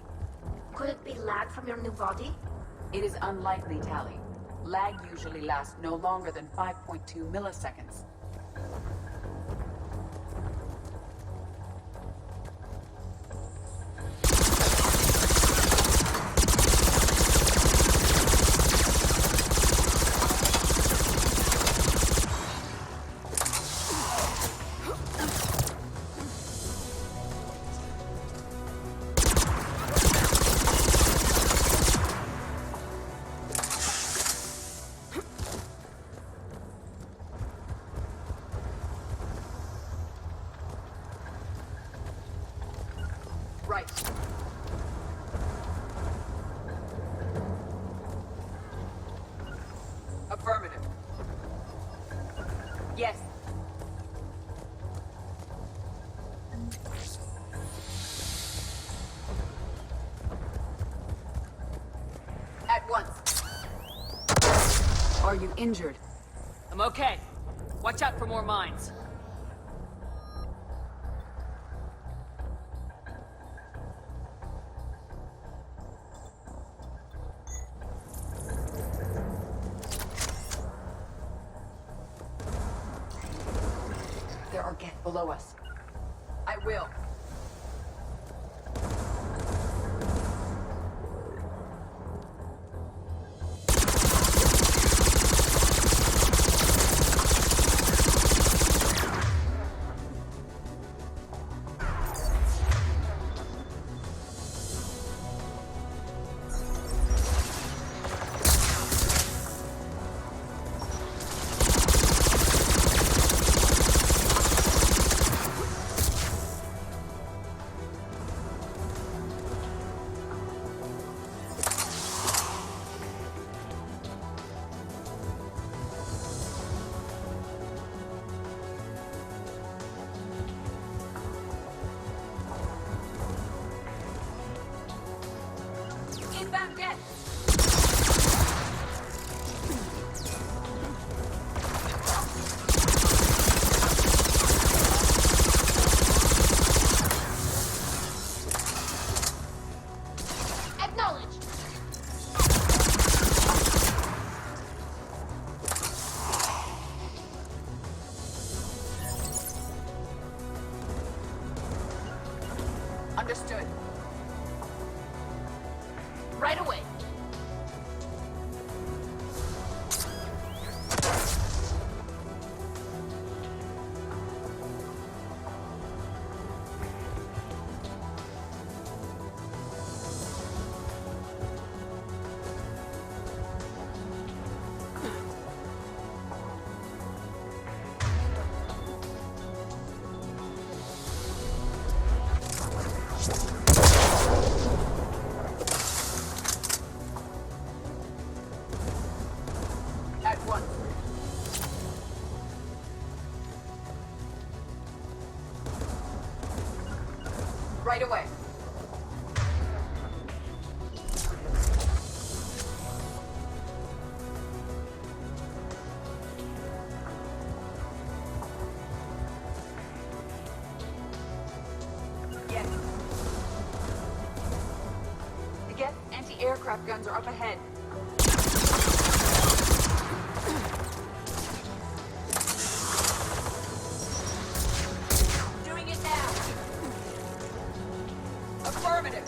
Could it be lag from your new body? It is unlikely, Tally. Lag usually lasts no longer than 5.2 milliseconds. Right. Affirmative. Yes. At once. Are you injured? I'm okay. Watch out for more mines. There are Geth below us. I will. one. Right away. Yes. The Geth anti-aircraft guns are up ahead. Doing it now. Affirmative.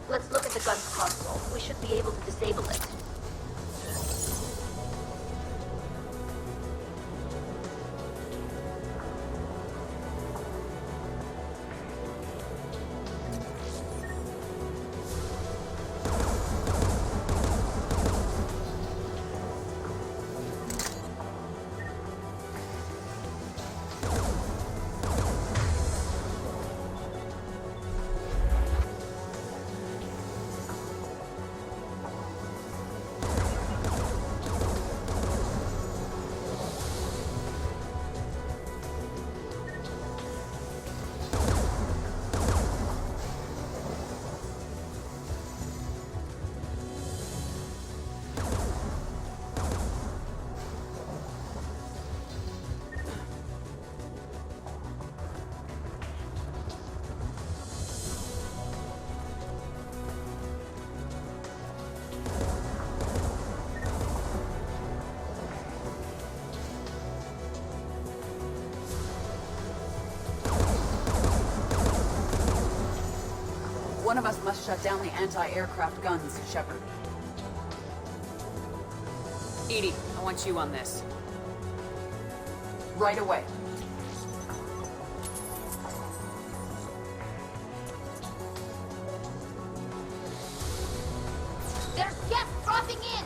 Let's look at the gun's console. We should be able to disable it. One of us must shut down the anti-aircraft guns, Sheppard. Edie, I want you on this. Right away. There's Geth dropping in!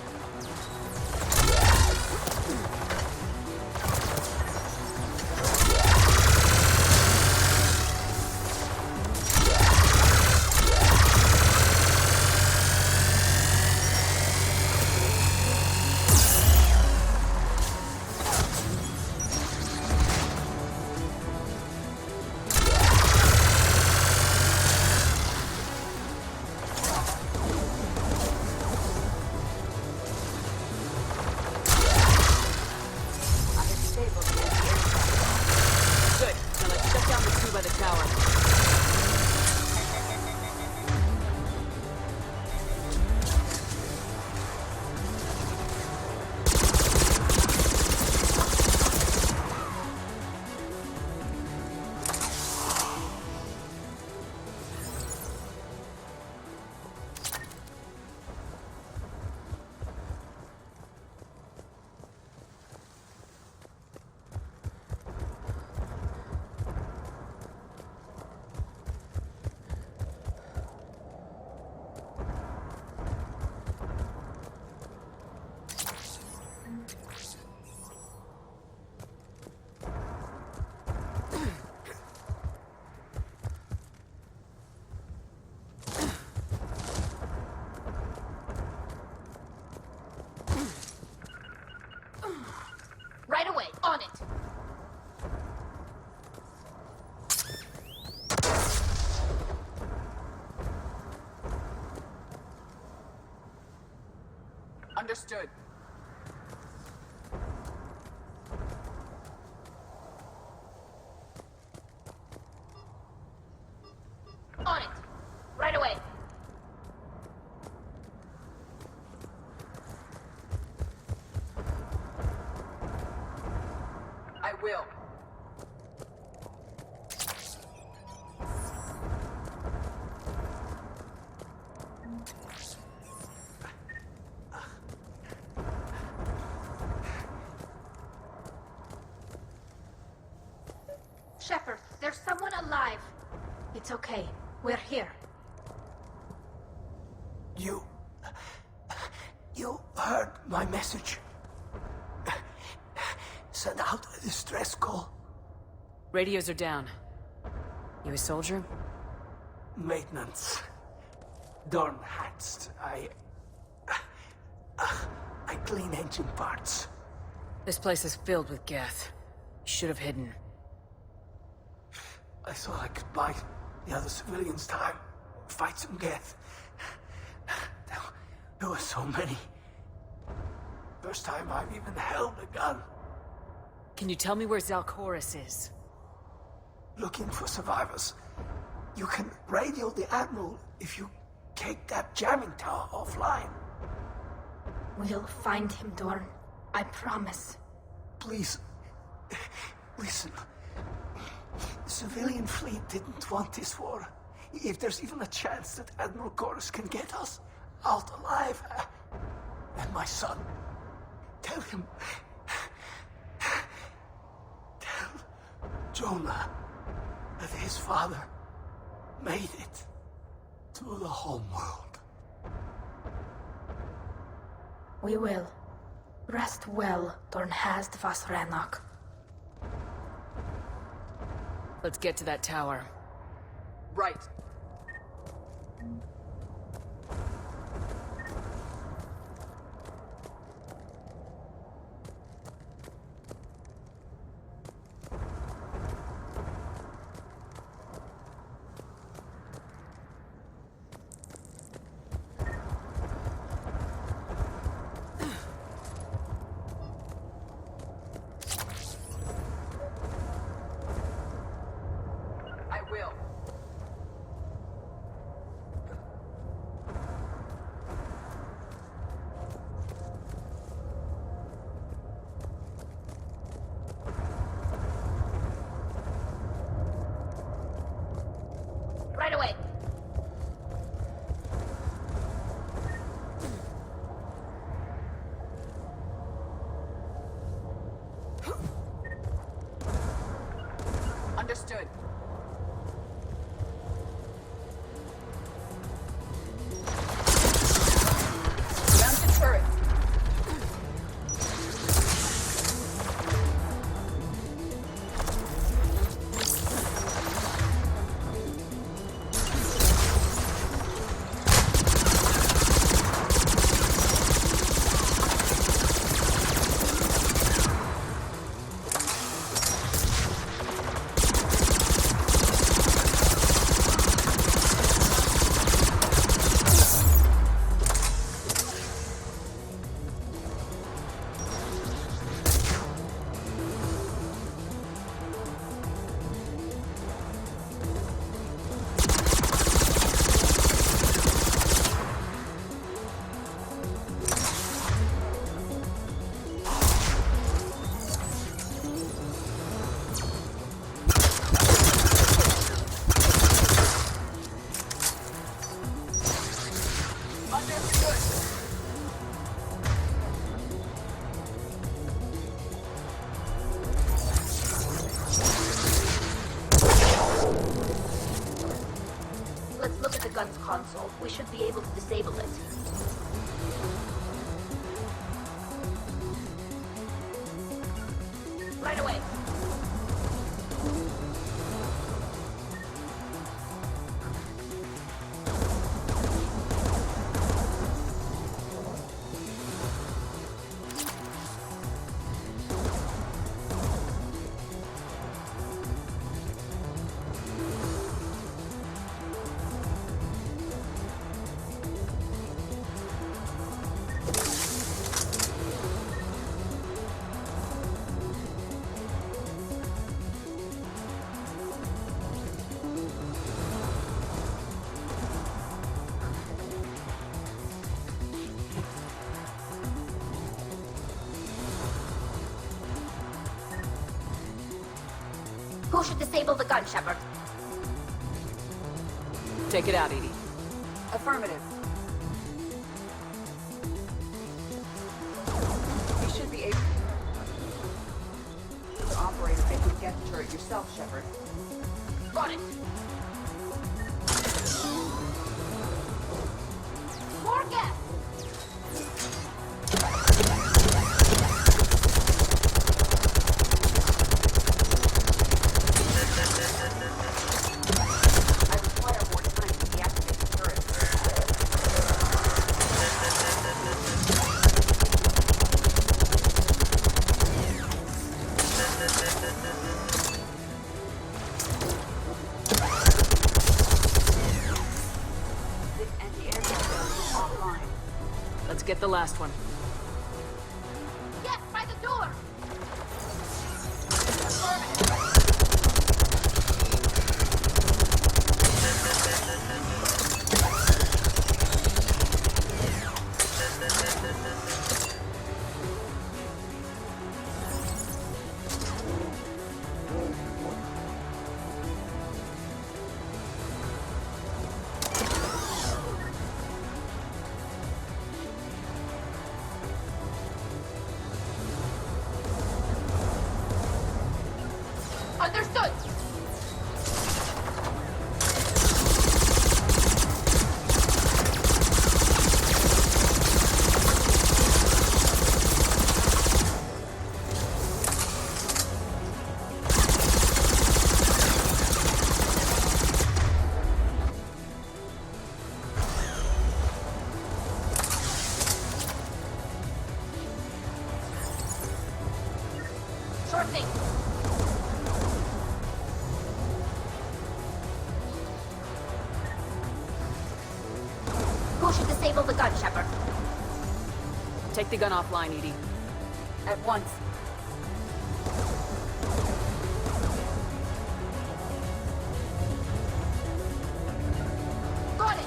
Understood. On it. Right away. I will. Sheppard, there's someone alive. It's okay. We're here. You heard my message. Send out a distress call. Radios are down. You a soldier? Maintenance. Dorn hats. I clean engine parts. This place is filled with Geth. You should have hidden. I thought I could buy the other civilians time. Fight some Geth. There were so many. First time I've even held a gun. Can you tell me where Zalcorus is? Looking for survivors. You can radio the Admiral if you take that jamming tower offline. We'll find him, Dorn. I promise. Please, listen. The civilian fleet didn't want this war. If there's even a chance that Admiral Chorus can get us out alive, and my son, tell him. Tell Jonah that his father made it to the home world. We will. Rest well, Dorn Hast vas Rannoch. Let's get to that tower. Right. Right away. Understood. Mount the turret. Let's look at the gun's console. We should be able to disable it. Right away. Who should disable the gun, Sheppard? Take it out, Edie. Affirmative. You should be able to operate a vacant Geth turret yourself, Sheppard. Got it. More Geth! Get the last one. Yes, by the door! Understood! Sure thing. Who should disable the gun, Sheppard? Take the gun offline, Edie. At once. Got it!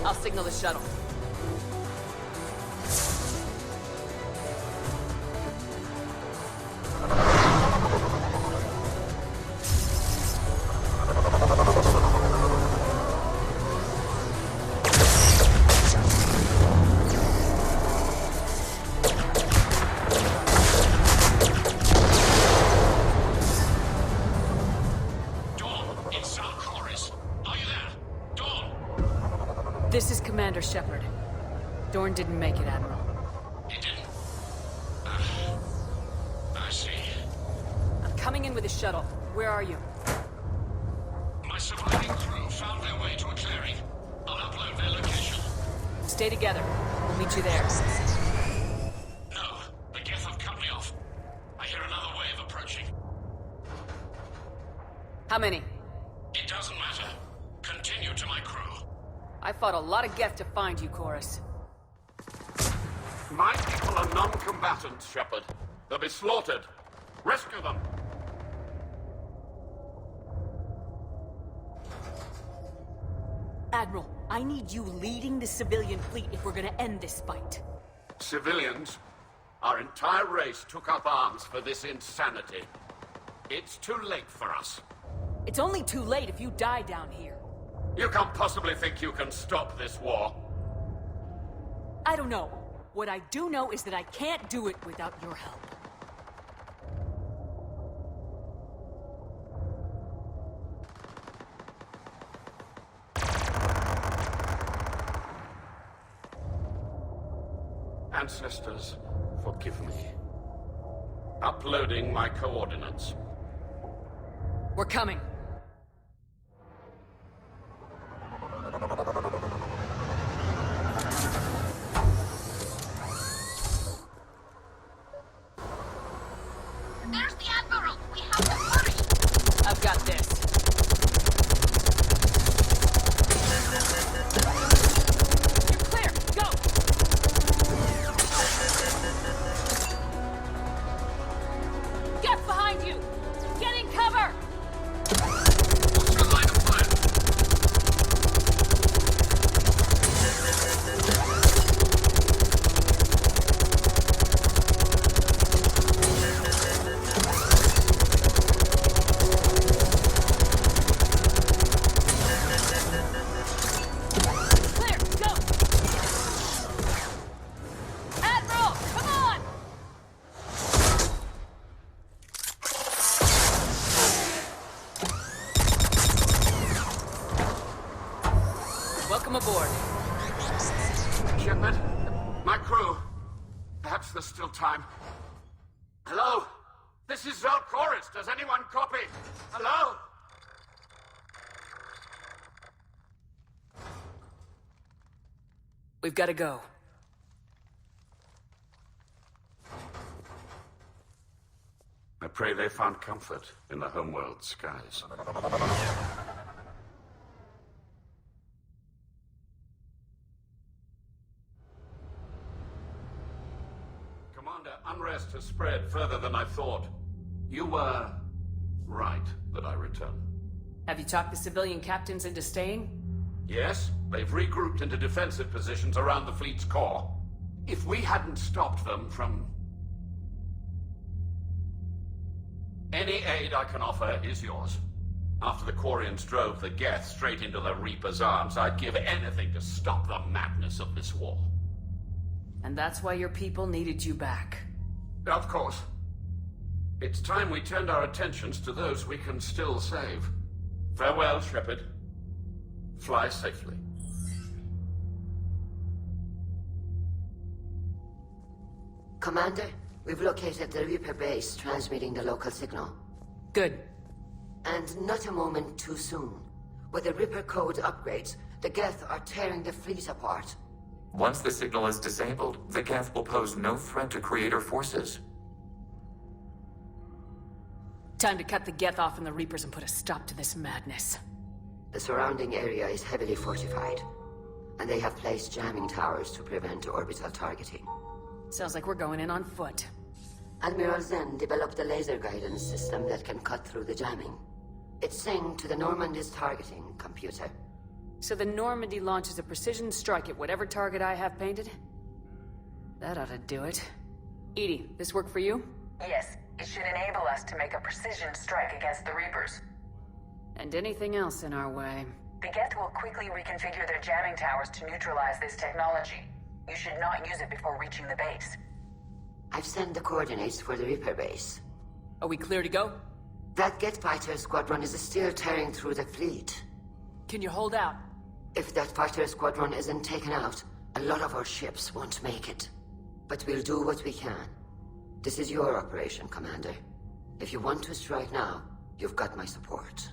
I'll signal the shuttle. This is Commander Sheppard. Dorn didn't make it, Admiral. He didn't? I see. I'm coming in with a shuttle. Where are you? My surviving crew found their way to a clearing. I'll upload their location. Stay together. We'll meet you there. No, the Geth have cut me off. I hear another wave approaching. How many? It doesn't matter. Continue to my crew. I fought a lot of Geth to find you, Chorus. My people are non-combatants, Sheppard. They'll be slaughtered. Rescue them! Admiral, I need you leading the civilian fleet if we're gonna end this fight. Civilians, our entire race took up arms for this insanity. It's too late for us. It's only too late if you die down here. You can't possibly think you can stop this war. I don't know. What I do know is that I can't do it without your help. Ancestors, forgive me. Uploading my coordinates. We're coming. There's the Admiral! We have to hurry! I've got this. aboard. Sheppard, my crew. Perhaps there's still time. Hello? This is Cerberus. Does anyone copy? Hello? We've got to go. I pray they found comfort in the homeworld skies. Commander, unrest has spread further than I thought. You were right that I return. Have you talked the civilian captains into staying? Yes, they've regrouped into defensive positions around the fleet's core. If we hadn't stopped them from... Any aid I can offer is yours. After the Quarians drove the Geth straight into the Reaper's arms, I'd give anything to stop the madness of this war. And that's why your people needed you back. Of course. It's time we turned our attentions to those we can still save. Farewell, Sheppard. Fly safely. Commander, we've located the Reaper base transmitting the local signal. Good. And not a moment too soon. With the Reaper code upgrades, the Geth are tearing the fleet apart. Once the signal is disabled, the Geth will pose no threat to Creator forces. Time to cut the Geth off from the Reapers and put a stop to this madness. The surrounding area is heavily fortified, and they have placed jamming towers to prevent orbital targeting. Sounds like we're going in on foot. Admiral Zen developed a laser guidance system that can cut through the jamming. It's synced to the Normandy's targeting computer. So the Normandy launches a precision strike at whatever target I have painted? That ought to do it. Edie, this work for you? Yes, it should enable us to make a precision strike against the Reapers. And anything else in our way. The Geth will quickly reconfigure their jamming towers to neutralize this technology. You should not use it before reaching the base. I've sent the coordinates for the Reaper base. Are we clear to go? That Geth fighter squadron is still tearing through the fleet. Can you hold out? If that fighter squadron isn't taken out, a lot of our ships won't make it. But we'll do what we can. This is your operation, Commander. If you want to strike now, you've got my support.